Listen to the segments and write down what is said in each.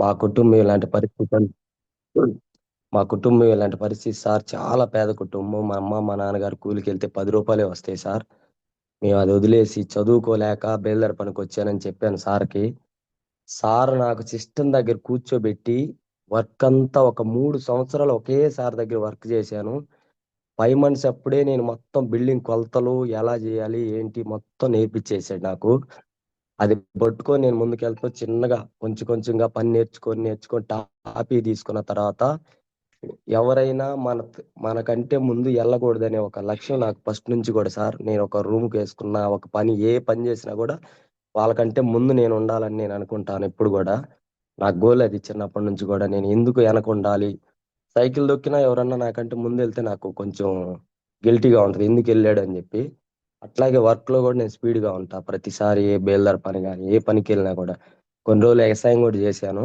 మా కుటుంబం ఇలాంటి పరిస్థితి మా కుటుంబం ఇలాంటి పరిస్థితి సార్. చాలా పేద కుటుంబం. మా అమ్మ మా నాన్నగారు కూలికి వెళ్తే 10 రూపాయలే వస్తాయి సార్. మేము అది వదిలేసి చదువుకోలేక బేల్దారి పనికి వచ్చానని చెప్పాను సార్కి. సార్ నాకు సిస్టమ్ దగ్గర కూర్చోబెట్టి వర్క్ అంతా ఒక 3 సంవత్సరాలు ఒకే సార్ దగ్గర వర్క్ చేశాను. 5 మంత్స్ అప్పుడే నేను మొత్తం బిల్డింగ్ కొలతలు ఎలా చేయాలి ఏంటి మొత్తం నేర్పించేసాడు నాకు. అది పట్టుకొని నేను ముందుకెళ్తూ చిన్నగా కొంచెం కొంచెంగా పని నేర్చుకొని టాపీ తీసుకున్న తర్వాత ఎవరైనా మనకంటే ముందు వెళ్ళకూడదనే ఒక లక్ష్యం నాకు ఫస్ట్ నుంచి కూడా సార్. నేను ఒక రూమ్కి వేసుకున్న ఒక పని ఏ పని చేసినా కూడా వాళ్ళకంటే ముందు నేను ఉండాలని నేను అనుకుంటాను ఎప్పుడు కూడా. నా గోల్ అది చిన్నప్పటి నుంచి కూడా. నేను ఎందుకు వెనక ఉండాలి, సైకిల్ దొక్కినా ఎవరన్నా నాకంటే ముందు వెళ్తే నాకు కొంచెం గిల్టీగా ఉంటుంది ఎందుకు వెళ్ళాడు అని చెప్పి. అట్లాగే వర్క్ లో కూడా నేను స్పీడ్ గా ఉంటా. ప్రతిసారి ఏ బేల్దార్ పని కానీ ఏ పనికి వెళ్ళినా కూడా. కొన్ని రోజులు వ్యవసాయం కూడా చేశాను.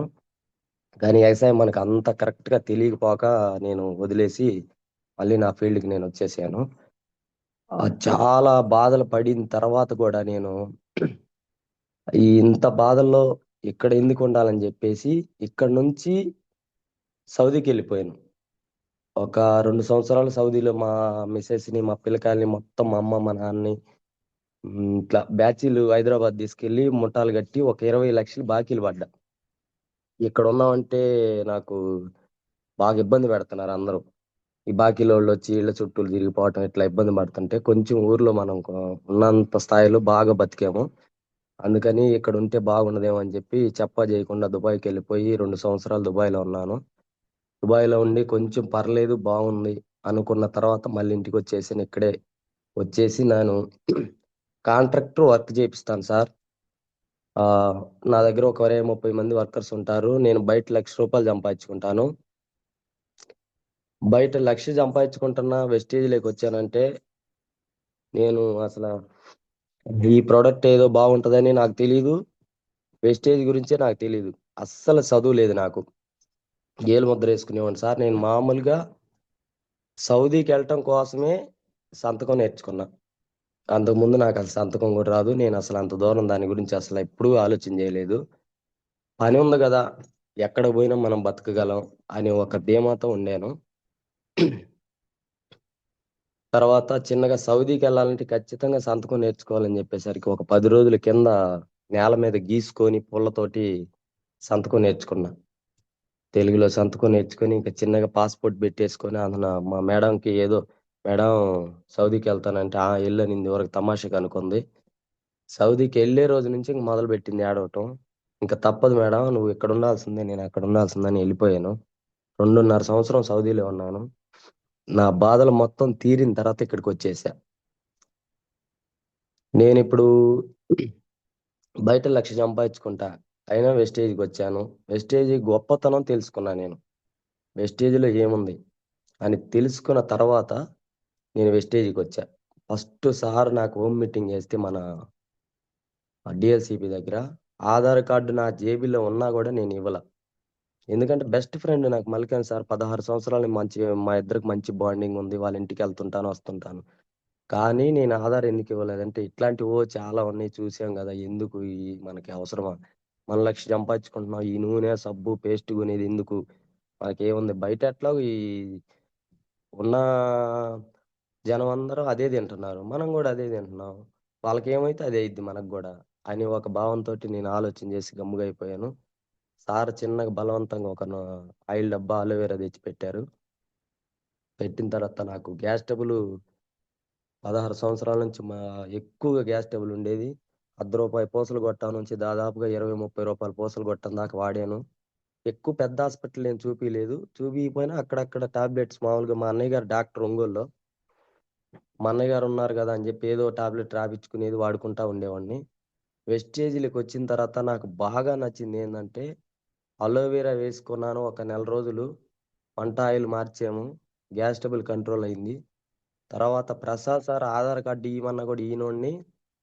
కానీ వ్యవసాయం మనకు అంత కరెక్ట్ గా తెలియకపోక నేను వదిలేసి మళ్ళీ నా ఫీల్డ్ కి నేను వచ్చేసాను. చాలా బాధలు పడిన తర్వాత కూడా నేను ఇంత బాధల్లో ఇక్కడ ఎందుకు ఉండాలని చెప్పేసి ఇక్కడ నుంచి సౌదీకి వెళ్ళిపోయాను. ఒక 2 సంవత్సరాలు సౌదీలో మా మిసెస్ ని మా పిల్లకాయల్ని మొత్తం మా అమ్మ మా నాన్నని ఇట్లా బ్యాచీలు హైదరాబాద్ తీసుకెళ్లి ముఠాలు కట్టి ఒక 20 లక్షలు బాకీలు పడ్డా. ఇక్కడ ఉన్నామంటే నాకు బాగా ఇబ్బంది పెడుతున్నారు అందరూ. ఈ బాకీల వాళ్ళు వచ్చి ఇళ్ల చుట్టూ తిరిగిపోవటం ఇట్లా ఇబ్బంది పడుతుంటే కొంచెం ఊర్లో మనం ఉన్నంత స్థాయిలో బాగా బతికాము. అందుకని ఇక్కడ ఉంటే బాగుండదేమో అని చెప్పి చెప్పా చేయకుండా దుబాయ్కి వెళ్ళిపోయి 2 సంవత్సరాలు దుబాయ్లో ఉన్నాను. దుబాయ్లో ఉండి కొంచెం పర్లేదు బాగుంది అనుకున్న తర్వాత మళ్ళీ ఇంటికి వచ్చేసి ఇక్కడే వచ్చేసి నేను కాంట్రాక్టర్ వర్క్ చేపిస్తాను సార్. ఆ నా దగ్గర ఒక 30 మంది వర్కర్స్ ఉంటారు. నేను బయట ₹1,00,000 సంపాదించుకుంటాను. బయట 1,00,000 సంపాదించుకుంటున్నా వెస్టేజ్లోకి వచ్చానంటే నేను అసలు ఈ ప్రోడక్ట్ ఏదో బాగుంటదని నాకు తెలియదు. వెస్టేజ్ గురించే నాకు తెలియదు. అస్సలు చదువు లేదు నాకు. గేలు ముద్ర వేసుకునేవాడిని సార్. నేను మామూలుగా సౌదీకి వెళ్ళటం కోసమే సంతకం నేర్చుకున్నా. అంతకుముందు నాకు అసలు సంతకం కూడా రాదు. నేను అసలు అంత దూరం దాని గురించి అసలు ఎప్పుడూ ఆలోచన చేయలేదు. పని ఉంది కదా, ఎక్కడ పోయినా మనం బతకగలం అని ఒక ధీమాతో ఉండాను. తర్వాత చిన్నగా సౌదీకి వెళ్ళాలంటే ఖచ్చితంగా సంతకం నేర్చుకోవాలని చెప్పేసరికి ఒక 10 రోజుల కింద నేల మీద గీసుకొని పుల్లతోటి సంతకం నేర్చుకున్నా. తెలుగులో సంతకం నేర్చుకొని ఇంకా చిన్నగా పాస్పోర్ట్ పెట్టేసుకొని అందులో మా మేడంకి ఏదో మేడం సౌదీకి వెళ్తానంటే వెళ్ళనింది వరకు తమాషాగా అనుకుంది. సౌదీకి వెళ్ళే రోజు నుంచి ఇంక మొదలు పెట్టింది ఏడవటం. ఇంకా తప్పదు మేడం, నువ్వు ఇక్కడ ఉండాల్సిందే నేను అక్కడ ఉండాల్సిందని వెళ్ళిపోయాను. 2.5 సంవత్సరం సౌదీలో ఉన్నాను. నా బాధలు మొత్తం తీరిన తర్వాత ఇక్కడికి వచ్చేసా. నేను ఇప్పుడు బయట 1,00,000 సంపాదించుకుంటా, అయినా వెస్టేజ్కి వచ్చాను. వెస్టేజ్ గొప్పతనం తెలుసుకున్నా నేను. వెస్టేజ్లో ఏముంది అని తెలుసుకున్న తర్వాత నేను వెస్టేజ్కి వచ్చా. ఫస్ట్ సార్ నాకు హోమ్ మీటింగ్ చేస్తే మన డిఎల్సిపి దగ్గర ఆధార్ కార్డు నా జేబులో ఉన్నా కూడా నేను ఇవ్వాల. ఎందుకంటే బెస్ట్ ఫ్రెండ్ నాకు మల్లికాన్ సార్. 16 సంవత్సరాలు మా ఇద్దరికి మంచి బాండింగ్ ఉంది. వాళ్ళ ఇంటికి వెళ్తుంటాను వస్తుంటాను. కానీ నేను ఆధార్ ఎందుకు ఇవ్వలేదంటే ఇట్లాంటివి చాలా ఉన్నాయి చూసాం కదా, ఎందుకు ఈ మనకి అవసరమా, మన 1,00,000 సంపాదించుకుంటున్నాం, ఈ నూనె సబ్బు పేస్ట్ కొనేది ఎందుకు, మనకేముంది బయట ఎట్లా ఈ ఉన్న జనం అందరూ అదే తింటున్నారు, మనం కూడా అదే తింటున్నాం, వాళ్ళకి ఏమైతే అదే ఇద్ది మనకు కూడా అని ఒక భావంతో నేను ఆలోచన చేసి గమ్ముగా అయిపోయాను. సార్ చిన్నగా బలవంతంగా ఒక ఆయిల్ డబ్బా అలోవేరా తెచ్చి పెట్టారు. పెట్టిన తర్వాత నాకు గ్యాస్ ట్రబుల్ 16 సంవత్సరాల నుంచి ఎక్కువగా గ్యాస్ ట్రబుల్ ఉండేది. ₹1 పూసలు కొట్టా నుంచి దాదాపుగా 20-30 రూపాయల పూసలు కొట్టం దాకా వాడాను. ఎక్కువ పెద్ద హాస్పిటల్ నేను చూపిలేదు. చూపిపోయినా అక్కడక్కడ టాబ్లెట్స్ మామూలుగా మా అన్నయ్య గారు డాక్టర్ ఒంగోలులో. మా అన్నయ్య గారు ఉన్నారు కదా అని చెప్పి ఏదో టాబ్లెట్ రాపించుకునేది వాడుకుంటా ఉండేవాడిని. వెస్టేజ్‌లకి వచ్చిన తర్వాత నాకు బాగా నచ్చింది ఏందంటే అలోవెరా వేసుకున్నాను ఒక నెల రోజులు. వంట ఆయిల్ మార్చాము. గ్యాస్ ట్రబుల్ కంట్రోల్ అయింది. తర్వాత ప్రసాద్ సార్ ఆధార్ కార్డు ఇయ్యమన్నా కూడా ఈయనోడిని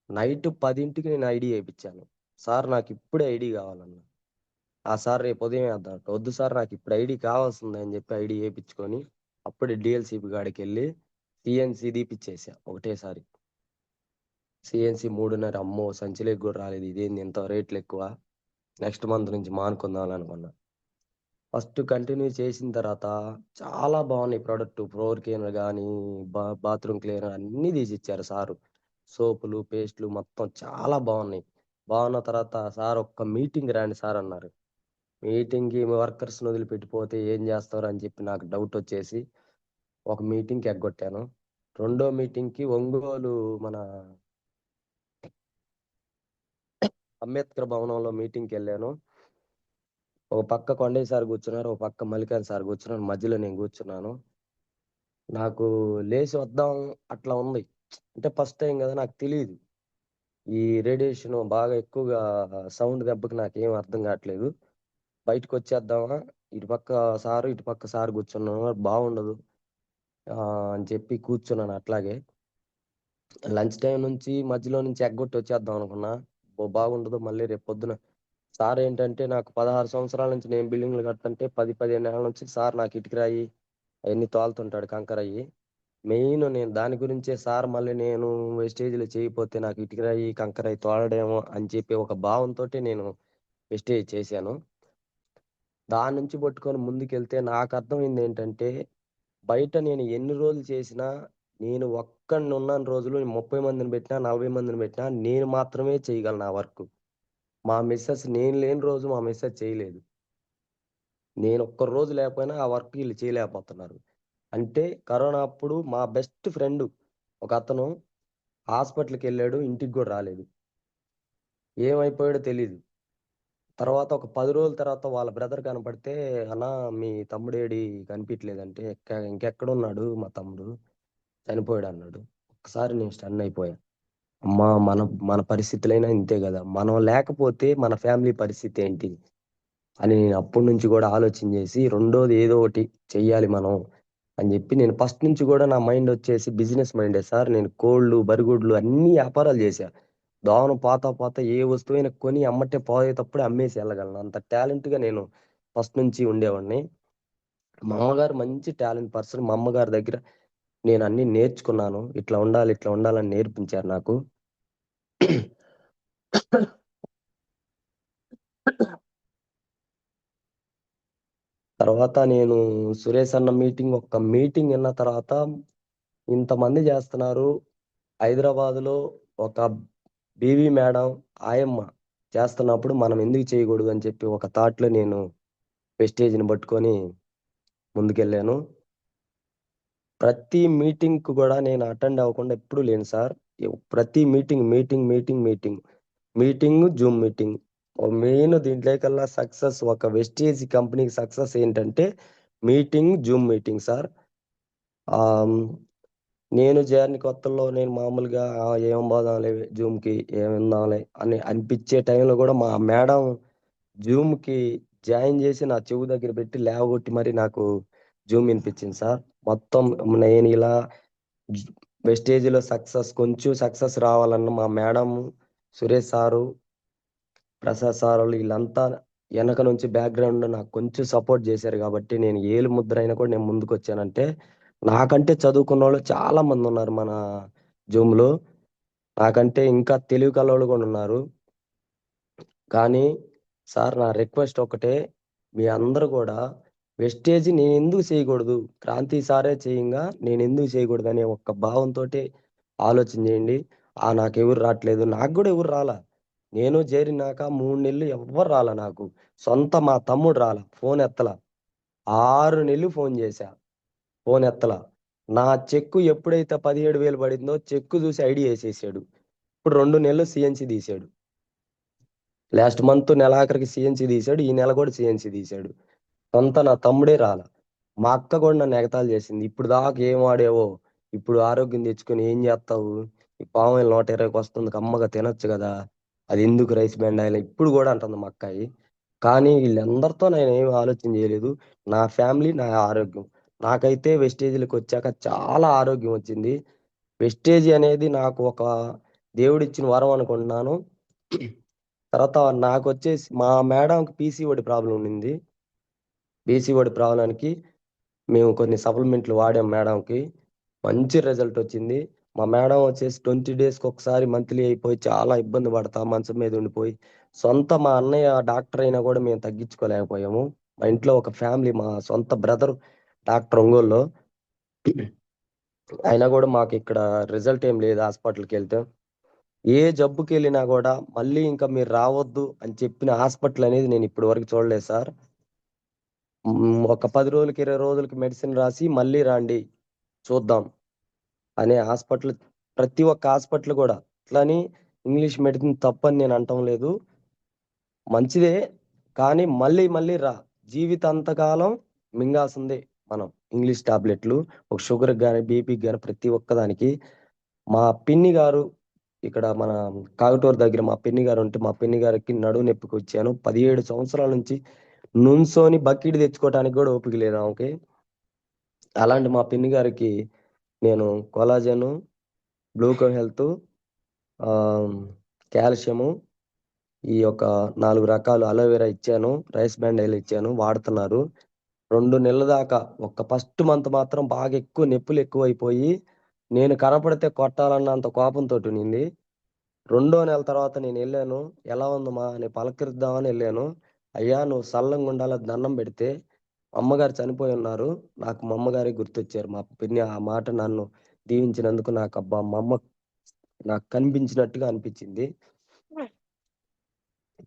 నైట్ 10కి నేను ఐడి వేయించాను. సార్ నాకు ఇప్పుడే ఐడి కావాలన్నా. ఆ సార్ రేపు ఉదయం వేద్దాం. వద్దు సార్ నాకు ఇప్పుడు ఐడి కావాల్సింది అని చెప్పి ఐడి వేయించుకొని అప్పుడే డిఎల్సిపి కాడికి వెళ్ళి సిఎన్సి తీపిచ్చేసా ఒకటేసారి. సిఎన్సి 3.5 అమ్మో సంచిలోకి కూడా రాలేదు. ఇదేంది ఇంత రేట్లు ఎక్కువ, నెక్స్ట్ మంత్ నుంచి మానుకుందాం అనుకున్నా. ఫస్ట్ కంటిన్యూ చేసిన తర్వాత చాలా బాగున్నాయి ప్రొడక్ట్. ఫ్లోర్ క్లీనర్ కానీ, బాత్రూమ్ క్లీనర్ అన్నీ తీసిచ్చారు సారు. సోపులు, పేస్ట్లు మొత్తం చాలా బాగున్నాయి. బాగున్న తర్వాత సార్ ఒక్క మీటింగ్ రండి సార్ అన్నారు. మీటింగ్కి వర్కర్స్ని వదిలిపెట్టిపోతే ఏం చేస్తారు అని చెప్పి నాకు డౌట్ వచ్చేసి ఒక మీటింగ్కి ఎగ్గొట్టాను. రెండో మీటింగ్కి ఒంగోలు మన అంబేద్కర్ భవనంలో మీటింగ్కి వెళ్ళాను. ఒక పక్క కొండయ్య సార్ కూర్చున్నారు, ఒక పక్క మల్లికార్జున సార్ కూర్చున్నారు, మధ్యలో నేను కూర్చున్నాను. నాకు లేచి వద్దాం అట్లా ఉంది. అంటే ఫస్ట్ టైం కదా, నాకు తెలియదు ఈ రేడియేషన్ బాగా ఎక్కువగా సౌండ్ దెబ్బకి నాకేం అర్థం కావట్లేదు. బయటకు వచ్చేద్దామా, ఇటు పక్క సారు కూర్చున్నాను, బాగుండదు అని చెప్పి కూర్చున్నాను అట్లాగే. లంచ్ టైం నుంచి మధ్యలో నుంచి ఎగ్గొట్టి వచ్చేద్దాం అనుకున్నా. బాగుండదు, మళ్ళీ రేపు పొద్దున సార్ ఏంటంటే, నాకు 16 సంవత్సరాల నుంచి నేను బిల్డింగ్లు కడుతుంటే 10-15 ఏళ్ళ నుంచి సార్ నాకు ఇటుకరాయి అవన్నీ తోలుతుంటాడు, కంకర అయ్యి. మెయిన్ నేను దాని గురించే సార్ మళ్ళీ నేను వెస్టేజ్లో చేయకపోతే నాకు ఇటుకరాయి కంకరాయి తోలడేమో అని చెప్పి ఒక భావంతో నేను వెస్టేజ్ చేశాను. దాని నుంచి పట్టుకొని ముందుకెళ్తే నాకు అర్థమైంది ఏంటంటే, బయట నేను ఎన్ని రోజులు చేసినా, నేను ఒక్కడిని ఉన్న రోజులు 30 మందిని పెట్టినా, 40 మందిని పెట్టినా నేను మాత్రమే చేయగలను ఆ వర్క్. మా మిసెస్, నేను లేని రోజు మా మిసెస్ చేయలేదు. నేను ఒక్క రోజు లేకపోయినా ఆ వర్క్ వీళ్ళు చేయలేకపోతున్నారు. అంటే కరోనా అప్పుడు మా బెస్ట్ ఫ్రెండ్ ఒక అతను హాస్పిటల్కి వెళ్ళాడు, ఇంటికి కూడా రాలేదు. ఏమైపోయాడో తెలీదు. తర్వాత ఒక 10 రోజుల తర్వాత వాళ్ళ బ్రదర్ కనపడితే, అన్నా మీ తమ్ముడేడి కనిపించలేదంటే, ఇంకెక్కడున్నాడు మా తమ్ముడు, చనిపోయాడు అన్నాడు. ఒక్కసారి నేను స్టన్ అయిపోయా. అమ్మా, మన మన పరిస్థితులైనా ఇంతే కదా, మనం లేకపోతే మన ఫ్యామిలీ పరిస్థితి ఏంటి అని నేను అప్పటి నుంచి కూడా ఆలోచన చేసి, రెండోది ఏదో ఒకటి చెయ్యాలి మనం అని చెప్పి, నేను ఫస్ట్ నుంచి కూడా నా మైండ్ వచ్చేసి బిజినెస్ మైండే సార్. నేను కోళ్ళు, బరిగుడ్లు అన్ని వ్యాపారాలు చేశా. దోవన పోతా పోతా ఏ వస్తువైనా కొని అమ్మటే పోయేటప్పుడు అమ్మేసి వెళ్ళగలను, అంత టాలెంట్ గా నేను ఫస్ట్ నుంచి ఉండేవాడిని. మా అమ్మగారు మంచి టాలెంట్ పర్సన్. మా అమ్మగారి దగ్గర నేను అన్ని నేర్చుకున్నాను. ఇట్లా ఉండాలి, ఇట్లా ఉండాలని నేర్పించారు నాకు. తర్వాత నేను సురేష్ అన్న ఒక్క మీటింగ్ విన్న తర్వాత, ఇంతమంది చేస్తున్నారు హైదరాబాద్లో, ఒక బీవీ మేడం, ఆయమ్మ చేస్తున్నప్పుడు మనం ఎందుకు చేయకూడదు అని చెప్పి ఒక థాట్లో నేను వెస్టేజ్ని పట్టుకొని ముందుకెళ్ళాను. ప్రతి మీటింగ్‌కి కూడా నేను అటెండ్ అవ్వకుండా ఎప్పుడూ లేను సార్. ప్రతి మీటింగ్, జూమ్ మీటింగ్. మెయిన్ దీంట్లోకల్లా సక్సెస్, ఒక వెస్టేజ్ కంపెనీకి సక్సెస్ ఏంటంటే మీటింగ్, జూమ్ మీటింగ్ సార్. ఆహ్, నేను చేరిన కొత్తల్లో నేను మామూలుగా ఏం పోదాంలే జూమ్‌కి, ఏముందాంలే అని అనిపించే టైంలో కూడా మా మేడం జూమ్‌కి జాయిన్ చేసి నా చెవు దగ్గర పెట్టి లేవగొట్టి మరి నాకు జూమ్ వినిపించింది సార్. మొత్తం నేను ఇలా జు వెస్టేజ్‌లో కొంచెం సక్సెస్ రావాలన్న మా మేడం, సురేష్ సారు, ప్రసాద్ సారోళ్ళు వీళ్ళంతా వెనక నుంచి బ్యాక్‌గ్రౌండ్‌లో నాకు కొంచెం సపోర్ట్ చేశారు కాబట్టి, నేను ఏలు ముద్ర అయినా కూడా నేను ముందుకొచ్చానంటే, నాకంటే చదువుకున్నోళ్ళు చాలా మందున్నారు మన జూమ్‌లో. నాకంటే ఇంకా తెలివి కల్లోళ్ళు కూడా ఉన్నారు. కానీ సార్, నా రిక్వెస్ట్ ఒకటే, మీ అందరూ కూడా వెస్టేజ్ నేనెందుకు చేయకూడదు? క్రాంతి సారే చేయంగా నేనెందుకు చేయకూడదనే ఒక్క భావంతోటి ఆలోచన చేయండి. నాకెవరు రాట్లేదు. నాకు గూడా ఎవరు రాలా. నేను చేరినాక 3 నెలలు ఎవ్వరు రాలా నాకు. మా తమ్ముడు రాలా. ఫోన్ ఎత్తలా. 6 నెలలు ఫోన్ చేశా. ఫోన్ ఎత్తలా. నా చెక్కు ఎప్పుడైతే 17,000 పడిందో చెక్కు చూసి ఐడీ యేసేసాడు. ఇప్పుడు 2 నెలలు సీఎన్సీ తీసాడు. లాస్ట్ మంత్ నెలాఖరికి సీఎన్సీ తీసాడు. ఈ నెల కూడా సీఎన్సీ తీసాడు. నా తమ్ముడే రాలా. మా అక్క కూడా నన్ను ఎగతాళి చేసింది. ఇప్పుడు దాకా ఏం వాడావో, ఇప్పుడు ఆరోగ్యం తెచ్చుకొని ఏం చేస్తావు? ఈ పామాయిల్ 120కి వస్తుంది, కమ్మగా తినొచ్చు కదా, అది ఎందుకు రైస్ బ్రాండ్ ఆయిల్ ఇప్పుడు కూడా అంటుంది మా అక్కాయి. కానీ వీళ్ళందరితో నేనేం ఆలోచన చేయలేదు. నా ఫ్యామిలీ, నా ఆరోగ్యం. నాకైతే వెస్టేజ్‌లకి వచ్చాక చాలా ఆరోగ్యం వచ్చింది. వెస్టేజ్ అనేది నాకు ఒక దేవుడిచ్చిన వరం అనుకుంటున్నాను. తర్వాత నాకొచ్చేసి మా మేడంకి పీసీఓడి ప్రాబ్లమ్ ఉండింది. పీసీఓడి ప్రాబ్లమ్‌కి మేము కొన్ని సప్లిమెంట్లు వాడాం మేడంకి. మంచి రిజల్ట్ వచ్చింది. మా మేడం వచ్చేసి 20 డేస్‌కి ఒకసారి మంత్లీ అయిపోయి చాలా ఇబ్బంది పడతా మంచం మీద ఉండిపోయి, మా అన్నయ్య డాక్టర్ అయినా కూడా మేము తగ్గించుకోలేకపోయాము. మా ఇంట్లో ఒక ఫ్యామిలీ, మా సొంత బ్రదర్ డాక్టర్ ఒంగోలులో. అయినా కూడా మాకు ఇక్కడ రిజల్ట్ ఏం లేదు హాస్పిటల్కి వెళ్తే. ఏ జబ్బుకి వెళ్ళినా కూడా మళ్ళీ ఇంకా మీరు రావద్దు అని చెప్పిన హాస్పిటల్ అనేది నేను ఇప్పటి వరకు చూడలేదు సార్. ఒక 10 రోజులకి 20 రోజులకి మెడిసిన్ రాసి మళ్ళీ రండి చూద్దాం అనే హాస్పిటల్, ప్రతి ఒక్క హాస్పిటల్ కూడా. అట్లని ఇంగ్లీష్ మెడిసిన్ తప్పని నేను అంటం లేదు, మంచిదే. కానీ మళ్ళీ మళ్ళీ రా, జీవితాంతకాలం మింగాల్సిందే మనం ఇంగ్లీష్ టాబ్లెట్లు. ఒక షుగర్కి కానీ బీపీకి కానీ ప్రతి ఒక్కదానికి. మా పిన్ని గారు ఇక్కడ మన కాకటూరు దగ్గర మా పిన్ని గారు ఉంటే, మా పిన్ని గారికి నడుము నొప్పికి వచ్చాను. 17 సంవత్సరాల నుంచి నుంచొని బకెట్ తెచ్చుకోవడానికి కూడా ఓపిక లేదు ఆమెకి. అలాంటి మా పిన్ని గారికి నేను కొలాజను, గ్లూకో హెల్త్, కాల్షియము, ఈ యొక్క 4 రకాలు అలోవెరా ఇచ్చాను, రైస్ బ్రాండ్ ఆయిల్ ఇచ్చాను, వాడుతున్నారు. 2 నెలల దాకా ఫస్ట్ మంత్ మాత్రం బాగా ఎక్కువ నొప్పులు ఎక్కువైపోయి నేను కనపడితే కొట్టాలన్నంత కోపంతో ఉన్నింది. 2వ నెల తర్వాత నేను వెళ్ళాను. ఎలా ఉందమ్మా అని పలకరిద్దామని వెళ్ళాను. అయ్యా నువ్వు సల్లంగా ఉండాలి దండం పెడితే, అమ్మగారు చనిపోయి ఉన్నారు. నాకు మా అమ్మగారే గుర్తొచ్చారు. మా పిన్ని ఆ మాట నన్ను దీవించినందుకు నాకు అబ్బా మా అమ్మ నాకు కనిపించినట్టుగా అనిపించింది.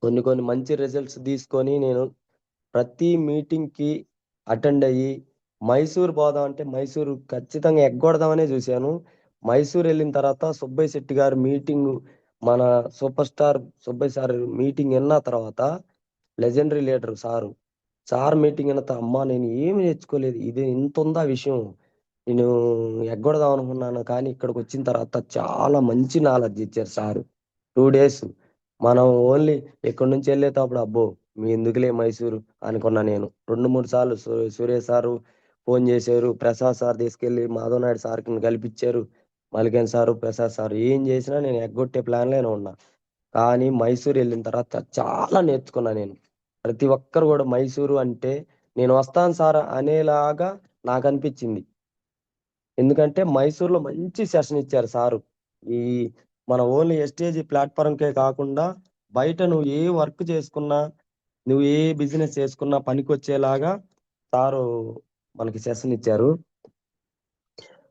కొన్ని కొన్ని మంచి రిజల్ట్స్ తీసుకొని నేను ప్రతి మీటింగ్‌కి అటెండ్ అయ్యి, మైసూర్ పోదాం అంటే మైసూరు ఖచ్చితంగా ఎగ్గొడదామనే చూశాను. మైసూర్ వెళ్ళిన తర్వాత సుబ్బయ్య శెట్టి గారి మీటింగు, మన super star Subbaiah sir meeting విన్న తర్వాత, legendary leader sir. Sir meeting విన్న అమ్మా నేను ఏమి నేర్చుకోలేదు. ఇది ఇంతుందా విషయం. నేను ఎగ్గొడదాం అనుకున్నాను. కానీ ఇక్కడికొచ్చిన తర్వాత చాలా మంచి నాలెడ్జ్ ఇచ్చారు సారు. 2 డేస్. మనం ఓన్లీ ఇక్కడి నుంచి వెళ్ళేటప్పుడు అబ్బో! మీ ఎందుకులే మైసూరు అనుకున్నా నేను. 2, 3 సార్లు సురేష్ సారు ఫోన్ చేశారు. ప్రసాద్ సార్ తీసుకెళ్ళి మాధవ్ నాయుడు సార్‌కి కలిపిచ్చారు. మల్లికేన్ సారు, ప్రసాద్ సారు ఏం చేసినా నేను ఎగ్గొట్టే ప్లాన్‌లోనే ఉన్నా. కానీ మైసూర్ వెళ్ళిన తర్వాత చాలా నేర్చుకున్నా నేను. ప్రతి ఒక్కరు కూడా మైసూరు అంటే నేను వస్తాను సార్ అనేలాగా నాకనిపించింది. ఎందుకంటే మైసూర్‌లో మంచి సెషన్ ఇచ్చారు సారు. ఈ మన ఓన్లీ ఎస్‌టిజి ప్లాట్‌ఫార్మ్‌కే కాకుండా బయట నువ్వు ఏ వర్క్ చేసుకున్నా, నువ్వు ఏ బిజినెస్ చేసుకున్నా పనికొచ్చేలాగా సారు మనకి సెషన్ ఇచ్చారు.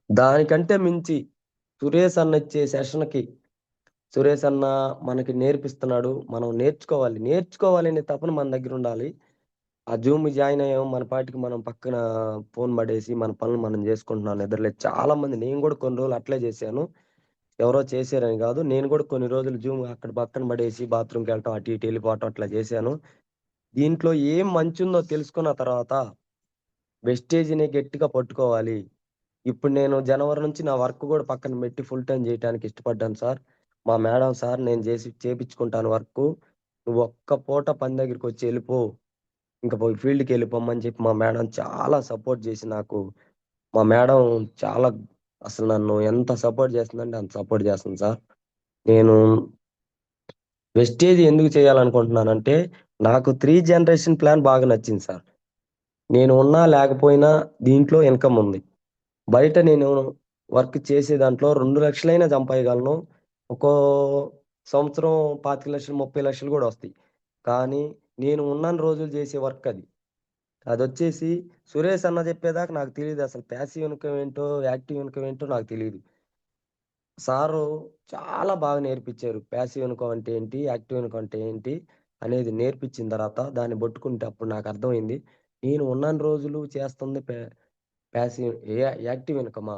దానికంటే మించి సురేష్ అన్న ఇచ్చే సెషన్‌కి, సురేష్ అన్న మనకి నేర్పిస్తున్నాడు. మనం నేర్చుకోవాలి. నేర్చుకోవాలనే తపన మన దగ్గరుండాలి. ఆ జూమ్ జాయిన్ అయ్యాము. మన పాటికి మనం పక్కన ఫోన్ పడేసి మన పనులు మనం చేసుకుంటున్నాం నిద్రలేచి. చాలా మంది, నేను కూడా కొన్ని రోజులు అట్లే చేశాను. ఎవరో చేశారని కాదు. నేను కూడా కొన్ని రోజులు జూమ్ అక్కడ పక్కన పడేసి బాత్రూమ్‌కెళ్ళటం, అటు ఇటు వెళ్ళిపోవటం అట్లా చేశాను. దీంట్లో ఏం మంచుందో తెలుసుకున్న తర్వాత వెస్టేజ్‌ని గట్టిగా పట్టుకోవాలి. ఇప్పుడు నేను జనవరి నుంచి నా వర్క్ కూడా పక్కన పెట్టి ఫుల్ టైమ్ చేయటానికి ఇష్టపడ్డాను సార్. మా మేడం సార్ నేను చేపించుకుంటాను వర్కు. నువ్వు ఒక్క పూట పని దగ్గరికొచ్చి ఎళ్ళిపో. ఇంక పోయి ఫీల్డ్‌కెళ్ళిపోమ్మని చెప్పి మా మేడం చాలా సపోర్ట్ చేసి నాకు, మా మేడం చాలా అసలు నన్ను ఎంత సపోర్ట్ చేస్తుందంటే అంత సపోర్ట్ చేస్తుంది సార్. నేను వెస్టేజ్ ఎందుకు చేయాలనుకుంటున్నానంటే, నాకు 3 జనరేషన్ ప్లాన్ బాగా నచ్చింది సార్. నేను ఉన్నా లేకపోయినా దీంట్లో ఇన్‌కమ్ ఉంది. బయట నేను వర్క్ చేసే దాంట్లో 2,00,000 సంపాయగలను. ఒక్కో సంవత్సరం 25,00,000, 30,00,000 గూడా వస్తాయి. కానీ నేను ఉన్నన్ని రోజులు చేసే వర్క్ అది. అదొచ్చేసి సురేష్ అన్న చెప్పేదాకా నాకు తెలీదసలు. ప్యాసివ్ ఇన్‌కమ్ ఏంటో, యాక్టివ్ ఇన్‌కమ్ ఏంటో నాకు తెలీదు. సారు చాలా బాగా నేర్పిచ్చారు. ప్యాసివ్ ఇన్‌కమ్ అంటే ఏంటి? యాక్టివ్ ఇన్‌కమ్ అంటే ఏంటి? అనేది నేర్పిచ్చిన తర్వాత దాన్ని పట్టుకుంటే అప్పుడు నాకర్థమైంది. నేను ఉన్నన్ని రోజులు చేస్తుంది ప్యాసివ్ యాక్టివ్ ఇన్‌కమా?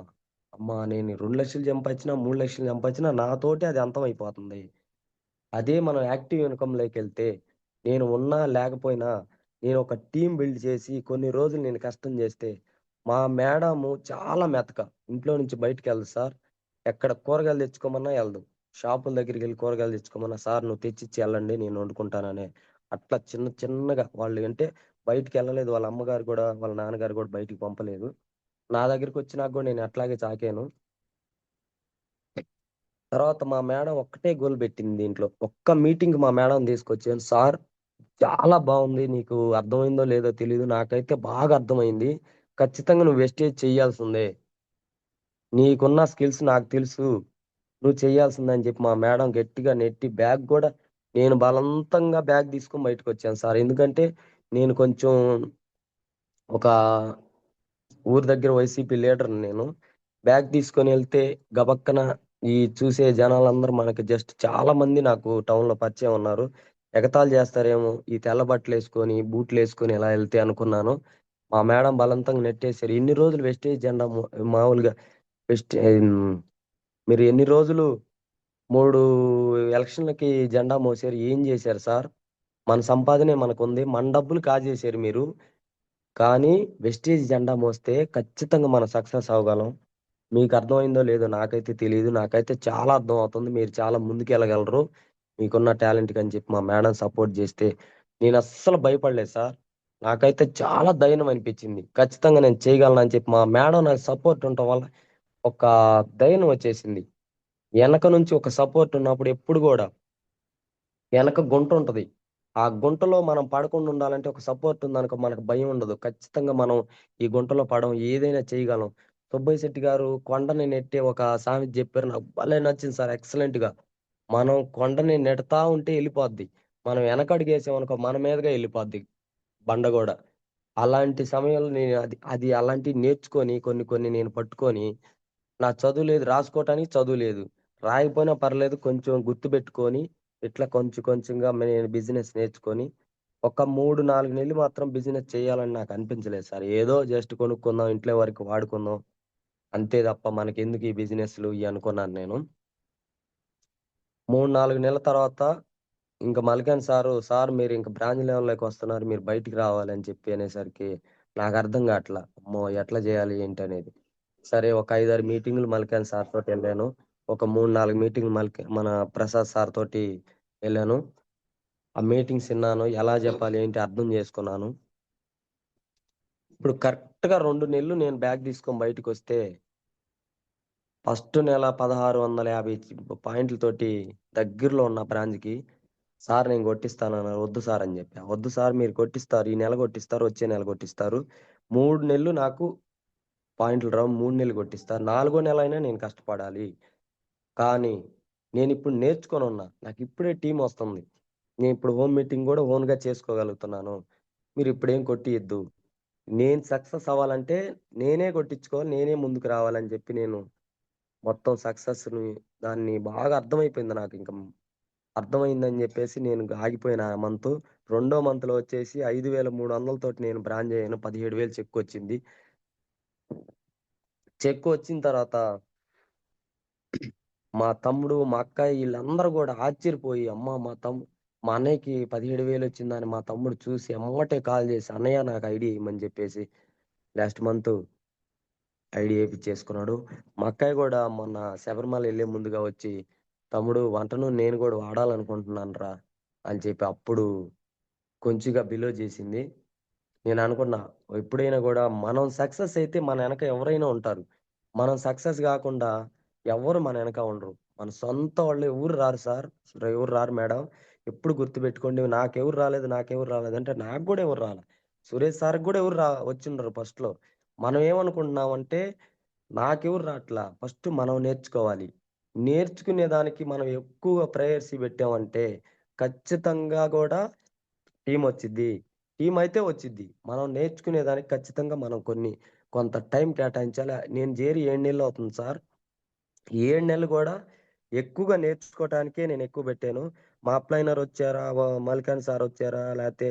అమ్మా! నేను 2,00,000 సంపాదించినా, 3,00,000 సంపాదించినా నాతోటే అది అంతమైపోతుంది. అదే మనం యాక్టివ్ ఇన్‌కమ్‌లోకెళ్తే, నేను ఉన్నా లేకపోయినా నేనొక టీమ్ బిల్డ్ చేసి కొన్ని రోజులు నేను కష్టం చేస్తే, మా మేడము చాలా మెతక. ఇంట్లో నుంచి బయటికెళ్ళదు సార్. ఎక్కడ కూరగాయలు తెచ్చుకోమన్నా ఎళ్ళదు. షాపుల దగ్గరికెళ్ళి కూరగాయలు తెచ్చుకోమన్నా, సార్ నువ్వు తెచ్చిచ్చి ఎళ్ళండి నేను వండుకుంటాననే. అట్లా చిన్న చిన్నగా వాళ్ళు అంటే బయటికెళ్ళలేదు. వాళ్ళ అమ్మగారు గూడా, వాళ్ళ నాన్నగారు గూడా బయటికి పంపలేదు. నా దగ్గరికొచ్చినాక గూడా నేను అట్లాగే సాకాను. తర్వాత మా మేడం ఒక్కటే గోల్ పెట్టింది దీంట్లో. ఒక్క మీటింగ్‌కి మా మేడంని తీసుకొచ్చాను. సార్ చాలా బావుంది. నీకు అర్థమైందో లేదో తెలీదు. నాకైతే బాగా అర్థమైంది. ఖచ్చితంగా నువ్వు వెస్టేజ్ చేయాల్సిందే. నీకున్న స్కిల్స్ నాకు తెలుసు. నువ్వు చేయాల్సిందే అని చెప్పి మా మేడం గట్టిగా నెట్టి బ్యాగ్ గూడా నేను బలవంతంగా బ్యాగ్ తీసుకొని బయటకొచ్చాను సార్. ఎందుకంటే నేను కొంచెం ఒక ఊరు దగ్గర వైసీపీ లీడర్‌ని నేను. బ్యాగ్ తీసుకొని ఎళ్తే గబక్కన ఈ చూసే జనాలందరూ మనకి జస్ట్ చాలా మంది నాకు టౌన్‌లో పరిచయం ఉన్నారు. ఎగతాళి చేస్తారేమో ఈ తెల్ల బట్టలేసుకొని, బూట్లేసుకొని ఇలా ఎళ్తే అనుకున్నాను. మా మేడం బలవంతంగా నెట్టేసారు. "ఇన్ని రోజులు వెస్టేజ్ జెండా మామూలుగా హ్మ్. మీరు ఎన్ని రోజులు 3 ఎలక్షన్‌లకి జెండా మోసారు. ఏం జేశారు సార్? మన సంపాదనే మనకుంది. మన డబ్బులు కాజేశారు మీరు. కానీ వెస్టేజ్ జెండా మోస్తే ఖచ్చితంగా మనం సక్సెస్ అవ్వగలం. మీకు అర్థమైందో లేదో నాకైతే తెలీదు. నాకైతే చాలా అర్థమవుతుంది. మీరు చాలా ముందుకెళ్ళగలరు. మీకున్న టాలెంట్‌కి" అని చెప్పి మా మేడం సపోర్ట్ జేస్తే నేనస్సలు భయపడలేదు సార్. నాకైతే చాలా ధైర్యం అనిపిచ్చింది. ఖచ్చితంగా నేను చేయగలనని చెప్పి మా మేడం నాకు సపోర్ట్ ఉండటం వల్ల ఒక ధైర్యం వచ్చేసింది. ఎనక నుంచి ఒక సపోర్ట్ ఉన్నప్పుడు ఎప్పుడు గూడా ఎనక గుంటుంటది. ఆ గుంటలో మనం పడకుండా ఉండాలంటే ఒక సపోర్ట్ ఉందనుకో మనకు భయం ఉండదు. ఖచ్చితంగా మనం ఈ గుంటలో పడం. ఏదైనా చేయగలం. సుబ్బయ్య శెట్టి గారు కొండని నెట్టే ఒక సామెత జెప్పారు. నాకు భలే నచ్చింది సార్ ఎక్సలెంట్‌గా. మనం కొండని నెడతా ఉంటే ఎళ్ళిపోద్ది. మనం వెనకడుగేసామనుకో మన మీదకే ఎళ్ళిపోద్ది బండ గూడా. అలాంటి సమయంలో నేను అది అది అలాంటివి నేర్చుకొని కొన్ని కొన్ని నేను పట్టుకొని నా చదువు లేదు. రాసుకోవటానికి చదువు లేదు. రాయకపోయినా పర్లేదు కొంచెం గుర్తుబెట్టుకొని, ఇట్లా కొంచెం కొంచెంగా నేను బిజినెస్ నేర్చుకొని, ఒక 3, 4 నెలలు మాత్రం బిజినెస్ చేయాలని నాకు అనిపించలేదు సార్. ఏదో జస్ట్ కొనుక్కుందాం, ఇంట్లో వరకు వాడుకుందాం. అంతే తప్ప మనకెందుకు ఈ బిజినెస్‌లు ఇయి అనుకున్నాను నేను. 3, 4 నెలల తర్వాత ఇంక మల్లికాన్ సారు, "సార్ మీరింక బ్రాంచ్ లెవెల్‌లోకొస్తున్నారు. మీరు బయటికి రావాలి" అని చెప్పి అనేసరికి నాకర్థం గాట్ల. అమ్మో! ఎట్లా జేయాలి ఏంటనేది. సరే ఒక 5, 6 మీటింగులు మల్లికాన్ సార్ తోటెళ్ళాను. ఒక 3, 4 మీటింగులు మన ప్రసాద్ సార్ తోటి ఎళ్ళాను. ఆ మీటింగ్స్ ఇన్నాను. ఎలా జెప్పాలి ఏంటి అర్థం జేసుకున్నాను. ఇప్పుడు కరెక్ట్‌గా 2 నెలలు నేను బ్యాగ్ తీసుకొని బయటికొస్తే, ఫస్ట్ నెల 1650 పాయింట్లతోటి దగ్గరలో ఉన్న బ్రాంచ్‌కి సార్ నేను కొట్టిస్తానన్నారు. వద్దు సార్ అని జెప్పా. వద్దు సార్ మీరు కొట్టిస్తారు. ఈ నెల కొట్టిస్తారు. వచ్చే నెల కొట్టిస్తారు. 3 నెలలు నాకు పాయింట్లు రావు. 3 నెలలు కొట్టిస్తారు. నాలుగో నెలైనా నేను కష్టపడాలి. కానీ నేనిప్పుడు నేర్చుకొనున్నా. నాకిప్పుడే టీమొస్తుంది. నేనిప్పుడు హోమ్ మీటింగ్ గూడా ఓన్‌గా చేసుకోగలుగుతున్నాను. మీరిప్పుడేం కొట్టియద్దు. నేను సక్సెస్ అవ్వాలంటే నేనే కొట్టించుకోవాలి. నేనే ముందుకు రావాలని జెప్పి నేను మొత్తం సక్సెస్‌ని దాన్ని బాగా అర్థమైపోయింది నాకింక. అర్థమైందని జెప్పేసి నేను ఆగిపోయాను ఆ మంతు. రెండో మంత్‌లో వచ్చేసి 5,300 తోటి నేను బ్రాంజ్ అయ్యాను. 17,000 చెక్కొచ్చింది. చెక్కొచ్చిన తర్వాత మా తమ్ముడు, మా అక్క ఈళ్ళందరూ గూడా ఆశ్చర్యపోయి, అమ్మ మా అన్నయ్యకి 17,000 వచ్చిందని మా తమ్ముడు చూసి ఎమ్మటే కాల్ జేసి, "అన్నయ్య నాకు ఐడీ ఇయ్యమని" జెప్పేసి లాస్ట్ మంతు ఐడీ ఏపిచ్చేసుకున్నాడు. మా అక్కయ్య గూడా మొన్న శబరిమల ఎళ్ళే ముందుగా వచ్చి, "తమ్ముడు వంట నూనె నేను గూడా వాడాలనుకుంటున్నానురా" అని చెప్పి అప్పుడు కొంచెంగా బిలో జేసింది. నేననుకున్నా ఎప్పుడైనా గూడా మనం సక్సెస్ అయితే మన ఎనక ఎవరైనా ఉంటారు. మనం సక్సెస్ గాకుండా ఎవ్వరు మన ఎనక ఉండరు. మన సొంత వాళ్ళు ఎవరు రారు సార్. ఎవరు రారు మేడం. ఎప్పుడు గుర్తుపెట్టుకోండి. నాకెవరు రాలేదంటే నాకు గూడా ఎవరు రాలా. సురేష్ సార్‌కి గూడా ఎవరు వచ్చుండరు ఫస్ట్‌లో. మనం ఏమనుకుంటున్నామంటే నాకెవరు రాట్లా. ఫస్ట్ మనం నేర్చుకోవాలి. నేర్చుకునే దానికి మనం ఎక్కువ ప్రయారిటీ పెట్టామంటే ఖచ్చితంగా గూడా టీమొచ్చిద్ది. టీమయితే వచ్చిద్ది. మనం నేర్చుకునే దానికి ఖచ్చితంగా మనం కొంత టైం కేటాయించాలి. నేను జేరి 7 నెలలవుతుంది సార్. ఈ 7 నెలలు గూడా ఎక్కువగా నేర్చుకోవటానికే నేనెక్కువ బెట్టాను. మా అప్లైనరొచ్చారా, మల్లికాన్ సారొచ్చారా, లేతే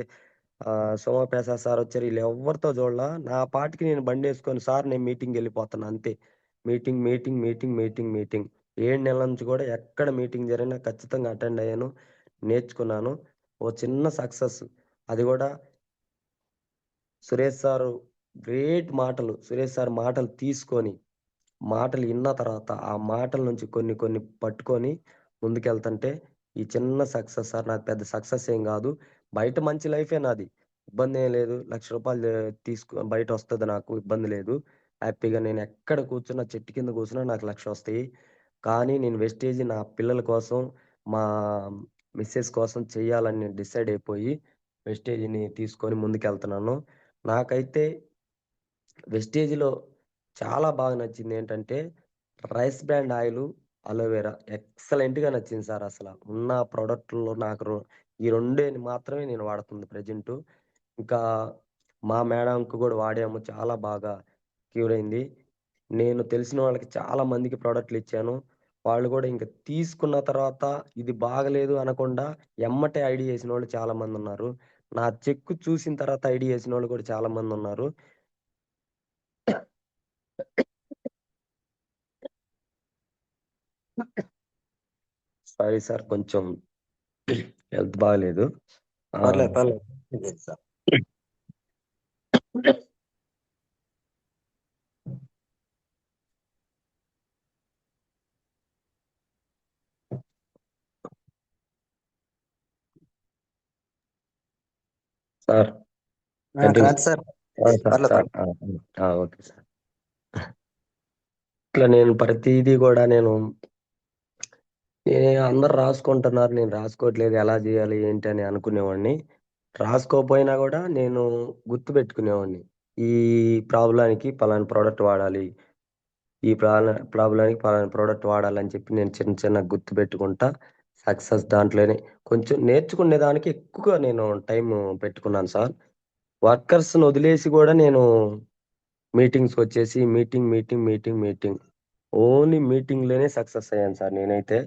సోమప్రసాద్ సారొచ్చారు. ఈళ్ళెవ్వరితో జూడలా. నా పాటికి నేను బండేసుకొని, సార్ నేను మీటింగ్‌కెళ్ళిపోతున్నా అంతే. Meeting, meeting, meeting, meeting, meeting. 7 నెలల నుంచి గూడా ఎక్కడ మీటింగ్ జరిగినా ఖచ్చితంగా అటెండ్ అయ్యాను. నేర్చుకున్నాను. ఓ చిన్న సక్సెస్. అది గూడా సురేష్ సారు గ్రేట్ మాటలు. సురేష్ సార్ మాటలు తీసుకొని మాటలు ఇన్న తర్వాత, ఆ మాటల నుంచి కొన్ని కొన్ని పట్టుకొని ముందుకెళ్తంటే, ఈ చిన్న సక్సెస్ సార్ నాది పెద్ద సక్సెస్ ఏం గాదు. బయట మంచి లైఫే నాది. ఇబ్బందేం లేదు. రూ. 1,00,000 బయటొస్తది నాకు ఇబ్బంది లేదు. హ్యాపీగా నేనెక్కడ కూర్చున్నా, చెట్టు కింద కూర్చున్నా నాకు 1,00,000 వస్తాయి. కానీ నేను వెస్టేజ్ నా పిల్లల కోసం, మా మిసెస్ కోసం చెయ్యాలని నేను డిసైడ్ అయిపోయి, వెస్టేజ్‌ని తీసుకొని ముందుకెళ్తున్నాను. నాకైతే వెస్టేజ్‌లో చాలా బాగా నచ్చిందేంటంటే, రైస్ బ్రాన్ ఆయిలు, అలోవెరా ఎక్సలెంట్‌గా నచ్చింది సార్ అసల. ఉన్న ప్రొడక్ట్‌ల్లో నాకు ఈ రెండే మాత్రమే నేను వాడుతుంది ప్రెజెంటు. ఇంకా మా మేడంకి గూడా వాడాము. చాలా బాగా క్యూర్ అయింది. నేను తెలిసిన వాళ్ళకి చాలా మందికి ప్రొడక్ట్‌లిచ్చాను. వాళ్ళు గూడా ఇంక తీసుకున్న తర్వాత ఇది బాగలేదు అనకుండా ఎమ్మటే ఐడీ చేసినోళ్ళు చాలా మందున్నారు. నా చెక్కు చూసిన తర్వాత ఐడీ చేసినోళ్ళు కూడా చాలా మందున్నారు. సారీ సార్, కొంచెం హెల్త్ బాగాలేదు. ఆ! పర్లేదు పర్లేదు. లేదు సార్. Sir continue. కాదు సార్. సార్ పర్లేదు సార్. పర్లేదు. Okay sir. ఇట్లా నేను ప్రతీదీ గూడా అందరూ రాసుకుంటున్నారు. నేను రాసుకోవట్లేదు. ఎలా జేయాలి ఏంటి అని అనుకునేవాడిని. రాసుకోకపోయినా గూడా నేను గుర్తుపెట్టుకునేవాడిని. ఈ ప్రాబ్లమ్‌కి పలానా ప్రొడక్ట్ వాడాలి. ఈ ప్రాబ్లమ్‌కి పలానా ప్రొడక్ట్ వాడాలని చెప్పి నేను చిన్న చిన్నగా గుర్తుపెట్టుకుంటా సక్సెస్ దాంట్లోనే కొంచెం నేర్చుకునే దానికి ఎక్కువగా నేను టైము పెట్టుకున్నాను సార్. వర్కర్స్‌ని వదిలేసి గూడా నేను మీటింగ్స్‌కొచ్చేసి మీటింగ్. ఓన్లీ మీటింగ్‌లోనే సక్సెస్ అయ్యాను సార్ నేనైతే.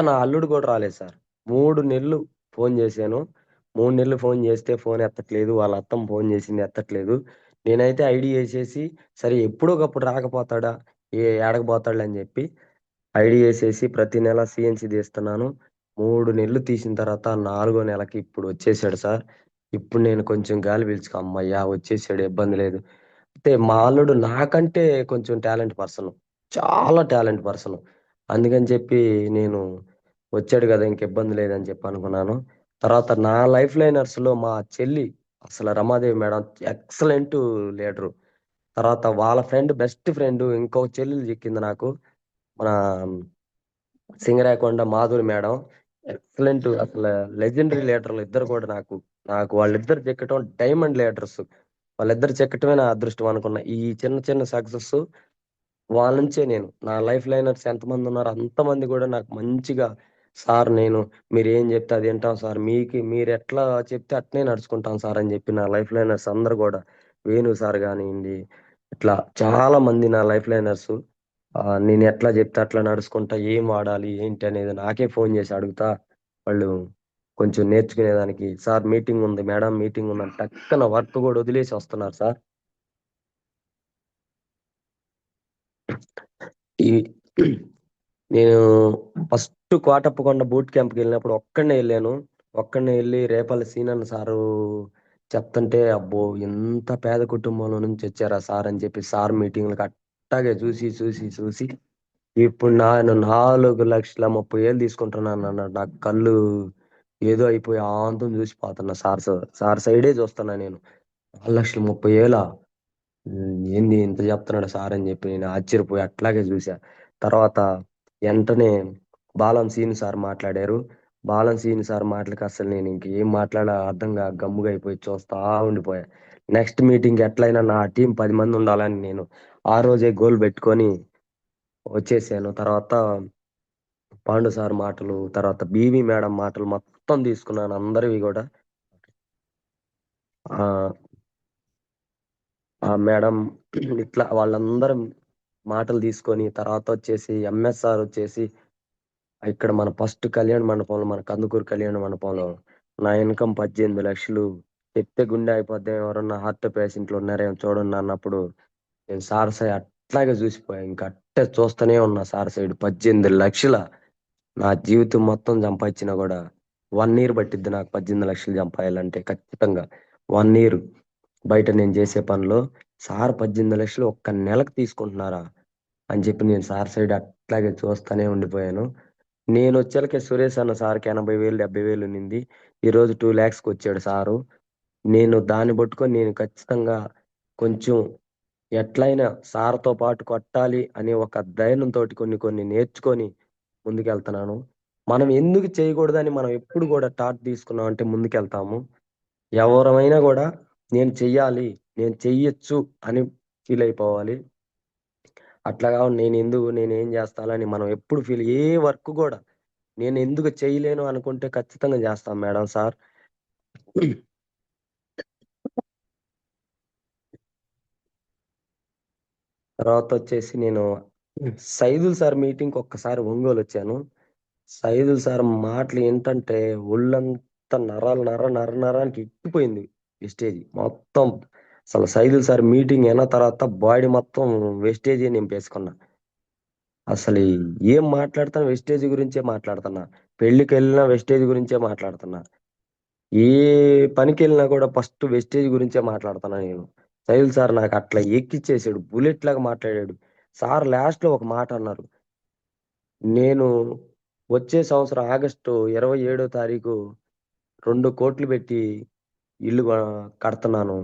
నా అల్లుడు గూడా రాలేదు సార్. 3 నెలలు ఫోను జేశాను. 3 నెలలు ఫోను జేస్తే ఫోను ఎత్తట్లేదు. వాళ్ళ అత్తమ్మ ఫోను జేసింది ఎత్తట్లేదు. నేనైతే ఐడీ యేసేసి సరే ఎప్పుడో ఒకప్పుడు రాకపోతాడా? ఏడకి పోతాడులే అని జెప్పి ఐడీ యేసేసి ప్రతి నెల సీఎన్‌సీ తీస్తున్నాను. 3 నెలలు తీసిన తర్వాత నాలుగో నెలకి ఇప్పుడు వచ్చేసాడు సార్. ఇప్పుడు నేను కొంచెం గాలి పీల్చుకో హమ్మయ్య! వచ్చేసాడు ఇబ్బంది లేదు. అయితే మా అల్లుడు నాకంటే కొంచెం టాలెంట్ పర్సను. చాలా టాలెంట్ పర్సను. అందుకని చెప్పి నేను వచ్చాడు గదా! ఇంక ఇబ్బంది లేదని చెప్పి అనుకున్నాను. తర్వాత నా లైఫ్ లైనర్స్‌లో మా చెల్లి అసలు రమాదేవి మేడం ఎక్సలెంట్ లీడరు. తర్వాత వాళ్ళ బెస్ట్ ఫ్రెండ్ ఇంకొక చెల్లెలు చిక్కింది నాకు. మన సింగరాయకొండ మాధురి మేడం. ఎక్సలెంట్ అసల లెజెండరీ లీడర్‌లు ఇద్దరు కూడా నాకు వాళ్ళిద్దరు చిక్కటం డైమండ్ లీడర్స్. వాళ్ళిద్దరు చిక్కటమే నా అదృష్టం అనుకున్నా. ఈ చిన్న చిన్న సక్సెస్ వాళ్ళ నుంచే నా లైఫ్ లైనర్స్ ఎంతమందున్నారో అంతమంది గూడా నాకు మంచిగా సార్ మీరేం జెప్తే అది ఇంటాం సార్. మీరెట్లా చెప్తే అట్నే నడుచుకుంటాం సార్ అని జెప్పి నా లైఫ్ లైనర్స్ అందరూ గూడా వేణు సార్ గానియండి, ఇట్లా చాలా మంది నా లైఫ్ లైనర్సు నేనెట్లా జెప్తే అట్లా నడుచుకుంటా, ఏం వాడాలి, ఏంటి అనేది నాకే ఫోను జేసి అడుగుతా, వాళ్ళు కొంచెం నేర్చుకునేదానికి సార్ మీటింగుంది, మేడం మీటింగుందని టక్కన వర్క్ గూడా వదిలేసి వస్తున్నారు సార్. ఈ నేను ఫస్ట్ కోటప్పకొండ బూట్ క్యాంప్‌కెళ్ళినప్పుడు ఒక్కడినే ఎళ్ళాను. ఒక్కడినే ఎళ్లి రేపల్లి సీనన్న సారు చెప్తుంటే, అబ్బో! ఎంత పేద కుటుంబంలో నుంచి వచ్చారా సార్ అని చెప్పి సార్ మీటింగ్‌లకి అట్టాగే చూసి ఇప్పుడు నేను 4,30,000 తీసుకుంటున్నానన్నాడు. నాకు కళ్ళు ఏదో అయిపోయి ఆంతం చూసిపోతున్నా సార్ సైడే చూస్తున్నా నేను. 4,30,000 ఏంది ఇంత చెప్తున్నాడు సార్ అని చెప్పి నేను ఆశ్చర్యపోయి అట్లాగే చూసా. తర్వాత ఎంటనే బాలం సీను సార్ మాట్లాడారు. బాలం సీను సార్ మాటలకి అసలు నేను ఇంకేం మాట్లాడాలో అర్థం గాక గమ్ముగా అయిపోయి చూస్తా ఉండిపోయా. నెక్స్ట్ మీటింగ్‌కి ఎట్లైనా నా టీమ్ 10 మంది ఉండాలని నేను ఆ రోజే గోల్ పెట్టుకొని వచ్చేసాను. తర్వాత పాండు సార్ మాటలు, తర్వాత బీవీ మేడం మాటలు మొత్తం తీసుకున్నాను అందరివి గూడా. ఆహ్, ఆ మేడం ఇట్లా వాళ్ళందరం మాటలు తీసుకొని తర్వాతొచ్చేసి ఎంఎస్ సార్ వచ్చేసి ఇక్కడ మన ఫస్ట్ కళ్యాణ మండపంలో మన కందుకూరు కళ్యాణ మండపంలో నా ఇన్‌కమ్ 18,00,000 చెప్తే గుండె అయిపోద్దేమో ఎవరన్నా హార్ట్ పేషెంట్లు ఉన్నారేమో చూడండి అన్నప్పుడు నేను సార్ సైడ్ అట్లాగే చూసిపోయా. ఇంక అట్టే చూస్తూనే ఉన్నా సార్ సైడ్ 18,00,000 నా జీవితం మొత్తం సంపాదించినా గూడా 1 ఇయర్ పట్టిద్ది నాకు 18,00,000 సంపాదియాలంటే ఖచ్చితంగా. 1 ఇయర్ బయట నేను చేసే పనిలో సార్ 18,00,000 ఒక్క నెలకు తీసుకుంటున్నారా? అని చెప్పి నేను సార్ సైడ్ అట్లాగే చూస్తానే ఉండిపోయాను. నేనొచ్చాలకే సురేష్ అన్న సార్‌కి 80,000, 70,000 ఉన్నింది. ఈరోజు 2,00,000కొచ్చాడు సారు. నేను దాన్ని పట్టుకొని నేను ఖచ్చితంగా కొంచెం ఎట్లైనా సార్‌తో పాటు కొట్టాలి అనే ఒక ధైర్యంతోటి కొన్ని కొన్ని నేర్చుకొని ముందుకెళ్తన్నాను. మనం ఎందుకు చేయకూడదని మనం ఎప్పుడు గూడా టాట్ తీసుకున్నామంటే ముందుకెళ్తాము. ఎవరమైనా గూడా నేను చెయ్యాలి, నేను చెయ్యొచ్చు అని ఫీల్ అయిపోవాలి. అట్లా గాకుండా నేనేం జేస్తాలని మనం ఎప్పుడు ఏ వర్క్ గూడా నేనెందుకు చేయలేను అనుకుంటే ఖచ్చితంగా జేస్తాం మేడం సార్. తర్వాత వచ్చేసి నేను సైదుల్ సార్ మీటింగ్కి ఒక్కసారి ఒంగోలు వచ్చాను. సైదుల్ సార్ మాటలు ఏంటంటే ఒళ్ళంతా నరానికి ఎక్కిపోయింది వెస్టేజ్ మొత్తం. అసలు సైదుల్ సార్ మీటింగ్ అయిన తర్వాత బాడీ మొత్తం వెస్టేజ్ నింపేసుకున్నా. అసలు ఏం మాట్లాడుతున్నా వెస్టేజ్ గురించే మాట్లాడుతున్నా. పెళ్లికి వెళ్ళినా వెస్టేజ్ గురించే మాట్లాడుతున్నా. ఏ పనికి వెళ్ళినా కూడా ఫస్ట్ వెస్టేజ్ గురించే మాట్లాడుతున్నా నేను. సైదుల్ సార్ నాకు అట్లా ఎక్కిచ్చేసాడు, బుల్లెట్ లాగా మాట్లాడాడు. సార్ లాస్ట్ లో ఒక మాట అన్నారు. నేను వచ్చే సంవత్సరం ఆగస్టు 27వ తారీఖు 2 కోట్లు పెట్టి ఇల్లు కడుతున్నాను.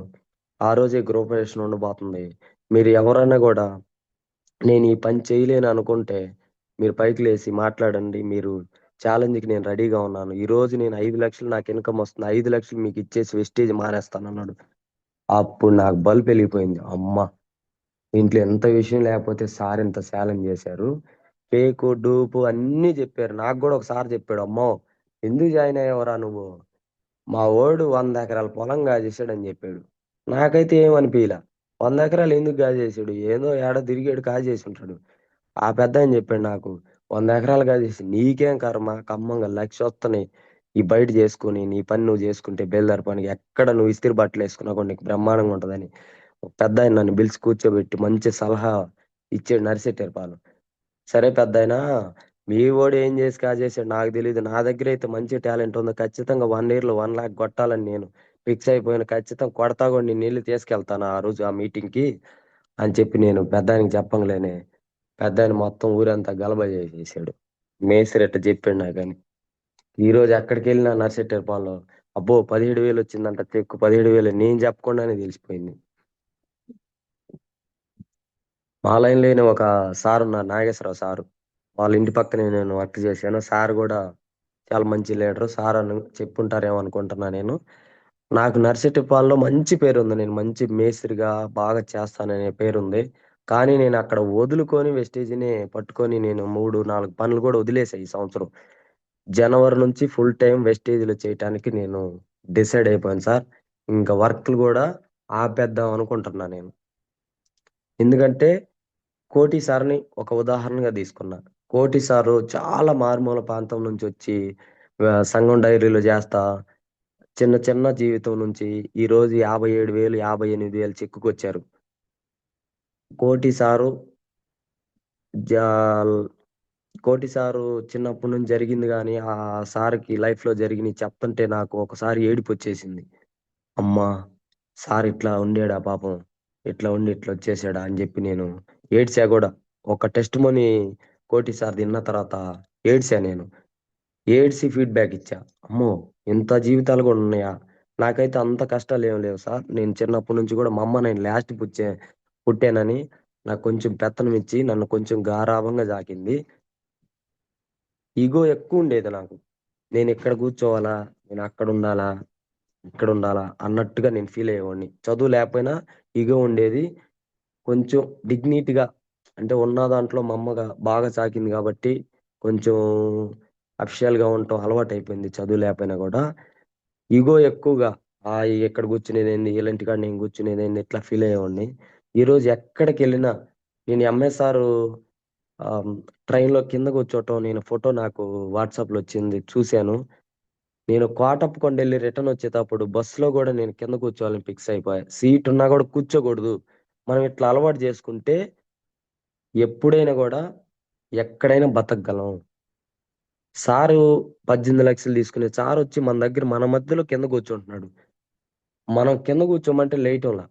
ఆ రోజే గృహప్రవేశం ఉండబోతుంది. మీరు ఎవరైనా కూడా నేను ఈ పని చేయలేను అనుకుంటే మీరు పైకి లేసి మాట్లాడండి. మీరు ఛాలెంజ్కి నేను రెడీగా ఉన్నాను. ఈ రోజు నేను 5 లక్షలు నాకు ఇన్కమ్ వస్తుంది, 5 లక్షలు మీకు ఇచ్చేసి వెస్టేజ్ మానేస్తాను అన్నాడు. అప్పుడు నాకు బల్బ్ వెలిగిపోయింది. అమ్మ, ఇంట్లో ఎంత విషయం లేకపోతే సార్ ఇంత ఛాలెంజ్ చేశారు. ఫేకు డూపు అన్నీ చెప్పారు. నాకు కూడా ఒకసారి చెప్పాడు, అమ్మో ఎందుకు జాయిన్ అయ్యావరా నువ్వు, మా ఓడు 100 ఎకరాల పొలం కాజేశాడని చెప్పాడు. నాకైతే ఏమనిపించలా. 100 ఎకరాలు ఎందుకు కాజేశాడు, ఏదో ఏడో తిరిగాడు కాజేసి ఉంటాడు. ఆ పెద్ద ఆయన చెప్పాడు నాకు, 100 ఎకరాలు కాజేసి నీకేం కర్మ, కమ్మంగా 1 లక్ష వస్తున్నాయి. ఈ బయట చేసుకుని నీ పని నువ్వు చేసుకుంటే బేల్దారి పనికి ఎక్కడ నువ్వు ఇస్త్రీ బట్టలు వేసుకున్నా కూడా నీకు బ్రహ్మాండంగా ఉంటదని ఒక పెద్ద ఆయన నన్ను పిలిచి కూర్చోబెట్టి మంచి సలహా ఇచ్చాడు నరిశెట్టిపాలు. సరే పెద్దాయనా, మీ వాడు ఏం చేసి కాజేసాడు నాకు తెలియదు. నా దగ్గర అయితే మంచి టాలెంట్ ఉంది. ఖచ్చితంగా 1 ఇయర్ లో 1 లాక్ కొట్టాలని నేను ఫిక్స్ అయిపోయిన. ఖచ్చితంగా కొడతా కూడా నేను నీళ్ళు తీసుకెళ్తాను ఆ రోజు ఆ మీటింగ్ కి అని చెప్పి నేను పెద్ద ఆయనకి చెప్పంగానే పెద్ద ఆయన మొత్తం ఊరంతా గలబా చేసేసాడు. మేస్త్రి ఎట్ట చెప్పాడు నాకని. ఈ రోజు ఎక్కడికి వెళ్ళినా నర్సెట్టేపాలెంలో అబ్బో 17,000 వచ్చిందంట చెక్కు, 17,000 నేను చెప్పకుండానే తెలిసిపోయింది. మా లైన్ లేని ఒక సార్ ఉన్నారు, నాగేశ్వరరావు సారు. వాళ్ళ ఇంటి పక్కనే నేను వర్క్ చేశాను. సార్ కూడా చాలా మంచి లీడరు. సార్ అని చెప్పుంటారేమో అనుకుంటున్నా నేను. నాకు నర్సిటిపాల్లో మంచి పేరుంది. నేను మంచి మేస్త్రిగా బాగా చేస్తాననే పేరుంది. కానీ నేను అక్కడ వదులుకొని వెస్టేజ్‌ని పట్టుకొని నేను 3, 4 పనులు కూడా వదిలేసా ఈ సంవత్సరం. జనవరి నుంచి ఫుల్ టైమ్ వెస్టేజ్‌లో చేయటానికి నేను డిసైడ్ అయిపోయాను సార్. ఇంకా వర్క్‌లు కూడా ఆపేద్దాం అనుకుంటున్నా నేను. ఎందుకంటే కోటి సార్‌ని ఒక ఉదాహరణగా తీసుకున్నా. కోటి సారు చాలా మారుమూల ప్రాంతం నుంచొచ్చి సంఘం డైరీలు చేస్తా చిన్న చిన్న జీవితం నుంచి ఈరోజు 57,000, 58,000 చెక్కుకొచ్చారు. కోటి సారు జా కోటి సారు చిన్నప్పటి నుంచి జరిగింది గానీ, ఆ సార్‌కి లైఫ్‌లో జరిగినయి చెప్తుంటే నాకు ఒకసారి ఏడుపొచ్చేసింది. అమ్మా! సార్ ఇట్లా ఉండాడా పాపం. ఇట్లా ఉండి ఇట్లొచ్చేసాడా అని జెప్పి నేను ఏడ్చా గూడా. ఒక టెస్టిమనీ కోటి సార్‌ది ఇన్న తర్వాత ఏడ్చా నేను. ఏడ్సి ఫీడ్‌బ్యాక్ ఇచ్చా. అమ్మో! ఇంత జీవితాలు గూడా ఉన్నాయా? నాకైతే అంత కష్టాలేమి లేవు సార్. నేను చిన్నప్పటి నుంచి గూడా మా అమ్మ నేను లాస్ట్ పుట్టానని నాకు కొంచెం పెత్తనం ఇచ్చి నన్ను కొంచెం గారాబంగా సాకింది. ఇగో ఎక్కువుండేది నాకు. నేనిక్కడ కూర్చోవాలా? నేనక్కడుండాలా? ఇక్కడుండాలా? అన్నట్టుగా నేను ఫీల్ అయ్యేవాడిని. చదువు లేకపోయినా ఇగో ఉండేది. కొంచెం డిగ్నిటీగా అంటే ఉన్న దాంట్లో మా అమ్మగా బాగా సాకింది గాబట్టి కొంచెం అఫిషియల్‌గా ఉండటం అలవాటయిపోయింది చదువు లేకపోయినా గూడా. ఇగో ఎక్కువగా ఇక్కడ కూర్చునేదేంది? ఈళ్ళింటికాడ నేను కూర్చునేదేంది? ఇట్లా ఫీల్ అయ్యేవాడిని. ఈరోజు ఎక్కడికెళ్ళినా నేను ఎంఎస్ఆర్ ఆహ్, ట్రైన్‌లో కింద కూర్చోవటం నేను ఫోటో నాకు వాట్సాప్‌లో వచ్చింది చూసాను. నేను కోటప్పకొండెళ్ళి రిటర్న్ వచ్చేటప్పుడు బస్సులో గూడా నేను కింద కూర్చోవాలని ఫిక్స్ అయిపోయా. సీట్ ఉన్నా గూడా కూర్చోకూడదు. మనం ఇట్లా అలవాటు చేసుకుంటే ఎప్పుడైనా గూడా ఎక్కడైనా బతకగలం. సారు 18,00,000 తీసుకునే సారొచ్చి మన దగ్గర మన మధ్యలో కింద కూర్చుంటున్నాడు. మనం కింద కూర్చోమంటే లేయటంలా.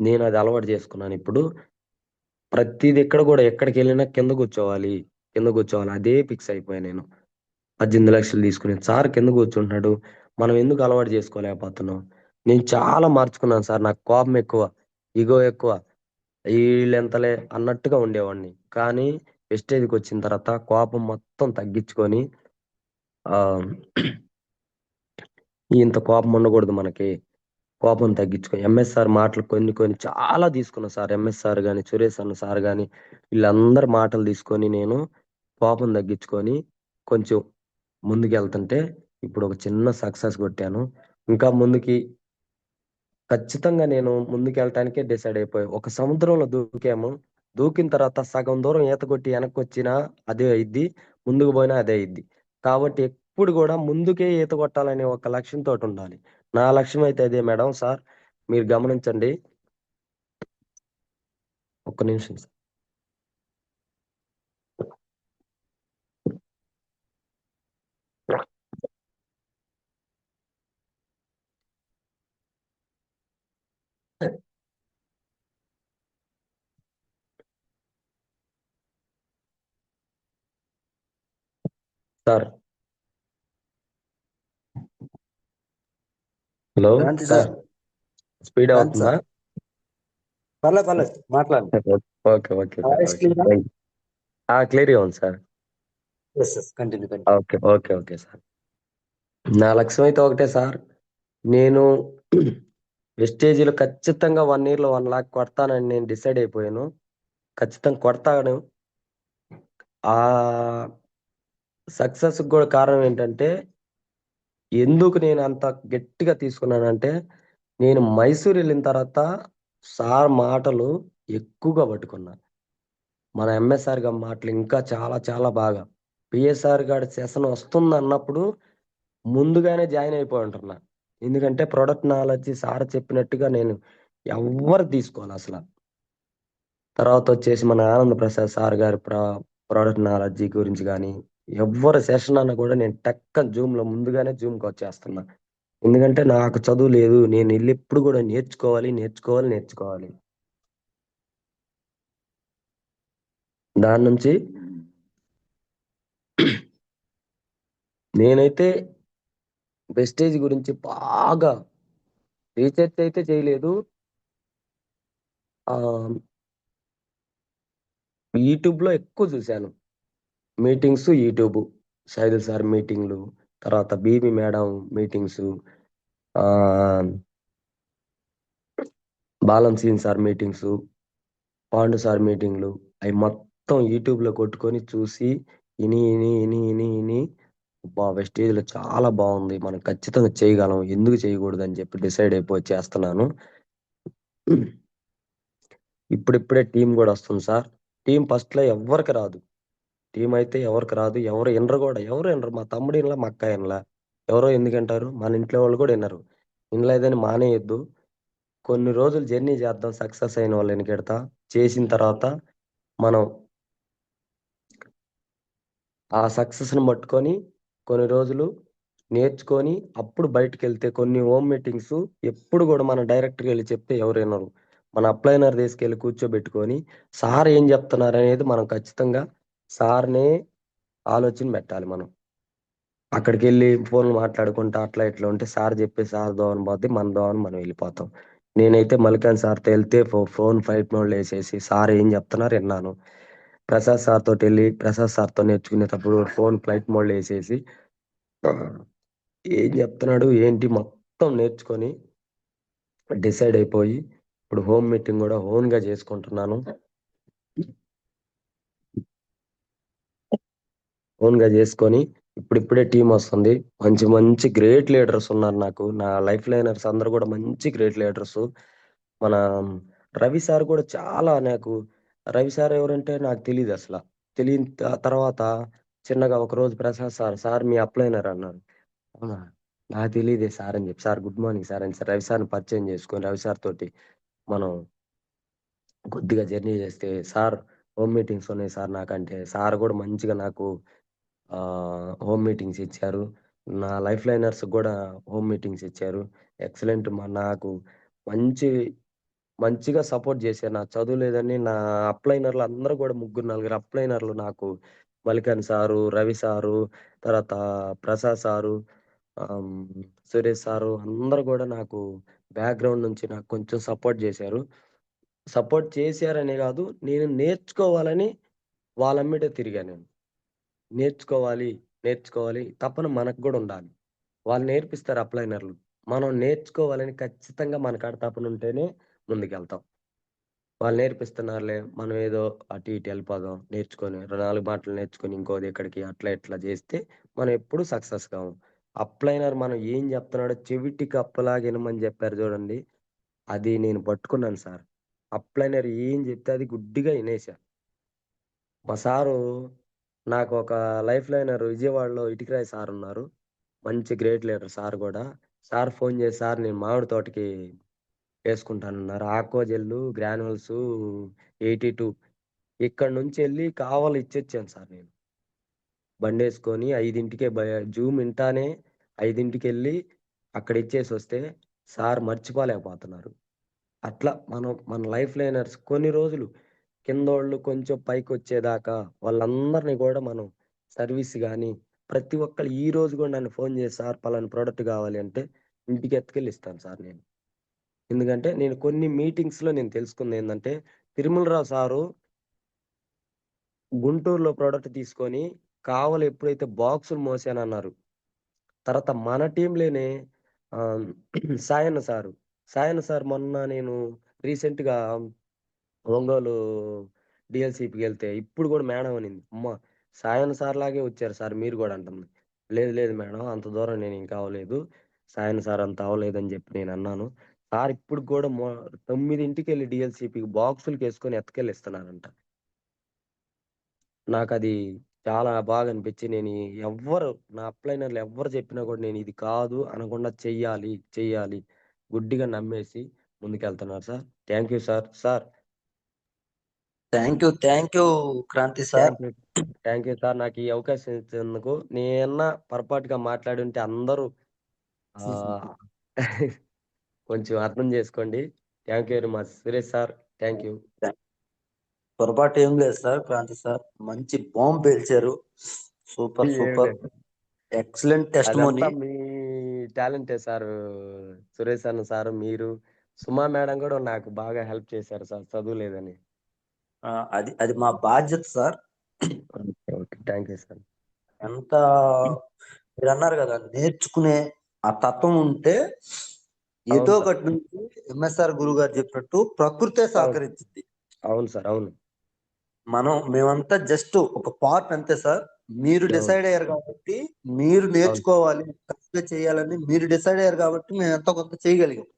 నేనది అలవాటు చేసుకున్నానిప్పుడు. ప్రతీది ఇక్కడ గూడా ఎక్కడికెళ్ళినా కింద కూర్చోవాలి. కింద కూర్చోవాలి. అదే ఫిక్స్ అయిపోయా నేను. 18,00,000 తీసుకునే సార్ కింద కూర్చుంటున్నాడు. మనం ఎందుకు అలవాటు చేసుకోలేకపోతున్నాం? నేను చాలా మార్చుకున్నాను సార్. నాకు కోపం ఎక్కువ. ఇగో ఎక్కువ. ఈళ్ళెంతలే అన్నట్టుగా ఉండేవాడిని. కానీ వెస్టేజ్‌కొచ్చిన తర్వాత కోపం మొత్తం తగ్గించుకొని ఆహ్, ఇంత కోపం ఉండకూడదు మనకి. కోపం తగ్గించుకొని ఎంఎస్ సార్ మాటలు కొన్ని కొన్ని చాలా తీసుకున్నా సార్. ఎంఎస్ సార్ గాని, సురేష్ అన్న సార్ గాని వీళ్ళందరి మాటలు తీసుకొని నేను కోపం తగ్గించుకొని కొంచెం ముందుకెళ్తుంటే ఇప్పుడు ఒక చిన్న సక్సెస్ కొట్టాను. ఇంకా ముందుకి ఖచ్చితంగా నేను ముందుకెళ్ళటానికే డిసైడ్ అయిపోయా. ఒక సముద్రంలో దూకాము. దూకిన తర్వాత సగం దూరం ఈత కొట్టి వెనక్కొచ్చినా అదే అయిద్ది. ముందుకు పోయినా అదే అయిద్ది. కాబట్టి ఎప్పుడు గూడా ముందుకే ఈత కొట్టాలనే ఒక లక్ష్యంతోటుండాలి. నా లక్ష్యం అయితే అదే మేడం సార్. మీరు గమనించండి. ఒక్క నిమిషం సార్. సార్ హలో శాంతి సార్. సార్. స్పీడ్ శాంతి అవుతుందా? సార్. పర్లేదు మాట్లాడండి. Okay. Okay sir. Voice okay. క్లియరా? Thank you. క్లియర్‌గా ఉంది sir. Yes continue. Okay sir. నా లక్ష్యం అయితే ఒకటే సార్. నేను వెస్టేజ్‌లో ఖచ్చితంగా 1 ఇయర్‌లో 1,00,000 కొడతానని నేను డిసైడ్ అయిపోయాను. ఖచ్చితంగా కొడతాను. ఆహ్, సక్సెస్‌కి గూడా కారణం ఏంటంటే, ఎందుకు నేను అంత గట్టిగా తీసుకున్నానంటే, నేను మైసూర్ ఎళ్ళిన తర్వాత సార్ మాటలు ఎక్కువగా పట్టుకున్నా. మన ఎంఎస్ఆర్ గారి మాటలు ఇంకా చాలా చాలా బాగా. పిఎస్ఆర్ గారి సెషన్ వస్తుందన్నప్పుడు ముందుగానే జాయిన్ అయిపోయి ఉంటున్నా. ఎందుకంటే ప్రొడక్ట్ నాలెడ్జ్ సార్ చెప్పినట్టుగా నేను ఎవ్వరు తీసుకోవాలసల. తర్వాతొచ్చేసి మన ఆనంద్ ప్రసాద్ సార్ గారి ప్రొడక్ట్ నాలెడ్జి గురించి గాని, ఎవ్వరి సెషన్ అన్నా కూడా నేను టక్కన జూమ్‌లో ముందుగానే జూమ్‌కొచ్చేస్తున్నా. ఎందుకంటే నాకు చదువు లేదు. నేనెళ్లి ఎప్పుడు కూడా నేర్చుకోవాలి. దాని నుంచి నేనైతే వెస్టేజ్ గురించి బాగా రీసెర్చ్ అయితే చేయలేదు. ఆహ్, యూట్యూబ్‌లో ఎక్కువ చూసాను. Meetings YouTube. సైదులు సార్ మీటింగ్‌లు, తర్వాత బీబీ మేడం మీటింగ్సు, ఆహ్, బాలం సీన్ సార్ మీటింగ్సు, పాండు సార్ మీటింగ్‌లు అయి మొత్తం యూట్యూబ్‌లో కొట్టుకొని చూసి ఇని అబ్బా! వెస్టేజ్‌లో చాలా బావుంది. మనం ఖచ్చితంగా చేయగలం. ఎందుకు చేయకూడదని చెప్పి డిసైడ్ అయిపోయి చేస్తున్నాను. ఇప్పుడిప్పుడే టీమ్ గూడా వస్తుంది సార్. టీమ్ ఫస్ట్‌లో ఎవ్వరికి రాదు. టీమయితే ఎవరికి రాదు. ఎవరు ఇనరు గూడా. ఎవరు ఇనరు. మా తమ్ముడు ఇనల, మా అక్క ఇనల. ఎవరో ఎందుకింటారు? మన ఇంట్లో వాళ్ళు గూడా ఇనరు. ఇనలేదని మానేయొద్దు. కొన్ని రోజులు జర్నీ చేద్దాం సక్సెస్ అయిన వాళ్ళు ఎనకెడతా. చేసిన తర్వాత మనం ఆ సక్సెస్‌ని పట్టుకొని కొన్ని రోజులు నేర్చుకొని అప్పుడు బయటికెళ్తే కొన్ని హోమ్ మీటింగ్సు ఎప్పుడు గూడా మనం డైరెక్ట్‌గా ఎళ్లి చెప్తే ఎవరు ఇనరు. మన అప్లైనర్ తీసుకెళ్ళి కూర్చోబెట్టుకొని సార్ ఏం జెప్తున్నారనేది మనం ఖచ్చితంగా సార్‌నే ఆలోచన బెట్టాలి మనం. అక్కడికెళ్ళి ఫోన్‌లు మాట్లాడుకుంటా అట్లా ఇట్లా ఉంటే సార్ జెప్పేది సార్ దోవన పోద్ది. మన దోవన మనం ఎళ్ళిపోతాం. నేనైతే మల్లికాన్ సార్‌తో ఎళ్తే ఫోన్ ఫ్లైట్ మోడ్‌లో ఎసేసి సార్ ఏం జెప్తున్నారు ఇన్నాను. ప్రసాద్ సార్ తోటెళ్ళి ప్రసాద్ సార్‌తో నేర్చుకునేటప్పుడు ఫోన్ ఫ్లైట్ మోడ్‌లో ఎసేసి ఏం జెప్తున్నాడు ఏంటి మొత్తం నేర్చుకొని డిసైడ్ అయిపోయి ఇప్పుడు హోమ్ మీటింగ్ గూడా ఓన్‌గా జేసుకుంటున్నాను. ఓన్‌గా జేసుకొని ఇప్పుడిప్పుడే టీమొస్తుంది. మంచి మంచి గ్రేట్ లీడర్స్ ఉన్నారు నాకు. నా లైఫ్ లైనర్స్ అందరూ గూడా మంచి గ్రేట్ లీడర్సు. మన రవి సార్ గూడా చాలా నాకు రవి సార్ ఎవరంటే నాకు తెలీదసల. తెలియని తర్వాత చిన్నగా ఒకరోజు ప్రసాద్ సార్, సార్ మీ అప్లైనర్ అన్నారు. అవునా! నాకు తెలీదే సార్ అని జెప్పి, సార్ గుడ్ మార్నింగ్ సార్ అని రవి సార్‌ని పరిచయం జేసుకొని రవి సార్ తోటి మనం కొద్దిగా జర్నీ జేస్తే, సార్ హోమ్ మీటింగ్స్ ఉన్నాయి సార్ నాకంటే, సార్ గూడా మంచిగా నాకు హోమ్ మీటింగ్స్ ఇచ్చారు. నా లైఫ్ లైనర్స్‌కి గూడా హోమ్ మీటింగ్స్ ఇచ్చారు. ఎక్సలెంట్ నాకు మంచి మంచిగా సపోర్ట్ జేశారు. నాకు చదువు లేదని నా అప్లైనర్‌లు అందరూ గూడా ముగ్గురు, నలుగురు అప్లైనర్‌లు నాకు మలికాన్ సారు, రవి సారు, తర్వాత ప్రసాద్ సారు, ఆహ్, సురేష్ సారు అందరూ గూడా నాకు బ్యాక్‌గ్రౌండ్ నుంచి నాకు కొంచెం సపోర్ట్ జేశారు. సపోర్ట్ చేశారనే గాదు, నేను నేర్చుకోవాలని వాళ్ళెమ్మటే తిరిగా నేను. నేర్చుకోవాలి, నేర్చుకోవాలి తపన మనకు గూడా ఉండాలి. వాళ్ళు నేర్పిస్తారు అప్లైనర్‌లు. మనం నేర్చుకోవాలని ఖచ్చితంగా మన కాడ తపనుంటేనే ముందుకెళ్తాం. వాళ్ళు నేర్పిస్తున్నారులే, మనం ఏదో అటు ఇటు ఎళ్ళిపోదాం నేర్చుకొని, 4 మాటలు నేర్చుకొని ఇంకో దగ్గరికి అట్లా ఇట్లా జేస్తే మనం ఎప్పుడు సక్సెస్ కాము. అప్లైనర్ మనం ఏం జెప్తున్నాడో చెవిటి కప్పలాగా ఇనమని జెప్పారు జూడండి. అది నేను పట్టుకున్నాను సార్. అప్లైనర్ ఏం చెప్తే అది గుడ్డిగా ఇనేసా. మా సారు నాకు ఒక లైఫ్ లైనర్ విజయవాడలో ఇటికిరాయ్ సార్ ఉన్నారు. మంచి గ్రేట్ లీడర్ సార్ గూడా. సార్ ఫోన్ చేసి, "సార్ నేను మామిడి తోటకి ఏసుకుంటానన్నారు. ఆక్వా జెల్లు, గ్రాన్యూల్సు 82 ఇక్కడి నుంచెళ్ళి కావలి ఇచ్చొచ్చాను సార్ నేను. బండేసుకొని 5కే జూమ్ ఇంటానే 5కెళ్ళి అక్కడ ఇచ్చేసొస్తే సార్ మర్చిపోలేకపోతున్నారు. అట్లా మనం మన లైఫ్ లైనర్స్ కొన్ని రోజులు కిందోళ్ళు కొంచెం పైకొచ్చేదాకా వాళ్ళందరిని గూడా మనం సర్వీస్ గాని, ప్రతి ఒక్కళ్ళు ఈ రోజు గూడా నన్ను ఫోన్ చేసి, "సార్ పలానా ప్రొడక్ట్ కావాలి" అంటే ఇంటికి ఎత్తుకెళ్ళి ఇస్తాను సార్ నేను. ఎందుకంటే నేను కొన్ని మీటింగ్స్‌లో నేను తెలుసుకుందేందంటే, తిరుమలరావు సారు గుంటూరులో ప్రొడక్ట్ తీసుకొని కావలి ఎప్పుడైతే బాక్సులు మోసానన్నారు. తర్వాత మన టీమ్‌లోనే ఆహ్, సాయన్న సారు. సాయన్న సార్ మొన్న నేను రీసెంట్‌గా ఒంగోలు డీఎల్‌సీపీకెళ్తే ఇప్పుడు గూడా మేడం అనింది. "అమ్మ! సాయన్న సార్‌లాగే వచ్చారు సార్ మీరు గూడా" అంటుంది. "లేదు లేదు మేడం అంత దూరం నేనింకా అవ్వలేదు. సాయన్న సార్ అంత అవ్వలేదని" జెప్పి నేనన్నాను. సార్ ఇప్పటికి గూడా 9కెళ్ళి డీఎల్‌సీపీకి బాక్సులకేసుకొని ఎత్తుకెళ్ళి ఇస్తున్నారంట. నాకది చాలా బాగా అనిపిచ్చి నేను ఎవ్వరు నా అప్లైనర్లు ఎవ్వరు చెప్పినా గూడా నేనిది కాదు అనకుండా చెయ్యాలి, చెయ్యాలి గుడ్డిగా నమ్మేసి ముందుకెళ్తున్నారు sir. Thank you sir. Sir thank you Kranthi sir. Thank you. Thank you sir. నాకు ఈ అవకాశం ఇచ్చినందుకు. నేనన్నా పొరపాటుగా మాట్లాడుంటే అందరూ ఆహ్, కొంచెం అర్థం జేసుకోండి. Thank you very much. Suresh sir thank you. పొరపాటు ఏం లేదు సార్. క్రాంతి సార్ మంచి బాంబ్ పేల్చారు. సూపర్ ఏం సూపర్. లేదు. Excellent testimony. అదంతా మీ టాలెంటే సారు. సురేష్ అన్న సారు, మీరు. సుమా మేడం గూడా నాకు బాగా హెల్ప్ చేశారు సార్ చదువులేదని. అది అది మా బాధ్యత sir. Okay. Okay. Thank you sir. ఎంత మీరన్నారు కదా, నేర్చుకునే ఆ తత్వం ఉంటే ఏదో అవును సార్. ఒకటి నుంచి ఎంఎస్ఆర్ గురువు గారు చెప్పినట్టు ప్రకృతే అవును. సహకరించింది. అవును సార్. అవును. మేమంతా జస్ట్ ఒక పార్ట్ అంతే సార్. మీరు అవును. డిసైడ్ అయ్యారు కాబట్టి, మీరు అవును. నేర్చుకోవాలి, కరెక్ట్‌గా చేయాలని మీరు డిసైడ్ అయ్యారు కాబట్టి మేము ఎంతో కొంత చేయగలిగాం.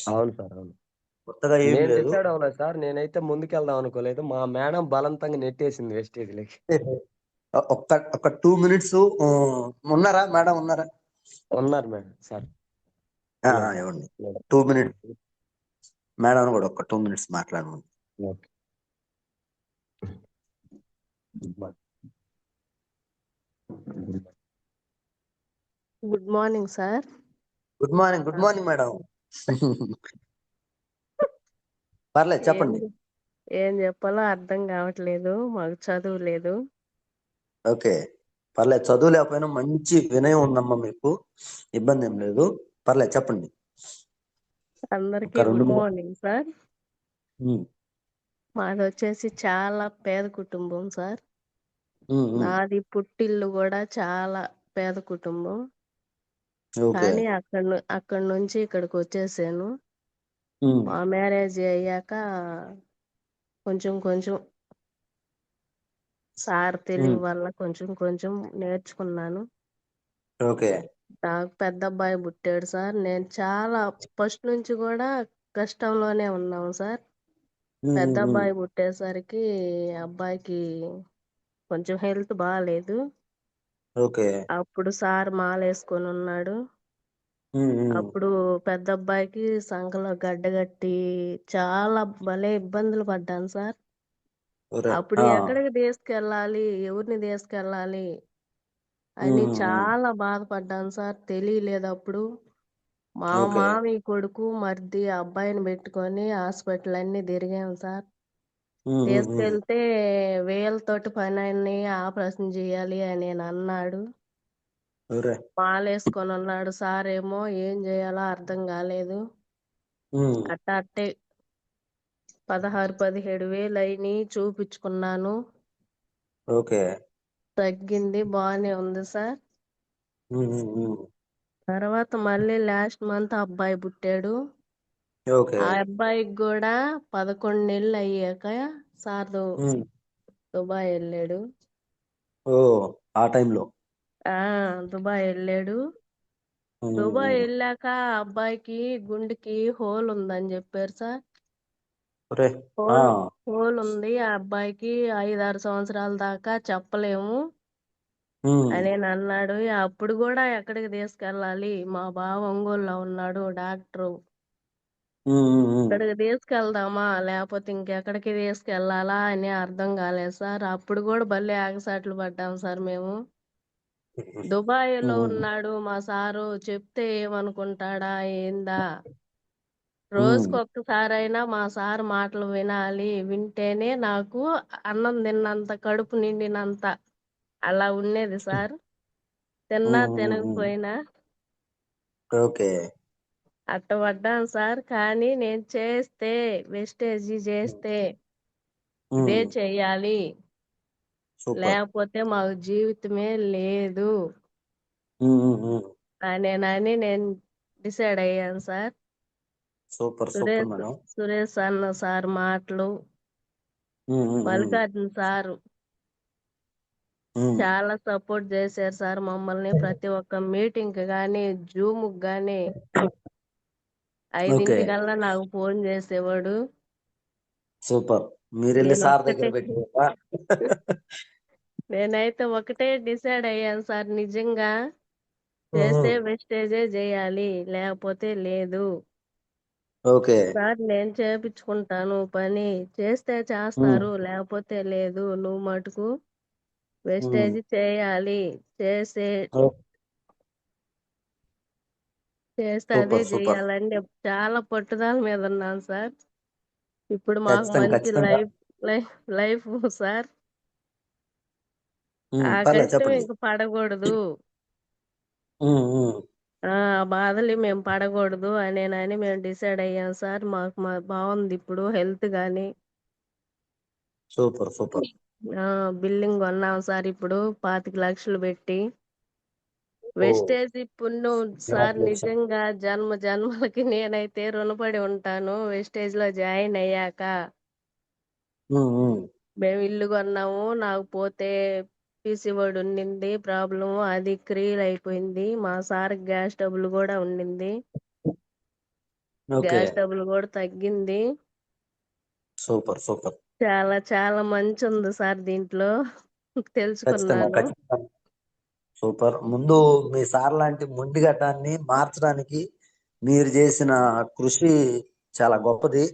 అవును సార్. అవును. కొత్తగా ఏం నేను లేదు. డిసైడ్ అవ్వలేదు సార్. నేనైతే ముందుకెళ్దాం అనుకోలేదు. మా మేడం బలవంతంగా నెట్టేసింది వెస్టేజ్‌లోకి. ఒక్క ఒక 2 మినిట్స్ ఉన్నారా మేడం ఉన్నారా? ఉన్నారు మేడం సార్. ఉన్నారు. ఇవ్వండి. ఉన్నారు. 2 మినిట్స్ మేడంని కూడా ఒక 2 మినిట్స్ మాట్లాడమను. Okay. Good morning. Good morning. Good morning sir. Good morning madam. పర్లేదు ఏం చెప్పండి. ఏం చెప్పాలో అర్థం కావట్లేదు. మాకు చదువు లేదు. ఓకే. పర్లేదు చదువు లేకపోయినా మంచి వినయం ఉందమ్మా మీకు. ఇబ్బంది ఏం లేదు. పర్లేదు చెప్పండి. అందరికీ ఒక 2 గుడ్ మినిట్స్. Morning sir. హ్మ్. మాదొచ్చేసి చాలా పేద కుటుంబం సార్. హ్మ్. హ్మ్. నాది పుట్టిల్లు కూడా చాలా పేద కుటుంబం. ఓకే. కానీ అక్కడి నుంచి ఇక్కడికి వచ్చేసాను. హ్మ్. మా మ్యారేజ్ అయ్యాక కొంచెం కొంచెం సార్ తెలివి హ్మ్. వల్ల కొంచెం కొంచెం నేర్చుకున్నాను. ఓకే. నాకు పెద్ద అబ్బాయి పుట్టాడు సార్. నేను చాలా ఫస్ట్ నుంచి కూడా కష్టంలోనే ఉన్నాం సార్. హ్మ్. పెద్ద హ్మ్. హ్మ్. అబ్బాయి పుట్టేసరికి అబ్బాయికి కొంచెం హెల్త్ బాగాలేదు. ఓకే. అప్పుడు సార్ మాలేసుకొని ఉన్నాడు. హ్మ్. హ్మ్. అప్పుడు పెద్ద అబ్బాయికి సంకలో గడ్డగట్టి చాలా భలే ఇబ్బందులు పడ్డాను సార్. ఒరేయ్! అప్పుడు ఆ! ఎక్కడికి తీసుకెళ్ళాలి, ఎవరిని తీసుకెళ్ళాలి హ్మ్. అని హ్మ్. హ్మ్. చాలా బాధపడ్డాను సార్. తెలియలేదు అప్పుడు. మా ఓకే. మామయ్య కొడుకు, మరిది ఆ అబ్బాయిని పెట్టుకొని హాస్పిటల్ అన్నీ తిరిగాం సార్. హ్మ్. హ్మ్. హ్మ్. తీసుకెళ్తే వేళ్ళతోటి పనన్ని ఆపరేషన్ చేయాలి అని అన్నాడు. ఒరేయ్! మాలేసుకొని ఉన్నాడు. సార్ ఏమో ఏం చేయాలో అర్థం కాలేదు. హ్మ్. అట్టే 16, 17 వేలు అయినాయి చూపించుకున్నాను. ఓకే. తగ్గింది బాగానే ఉంది సార్. హ్మ్. హ్మ్. హ్మ్. తర్వాత మళ్ళీ లాస్ట్ మంత్ అబ్బాయి పుట్టాడు. ఓకే. ఆ అబ్బాయికి కూడా 11 నెలలు అయ్యాక సార్ హ్మ్. దుబాయ్ వెళ్ళాడు. ఓహ్! ఆ టైంలో. దుబాయ్ వెళ్ళాడు. దుబాయ్ ఉమ్. వెళ్ళాక ఆ అబ్బాయికి గుండెకి హోల్ ఉందని చెప్పారు సార్. ఒరే ఆ హోల్ హోల్ ఉంది ఆ అబ్బాయికి 5-6 సంవత్సరాల దాకా చెప్పలేము ఉమ్, అని అన్నాడు. అప్పుడు కూడా ఎక్కడికి తీసుకెళ్ళాలి, మా బావ ఒంగోలులో ఉన్నాడు డాక్టరు, ఉమ్, ఉమ్, ఇక్కడికి తీసుకెళ్దామా లేకపోతే ఇంకెక్కడికి తీసుకెళ్లాలా అని అర్థం కాలేదు సార్. అప్పుడు కూడా భలే ఆగసాట్లు పడ్డాం సార్ మేము. దుబాయ్లో ఉమ్, ఉన్నాడు మా సారు, చెప్తే ఏమనుకుంటాడా ఏందా, ఉమ్, రోజుకొక్కసారైనా మా సార్ మాటలు వినాలి, వింటేనే నాకు అన్నం తిన్నంత, కడుపు నిండినంత అలా ఉండేది సార్. తిన్నా ఉమ్, ఉమ్, ఉమ్. తినకపోయినా ఓకే. అట్ట పడ్డాను సార్. కానీ నేను చేస్తే వెస్టేజీ చేస్తే ఇదే ఉమ్, చెయ్యాలి, సూపర్. లేకపోతే మాకు జీవితమే లేదు ఉమ్, ఉమ్, ఉమ్. అని నేను డిసైడ్ అయ్యాను sir. Super super Suresh madam. Suresh అన్న సార్ మాటలు, ఉమ్, ఉమ్, ఉమ్, మల్లికార్జున సారు ఉమ్. చాలా సపోర్ట్ చేశారు సార్ మమ్మల్ని. ప్రతి ఒక్క మీటింగ్ కి గానీ, జూమ్ కి గానీ ఓకే. 5:00కల్లా నాకు ఫోన్ చేసేవాడు. సూపర్. మీరెళ్ళి నేను సార్ దగ్గర ఒక్కటే పెట్టినవా? నేనైతే ఒకటే డిసైడ్ అయ్యాను సార్, నిజంగా చేస్తే ఉమ్, వెస్టేజే చేయాలి, లేకపోతే లేదు ఓకే. సార్. నేను చేపించుకుంటాను పని, చేస్తే ఉమ్, చేస్తారు లేకపోతే లేదు. నువ్వు మటుకు ఉమ్. వెస్టేజ్ చేయాలి, చేస్తే ఓ, అదే సూపర్ సూపర్. చెయ్యాలని చాలా పట్టుదల మీద ఉన్నాను సార్. ఇప్పుడు మాకు ఖచ్చితంగా మంచి ఖచ్చితంగా. Life life life sir. ఆ పర్లేదు కష్టం చెప్పండి. ఇంక పడకూడదు, ఉమ్, ఉమ్. ఆ బాధలు మేము పడకూడదు అని మేము డిసైడ్ అయ్యాం సార్. మా బాగుంది ఇప్పుడు హెల్త్ గాని. Super super. బిల్డింగ్ కొన్నాం సార్ ఇప్పుడు 25 లక్షలు పెట్టి. ఓ, వెస్టేజ్ పుణ్యం సార్, కంగ్రాచులేషన్. నిజంగా జన్మ జన్మలకి నేనైతే రుణపడి ఉంటాను. వెస్టేజ్ లో జాయిన్ అయ్యాక ఉమ్, ఉమ్. మేము ఇల్లు కొన్నాము. నాకు పోతే పీసీఓడి ఉండింది ప్రాబ్లం, అది క్లియర్ అయిపోయింది. మా సార్ గ్యాస్ ట్రబుల్ కూడా ఉండింది, ఓకే. గ్యాస్ ట్రబుల్ కూడా తగ్గింది. Super super. చాలా చాలా మంచి ఉంది సార్ దీంట్లో, ఖచ్చితంగా తెలుసుకున్నాను. ఖచ్చితంగా. సూపర్. ముందు మీ సార్ లాంటి మొండిగటాన్ని మార్చడానికి మీరు చేసిన కృషి చాలా గొప్పది.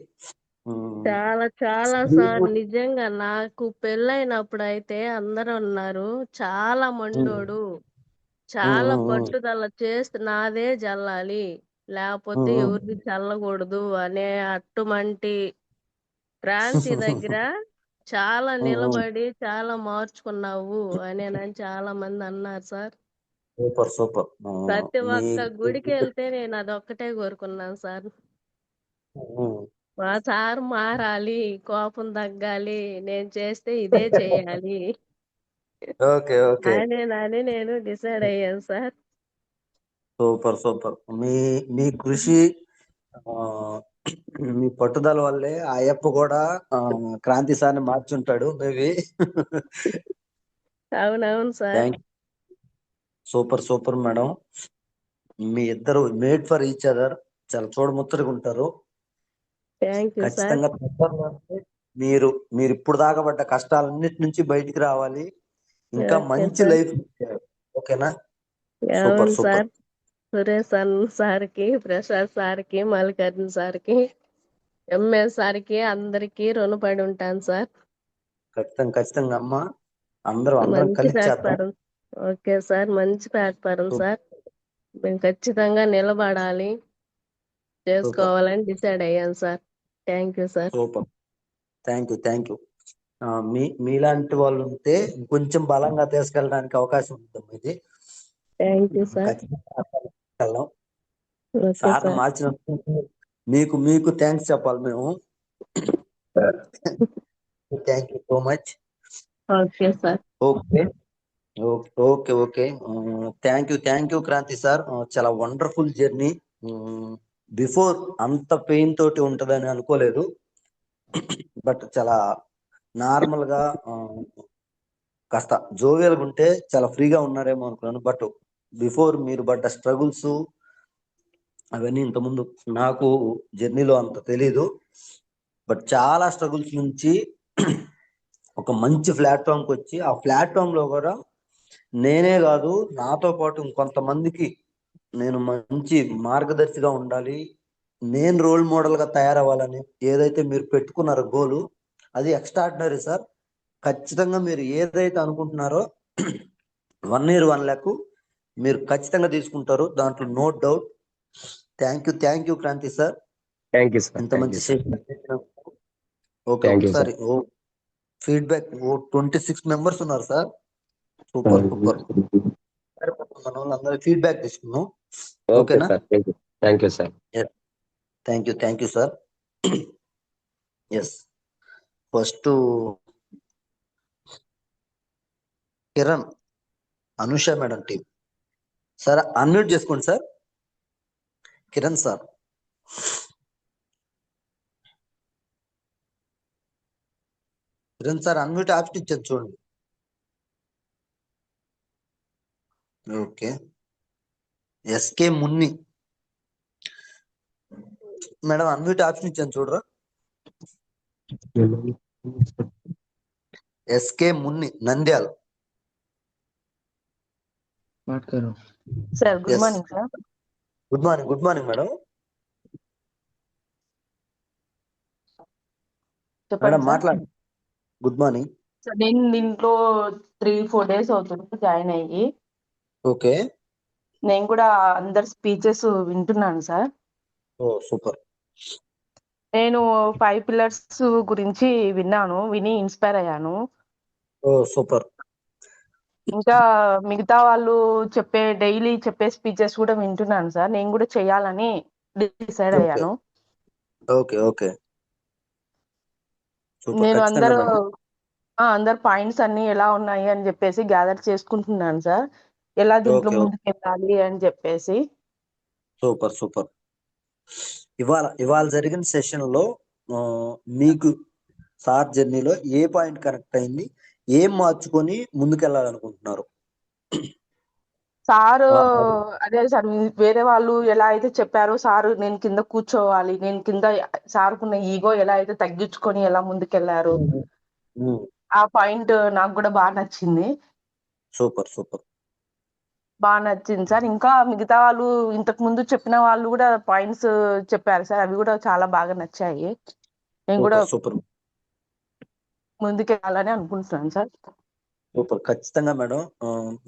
ఉమ్, చాలా చాలా సార్, మీకు- నిజంగా నాకు పెళ్ళైనప్పుడు అయితే అందరూ ఉన్నారు చాలా ఉమ్, మండోడు, ఉమ్, చాలా ఉమ్, పట్టుదల, చేస్తే నాదే జల్లాలి లేకపోతే ఉమ్, ఉమ్. ఎవరిది చల్లకూడదు అనే అట్టుమంటి క్రాంతి దగ్గర చాలా ఉమ్, ఉమ్. నిలబడి చాలా మార్చుకున్నావు అని చాలా మంది అన్నారు సార్. Super super. ప్రతి మీ ఒక్క గుడికి వెళ్తే నేను అదొక్కటే కోరుకున్నాను సార్, ఉమ్. మా సార్ మారాలి, కోపం తగ్గాలి, నేను చేస్తే ఇదే చేయాలి ఓకే ఓకే. అని నేను డిసైడ్ అయ్యాను సార్. Super super. మీ మీ కృషి, ఆ, మీ పట్టుదల వల్లే ఆ అయ్యప్ప కూడా క్రాంతి సార్ని మార్చుంటాడు మేబీ. అవునవును sir. Thank super super madam. మీ ఇద్దరు మేడ్ ఫర్ ఈచ్ అదర్. చాలా చూడముచ్చటగా ఉంటారు. Thank you sir. ఖచ్చితంగా తొందరలోనే మీరు మీరు ఇప్పుడు దాకా పడ్డ కష్టాలన్నిటి నుంచి బయటికి రావాలి. ఇంకా ఓకే మంచి సార్. లైఫ్. ఓకేనా? సూపర్ అవును సూపర్. సార్. సురేష్ అన్న సార్కి, ప్రసాద్ సార్కి, మల్లికార్జున సార్కి, ఎంఎస్ సార్కి అందరికీ రుణపడి ఉంటాను సార్. ఖచ్చితంగా ఖచ్చితంగా అమ్మా. అందరం మంచి కలిసి చేద్దాం. ప్లాట్ఫారం. ఓకే సార్, మంచి ప్లాట్ఫారం సార్. మేము ఖచ్చితంగా నిలబడాలి, సూపర్ చేసుకోవాలని డిసైడ్ అయ్యాను sir. Thank you sir. Super. Thank you thank you. మీలాంటి వాళ్ళు ఉంటే కొంచెం బలంగా తీసుకెళ్ళడానికి అవకాశం ఉంటుంది ఇది. Thank you sir. ఖచ్చితంగా తీసుకెళ్దాం. ఓకే సార్ని సార్. మార్చినందుకు మీకు మీకు థ్యాంక్స్ చెప్పాలి మేము. Thank you so much. Okay sir. Okay okay okay. Thank you Kranthi sir. చాలా వండర్ఫుల్ జర్నీ. బిఫోర్ అంత పెయిన్ తోటి ఉంటదని అనుకోలేదు. బట్ చాలా నార్మల్ గా, కాస్త జోవియల్గా ఉంటే చాలా ఫ్రీగా ఉన్నారేమో అనుకున్నాను. బట్ బిఫోర్ మీరు పడ్డ స్ట్రగుల్స్, అవన్నీ ఇంతకుముందు నాకు జర్నీలో అంత తెలీదు. బట్ చాలా స్ట్రగుల్స్ నుంచి ఒక మంచి ప్లాట్ఫామ్కి వచ్చి ఆ ప్లాట్ఫామ్ లో కూడా నేనే కాదు నాతో పాటు ఇంకొంతమందికి నేను మంచి మార్గదర్శిగా ఉండాలి, నేను రోల్ మోడల్ గా తయారవ్వాలని ఏదైతే మీరు పెట్టుకున్నారో గోలు, అది ఎక్స్ట్రాడినరీ సార్. ఖచ్చితంగా మీరు ఏదైతే అనుకుంటున్నారో 1 year 1 lakh మీరు ఖచ్చితంగా తీసుకుంటారు, దాంట్లో no doubt. Thank you Kranthi sir, thank you sir. ఇంత థ్యాంక్ మంచి you sir. Session. Okay, thank you sir. ఒకసారి ఫీడ్బ్యాక్ 26 మెంబర్స్ ఉన్నారు సార్. Super super. మన వాళ్ళందరూ ఫీడ్బ్యాక్ తీసుకున్నాం. ఓకే ఓకేనా? Sir. Thank you sir. Thank you sir. Yes, first Kiran, Anusha madam team sir unmute చేసుకోండి sir. Kiran sir, Kiran sir unmute option ఇచ్చారు చూడండి. Okay, SK Munni madam unmute option ఇచ్చాను చూడరా. SK Munni, Nandyal. Sir good Yes. Morning sir. Good morning madam. చెప్పండి madam sir. మాట్లాడండి. Good morning. Sir నేను దీంట్లో 3-4 days అవుతుంది జాయిన్ అయ్యి. ఓకే. నేను కూడా అందరి స్పీచెస్ వింటున్నాను సార్. ఓ సూపర్. నేను 5 pillars గురించి విని ఇన్స్పైర్ అయ్యాను. ఓ సూపర్. ఇంకా మిగతా వాళ్ళు డైలీ చెప్పే స్పీచెస్ కూడా వింటున్నాను సార్. నేను కూడా చేయాలని డిసైడ్ అయ్యాను. Okay okay super. నేను ఖచ్చితంగా మేడం. అందరు పాయింట్స్ అన్ని ఎలా ఉన్నాయి అని చెప్పేసి గ్యాదర్ చేసుకుంటున్నాను సార్, ఎలా దీంట్లో ఓకే ముందుకు వెళ్ళాలి అని చెప్పేసి. Super super. ఇవాళ జరిగిన సెషన్ లో మీకు సార్ జర్నీలో ఏ పాయింట్ కరెక్ట్ అయింది, ఏం మార్చుకొని ముందుకెళ్ళాలనుకుంటున్నారు? సారు అదే సార్, వేరే వాళ్ళు ఎలా అయితే చెప్పారో సారు నేను కింద కూర్చోవాలి, నేను కింద సార్కున్న ఈగో ఎలా అయితే తగ్గించుకొని ఎలా ముందుకెళ్లారు, ఆ పాయింట్ నాకు కూడా బాగా నచ్చింది. Super super. బాగా నచ్చింది సార్. ఇంకా మిగతా వాళ్ళు ఇంతకు ముందు చెప్పిన వాళ్ళు కూడా పాయింట్స్ చెప్పారు సార్, అవి కూడా చాలా బాగా నచ్చాయి. నేను కూడా సూపర్ ముందుకెళ్ళాలని అనుకుంటున్నాను సార్. సూపర్. ఖచ్చితంగా మేడం,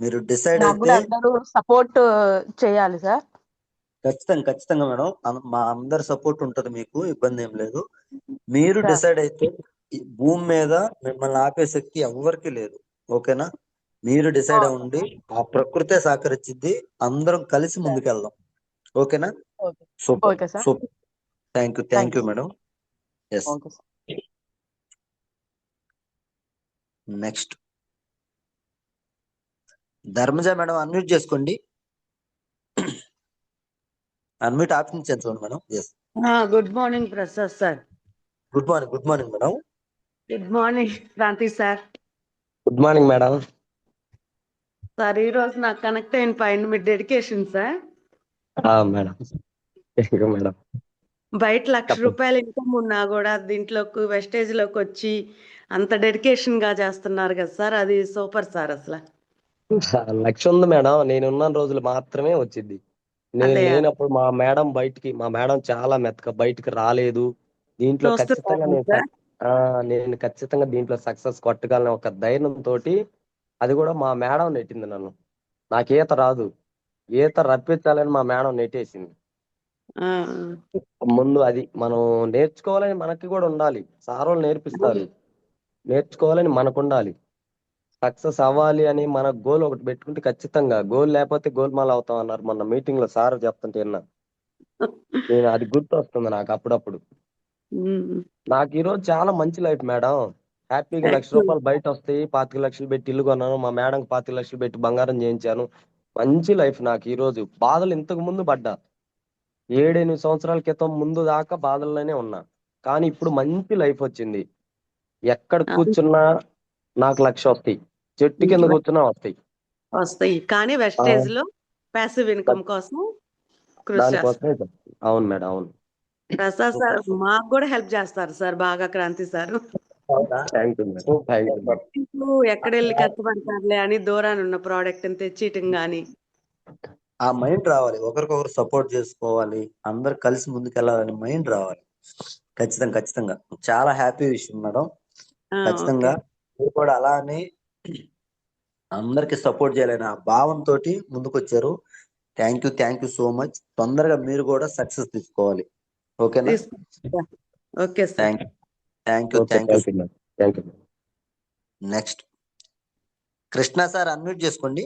మీరు డిసైడ్ నాకు అయితే కూడా అందరూ సపోర్ట్ చేయాలి సార్. ఖచ్చితంగా మేడం, మా అందరి సపోర్ట్ ఉంటది, మీకు ఇబ్బంది ఏం లేదు. మీరు సార్. డిసైడ్ అయితే ఈ భూమి మీద మిమ్మల్ని ఆపే శక్తి ఎవరికి లేదు. ఓకేనా? మీరు డిసైడ్ అవ్వండి, ఆ ప్రకృతే సహకరించింది, అందరం కలిసి ముందుకెళ్దాం. ఓకేనా? Okay. Super okay sir. Super. Thank you madam. Yes, okay sir. Next Dharmaja madam unmute చేసుకోండి. అన్మ్యూట్ ఆప్షన్ ఇచ్చాను చూడండి madam. Yes, good morning Prasad sir. Good morning madam. Good morning Kranti sir. Good morning madam. Sir ఈ రోజు నాకు connect అయిన point మీ dedication sir. Madam thank you madam. బయట 1,00,000 రూపాయలు ఇన్కమ్ ఉన్నా కూడా దీంట్లోకి వెస్టేజ్ లోకి వచ్చి అంత డెడికేషన్ గా చేస్తున్నారు కదా సార్, అది సూపర్ సార్. అసలు లక్ష్యం ఉంది మేడం, నేనున్న రోజులు మాత్రమే వచ్చింది. నేను అదే లేనప్పుడు మా మేడం చాలా మెత్తగా బయటికి రాలేదు. దీంట్లో ఖచ్చితంగా చూస్తున్నాను సార్. నేను ఖచ్చితంగా దీంట్లో సక్సెస్ కొట్టగలను ఒక ధైర్యంతో, అది కూడా మా మేడం నెట్టింది నన్ను. నాకు ఈత రాదు, ఈత రప్పించాలని మా మేడం నెట్టేసింది. ఆ, ముందు అది మనం నేర్చుకోవాలని మనకి కూడా ఉండాలి, సార్ వాళ్ళు నేర్పిస్తారు, నేర్చుకోవాలని మనకు ఉండాలి. సక్సెస్ అవ్వాలి అని మన గోల్ ఒకటి పెట్టుకుంటే ఖచ్చితంగా, గోల్ లేకపోతే గోల్మాల్ అవుతాం అన్నారు మొన్న మీటింగ్ లో సార్ చెప్తుంటే విన్నా. నేను అది గుర్తు వస్తుంది నాకు అప్పుడప్పుడు. నాకు ఈ రోజు చాలా మంచి లైఫ్ మేడం. హ్యాపీగా 1,00,000 రూపాయలు బయట వస్తాయి, 25 లక్షలు పెట్టి ఇల్లు కొన్నాను, మా మేడం 25 లక్షలు పెట్టి బంగారం చేయించాను. మంచి లైఫ్ నాకు ఈ రోజు. బాధలు ఇంతకు ముందు పడ్డా, 7-8 సంవత్సరాల క్రితం ముందు దాకా బాధల్లోనే ఉన్నా, కానీ ఇప్పుడు మంచి లైఫ్ వచ్చింది. ఎక్కడ కూర్చున్నా నాకు 1,00,000 వస్తాయి, చెట్టు కింద కూర్చున్నా వస్తాయి. వస్తాయి కానీ వెస్టేజ్ లో ప్యాసివ్ ఇన్కమ్ కోసం కృషి చేస్తారు. దానికోసమే చెప్తాను. అవును మేడం, అవును. ప్రసాద్ సార్ మాకు కూడా హెల్ప్ చేస్తారు సార్ బాగా, క్రాంతి సార్. అవునా? Thank you madam, thank you madam. ఇప్పుడు ఎక్కడ వెళ్ళి కష్టపడతారులే అని దూరాన్ని ఉన్న ప్రోడక్ట్ తెచ్చియటం కానీ. ఆ మైండ్ రావాలి, ఒకరికొకరు సపోర్ట్ చేసుకోవాలి, అందరు కలిసి ముందుకెళ్ళాలని మైండ్ రావాలి. ఖచ్చితంగా ఖచ్చితంగా చాలా హ్యాపీ విషయం మేడం. ఖచ్చితంగా మీరు కూడా అలానే అందరికి సపోర్ట్ చేయాలని ఆ భావంతో ముందుకొచ్చారు. Thank you so much. తొందరగా మీరు కూడా సక్సెస్ తీసుకోవాలి. ఓకేనా? Okay sir. Thank you. Okay, thank you madam, thank you. Next Krishna sir, unmute చేసుకోండి.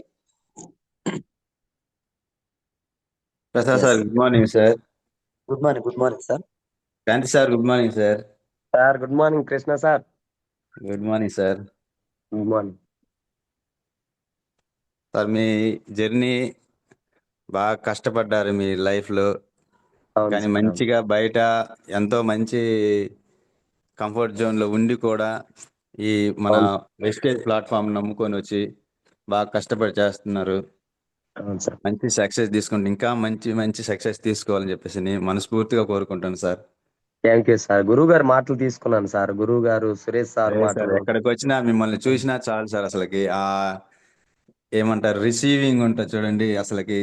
Prasad Yes. Sir good morning sir. Good morning sir. Kanthi sir good morning sir. Sir good morning. Krishna sir good morning sir. Good morning. Sir మీ journey బాగా కష్టపడ్డారు మీ లైఫ్లో, అవును కానీ sir, అవును. మంచిగా బయట ఎంతో మంచి కంఫర్ట్ జోన్లో ఉండి కూడా ఈ మన అవును. వెస్టేజ్ ప్లాట్ఫామ్ నమ్ముకొని వచ్చి బాగా కష్టపడి చేస్తున్నారు. అవును సార్. మంచి సక్సెస్ తీసుకుంటే ఇంకా మంచి మంచి సక్సెస్ తీసుకోవాలని చెప్పేసి నేను మనస్ఫూర్తిగా కోరుకుంటాను సార్. Thank you sir. గురువు గారు మాటలు తీసుకున్నాను సార్. గురువు గారు, సురేష్ సార్ అదే సార్, మాటలు. ఎక్కడికి వచ్చినా మిమ్మల్ని చూసినా చాలు సార్. అసలుకి ఆ ఏమంటారు రిసీవింగ్ ఉంటుంది చూడండి, అసలుకి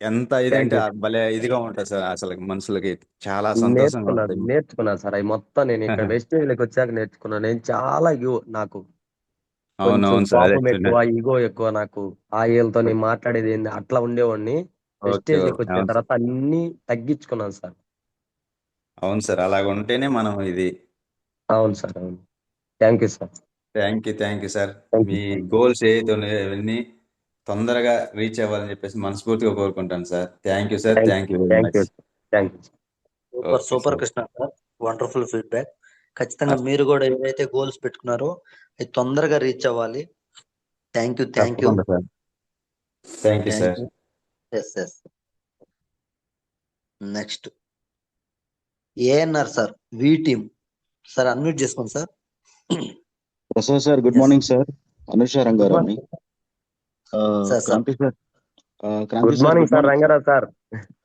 ఎంత ఇదంటే Thank you. భలే ఇదిగా ఉంటుంది సార్. అసలు మనుషులకి చాలా సంతోషంగా ఉంటుంది. నేర్చుకున్నాను సార్. అవి మొత్తం నేను ఇక్కడ వెస్టేజ్లోకి వచ్చాక నేర్చుకున్నాను. నేను చాలా నాకు కొంచెం అవునవును సార్, అదే కోపం ఎక్కువ, ఈగో ఎక్కువ. నాకు ఆ ఏళ్ళతో నేను మాట్లాడేది ఏంది అట్లా ఉండేవాడిని. ఓకే వెస్టేజ్లోకి ఓకే, వచ్చిన అవును సార్, తర్వాత అన్ని తగ్గించుకున్నాను సార్. అవును సార్, అలాగ ఉంటేనే మనం ఇది. అవును సార్, అవును. Thank you sir. Thank you sir. Thank you. Me goals ఏదైతే ఉన్నాయో అవన్నీ తొందరగా రీచ్ అవ్వాలని చెప్పేసి మనస్ఫూర్తిగా కోరుకుంటాను sir. Thank you sir, thank you very thank you, much. Thank you. Super Okay, super sir. Krishna sir, wonderful feedback. ఖచ్చితంగా మీరు కూడా ఏదైతే గోల్స్ పెట్టుకున్నారో అది తొందరగా రీచ్ అవ్వాలి. Thank you. తప్పకుండా sir. Thank you sir. Yes. Next ANR sir, V team sir, unmute చేసుకోండి sir. Prasad sir good Yes. Morning sir. Anusha రంగారావుని. Sir. Kranthi sir, good morning sir, Rangarao sir.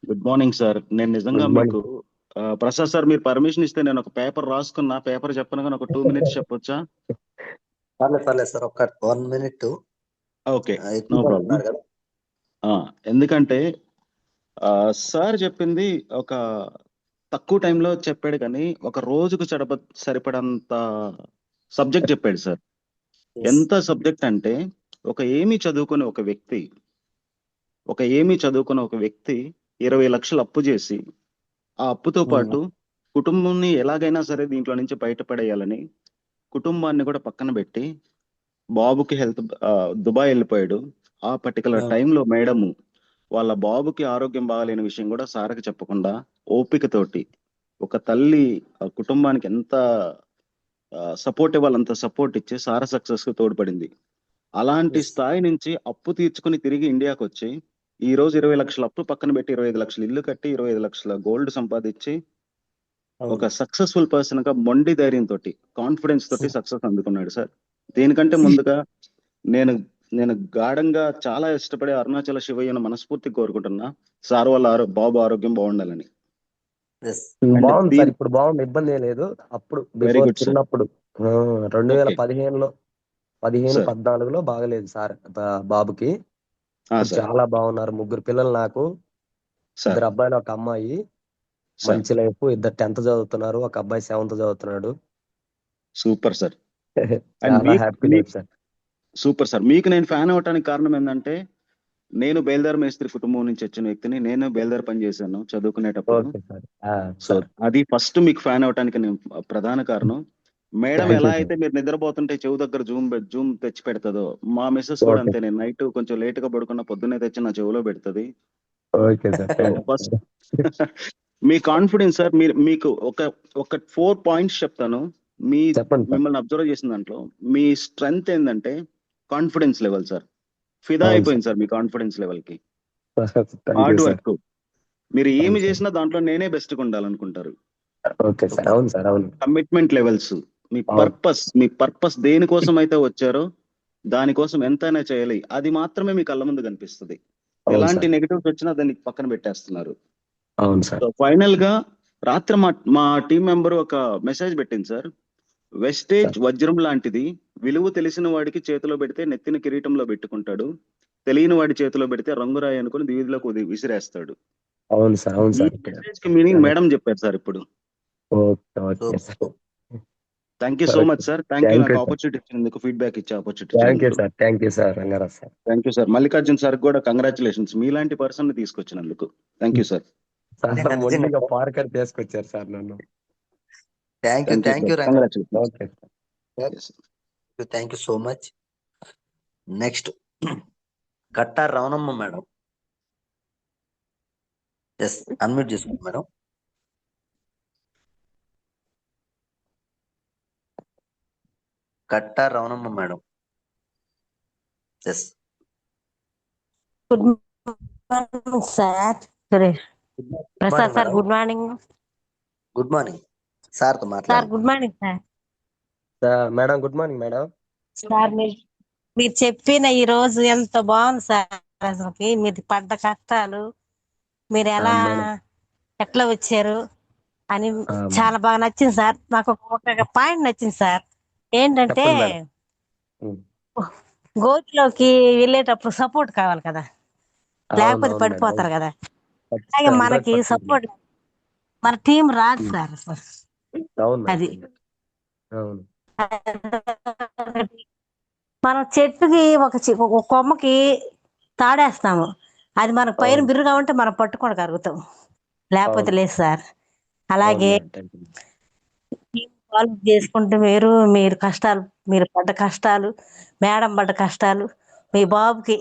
Good morning sir. నేను నిజంగా Good morning. మీకు Prasad sir మీరు permission ఇస్తే నేను ఒక paper రాసుకున్నా. పేపర్ చెప్పను కానీ ఒక 2 minutes చెప్పొచ్చా? పర్లేదు సార్, ఒక 1 minute. Okay, no problem. ఎందుకంటే సార్ చెప్పింది ఒక తక్కువ టైంలో చెప్పాడు, కానీ ఒక రోజుకు సరిపడంత సబ్జెక్ట్ చెప్పాడు సార్. ఎంత సబ్జెక్ట్ అంటే ఏమీ చదువుకునే ఒక వ్యక్తి 20 లక్షలు అప్పు చేసి ఆ అప్పుతో పాటు కుటుంబాన్ని ఎలాగైనా సరే దీంట్లో నుంచి బయటపడేయాలని కుటుంబాన్ని కూడా పక్కన పెట్టి బాబుకి దుబాయ్ వెళ్ళిపోయాడు. ఆ పర్టికులర్ టైంలో మేడము వాళ్ళ బాబుకి ఆరోగ్యం బాగాలేని విషయం కూడా సార్కి చెప్పకుండా ఓపికతోటి ఒక తల్లి కుటుంబానికి ఎంత సపోర్ట్ ఇవ్వాలంత సపోర్ట్ ఇచ్చి సార్ సక్సెస్ కు తోడ్పడింది. అలాంటి స్థాయి నుంచి అప్పు తీర్చుకుని తిరిగి ఇండియాకి వచ్చి ఈ రోజు 20 లక్షల అప్పు పక్కన పెట్టి 25 లక్షలు ఇల్లు కట్టి 25 లక్షల గోల్డ్ సంపాదించి ఒక సక్సెస్ఫుల్ పర్సన్ గా మొండి ధైర్యంతో కాన్ఫిడెన్స్ తోటి సక్సెస్ అందుకున్నాడు సార్. దీనికంటే ముందుగా నేను గాఢంగా చాలా ఇష్టపడే అరుణాచల శివయ్యను మనస్ఫూర్తి కోరుకుంటున్నా సార్ వాళ్ళ బాబు ఆరోగ్యం బాగుండాలని. బాగుంది సార్, ఇప్పుడు బాగుంది, ఇబ్బంది ఏం లేదు. అప్పుడు బిఫోర్ చిన్నప్పుడు 2015లో 14లో బాగలేదు సార్ బాబుకి. చాలా బాగున్నారు. 3 పిల్లలు నాకు, 2 అబ్బాయిలు 1 అమ్మాయి. మంచి లైఫ్. 2 10th చదువుతున్నారు, 1 అబ్బాయి 7th చదువుతున్నాడు. Super sir. చాలా happy life sir. Super sir. మీకు నేను ఫ్యాన్ అవటానికి కారణం ఏంటంటే నేను బేల్దార్ మేస్త్రి కుటుంబం నుంచి వచ్చిన వ్యక్తిని. నేను బేల్దార్ పని చేశాను చదువుకునేటప్పుడు. అది ఫస్ట్ మీకు ఫ్యాన్ అవటానికి నేను ప్రధాన కారణం. మేడం ఎలా అయితే మీరు నిద్రపోతుంటే చెవు దగ్గర జూమ్ తెచ్చి పెడతదో, మా మిస్సెస్ కూడా అంతే. నేను నైట్ కొంచెం లేట్ గా పడుకున్న పొద్దున్నే తెచ్చి నా చెవులో పెడుతుంది. ఫస్ట్ మీ కాన్ఫిడెన్స్ సార్. మీకు ఒక 4 points చెప్తాను. మిమ్మల్ని అబ్జర్వ్ చేసిన దాంట్లో మీ స్ట్రెంగ్త్ ఏంటంటే కాన్ఫిడెన్స్ లెవెల్ సార్. ఫిదా అయిపోయింది సార్ మీ కాన్ఫిడెన్స్ లెవెల్ కి. Hard work. మీరు ఏమి చేసినా దాంట్లో నేనే బెస్ట్ గా ఉండాలనుకుంటారు. కమిట్మెంట్ లెవెల్స్, మీ పర్పస్ దేనికోసం అయితే వచ్చారో దానికోసం ఎంతైనా చేయాలి, అది మాత్రమే మీ కళ్ళ ముందు కనిపిస్తుంది. అవును ఎలాంటి సార్. నెగటివ్స్ వచ్చినా దాన్ని పక్కన పెట్టేస్తున్నారు. అవును సార్. సో ఫైనల్ గా రాత్రి మా టీం మెంబర్ ఒక మెసేజ్ పెట్టింది సార్. Vestige sir. వజ్రం లాంటిది, విలువ తెలిసిన వాడికి చేతిలో పెడితే నెత్తిన కిరీటంలో పెట్టుకుంటాడు, తెలియని వాడి చేతిలో పెడితే రంగురాయి అనుకుని వీధిలోకి విసిరేస్తాడు. అవును సార్. అవును ఈ సార్. మెసేజ్ కి మీనింగ్ మేడం చెప్పారు సార్ ఇప్పుడు. Okay. Okay sir. Thank you so okay. Much sir. Thank you thank నాకు యూ సార్. ఆపర్చునిటీ ఇచ్చినందుకు, ఫీడ్బ్యాక్ ఇచ్చే ఆపర్చునిటీ థ్యాంక్ యూ ఇచ్చినందుకు. Sir. Thank you sir Rangarao sir. Thank you sir. Mallikarjun sir కూడా congratulations, మీలాంటి person తీసుకొచ్చినందుకు. థ్యాంక్ you sir. Sir నిజంగా మొండిగా సార్. పార్కర్ తీసుకొచ్చారు సార్ నన్ను. Thank you thank you sir. Rangarao. Congratulations. Okay sir. Thank you so much. Next Katta Ravanamma madam. Yes, unmute చేసుకోండి madam. Katta Ravanamma madam. Yes. Good morning sir. Suresh Prasad sir, good morning. Good morning. Sir తో sir మాట్లాడండి. Good morning sir. Madam good morning madam. Sir మీరు చెప్పిన ఈ రోజు ఎంత బాగుంది sir. అసలుకి మీరు పడ్డ కష్టాలు, మీరు ఎలా మేడం. ఎట్లా వచ్చారు అని ఆ, చాలా బాగా నచ్చింది సార్. నాకు ఒక పాయింట్ నచ్చింది సార్. ఏంటంటే చెప్పండి మేడం. ఉమ్. గోతిలోకి వెళ్ళేటప్పుడు సపోర్ట్ కావాలి కదా, లేకపోతే అవును మేడం. పడిపోతారు కదా. అలాగే ఖచ్చితంగా మనకి 100% సపోర్ట్ మన టీం రాదు సార్ అసలు. అవును అది మేడం. అవును. మనం చెట్టుకి ఒక కొమ్మకి తాడేస్తాము, అది మనకు పైన అవును. బిర్రుగా ఉంటే మనం పట్టుకొని కరుగుతాం, లేకపోతే అవును. లేదు సార్. అవును అలాగే మేడం. Thank you. సాల్వ్ చేసుకుంటూ మీరు కష్టాలు, మీరు పడ్డ కష్టాలు, మేడం పడ్డ కష్టాలు, మీ బాబుకి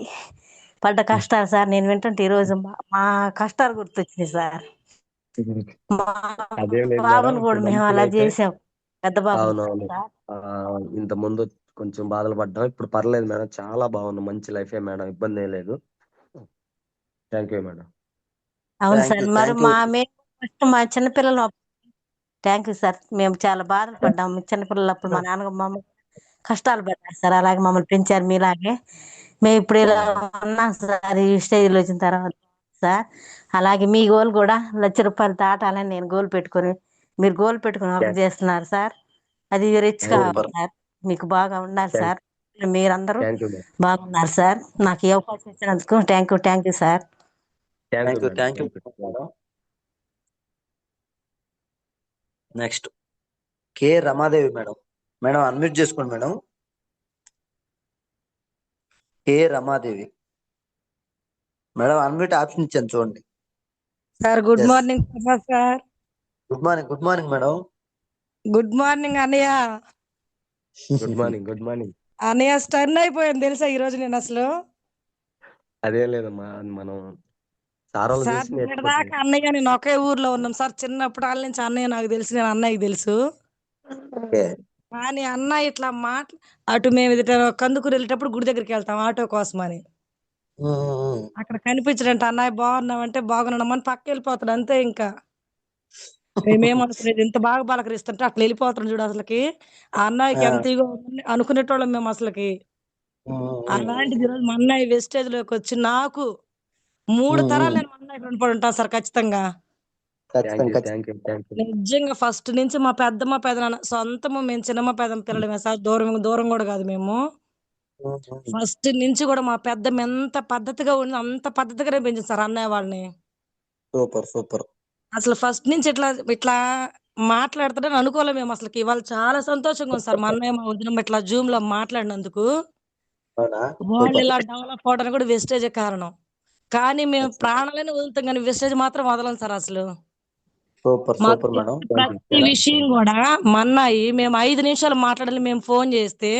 పడ్డ కష్టాలు సార్. నేను వింటుంటే ఈరోజు మా కష్టాలు గుర్తొచ్చినాయి సార్. మా అదేం లేదు మేడం. బాబుని కూడా ఇప్పుడు మేము అలా మంచిగా అయితే చేసాం, పెద్ద బాబు అవునవును. సార్. ఇంత ముందు కొంచెం బాధలు పడ్డాం, ఇప్పుడు పర్లేదు మేడం. చాలా బాగుంది, మంచి లైఫే మేడం, ఇబ్బంది ఏం లేదు. Thank you madam. అవును థ్యాంక్ సార్. యూ. మరి థ్యాంక్ యూ. మేము ఫస్ట్ మా చిన్నపిల్లలు, థ్యాంక్ యూ సార్, మేము చాలా బాధలు పడ్డాము చిన్నపిల్లలప్పుడు. మా నాన్న మా అమ్మ కష్టాలు పడ్డారు సార్, అలాగే మమ్మల్ని పెంచారు మీలాగే. మేము ఇప్పుడు ఇలా ఉన్నాం సార్ ఈ స్టేజ్లో వచ్చిన తర్వాత సార్. అలాగే మీ గోల్ కూడా ₹1,00,000 దాటాలని నేను గోల్ పెట్టుకొని, మీరు గోల్ పెట్టుకుని వర్క్ చేస్తున్నారు సార్. అది రిచ్ కావాలి సూపర్. సార్, మీకు బాగా ఉండాలి థ్యాంక్ సార్. మీరందరూ థ్యాంక్ యూ మేడం. బాగున్నారు సార్. నాకు ఈ అవకాశం ఇచ్చినందుకు thank you sir. Thank you thank you. Madam. Thank you thank you. Madam. Next K Ramadevi madam. Madam unmute చేసుకోండి madam. K Ramadevi madam, unmute option ఇచ్చాను చూడండి. Sir good yes. Morning sir. Good morning. Good morning madam. Good morning అన్నయ్య. Good morning. Good morning. అన్నయ్య stun అయిపోయాను తెలుసా ఈ రోజు నేను అసలు. అదేం లేదమ్మా, మనం సార్ వాళ్ళు సార్ చూసి నిన్నటిదాకా నేర్చుకుంటున్నాం. అన్నయ్య నేను ఒకే ఊర్లో ఉన్నాం సార్. చిన్నప్పుడు వాళ్ళ నుంచి అన్నయ్య నాకు తెలుసు, నేను అన్నయ్యకి తెలుసు. ఓకే. కానీ అన్న ఇట్లా అటు మేము కందుకూరు వెళ్ళేటప్పుడు గుడి దగ్గరికి వెళ్తాం ఆటో కోసం అని. అక్కడ కనిపించడంటే అన్నయ్య బాగున్నామంటే బాగున్నామని పక్క వెళ్ళిపోతాడు అంతే. ఇంకా మేమేమనుకునేది ఇంత బాగా పలకరిస్తుంటే అట్లా వెళ్ళిపోతాడు చూడు అసలుకి. ఆ అన్నయ్యకి ఎంత ఇగో అనుకునేటోళ్ళం మేము అసలుకి. అలాంటిది ఈరోజు మా అన్నయ్య వెస్టేజ్ లోకి వచ్చి నాకు 3 తరాలు నేను మా అన్నయ్య రుణపడి ఉంటాను సార్ ఖచ్చితంగా. Thank you. Thank you. Thank you. నిజంగా ఫస్ట్ నుంచి మా పెద్దమ్మ పెదనాన్న సొంతము, మేము చిన్నమ్మ పెద్దమ్మ పిల్లలమే సార్. దూరం దూరం కూడా కాదు మేము. ఫస్ట్ నుంచి కూడా మా పెద్దమ్మ ఎంత పద్ధతిగా ఉంది అంత పద్ధతిగానే పెంచింది సార్ అన్నయ్య వాళ్ళని. సూపర్. సూపర్. అసలు ఫస్ట్ నుంచి ఇట్లా ఇట్లా మాట్లాడుతుంటే అనుకోలేము మేము అసలు. ఇవాళ చాలా సంతోషంగా ఉంది సార్ మా అన్నయ్య మా వదినమ్మ ఇట్లా జూమ్ లో మాట్లాడినందుకు. అవునా? వాళ్ళు సూపర్. ఇలా డెవలప్ అవడానికి కూడా వెస్టేజే కారణం. కానీ మేము ప్రాణాలను వదులుతాం కానీ వెస్టేజ్ మాత్రం వదలం సార్ అసలు. సూపర్. మాకు సూపర్ మేడం. తెలిసిన ప్రతి విషయం కూడా మా అన్నయ్య మేము 5 నిమిషాలు మాట్లాడాలి, మేము ఫోన్ చేస్తే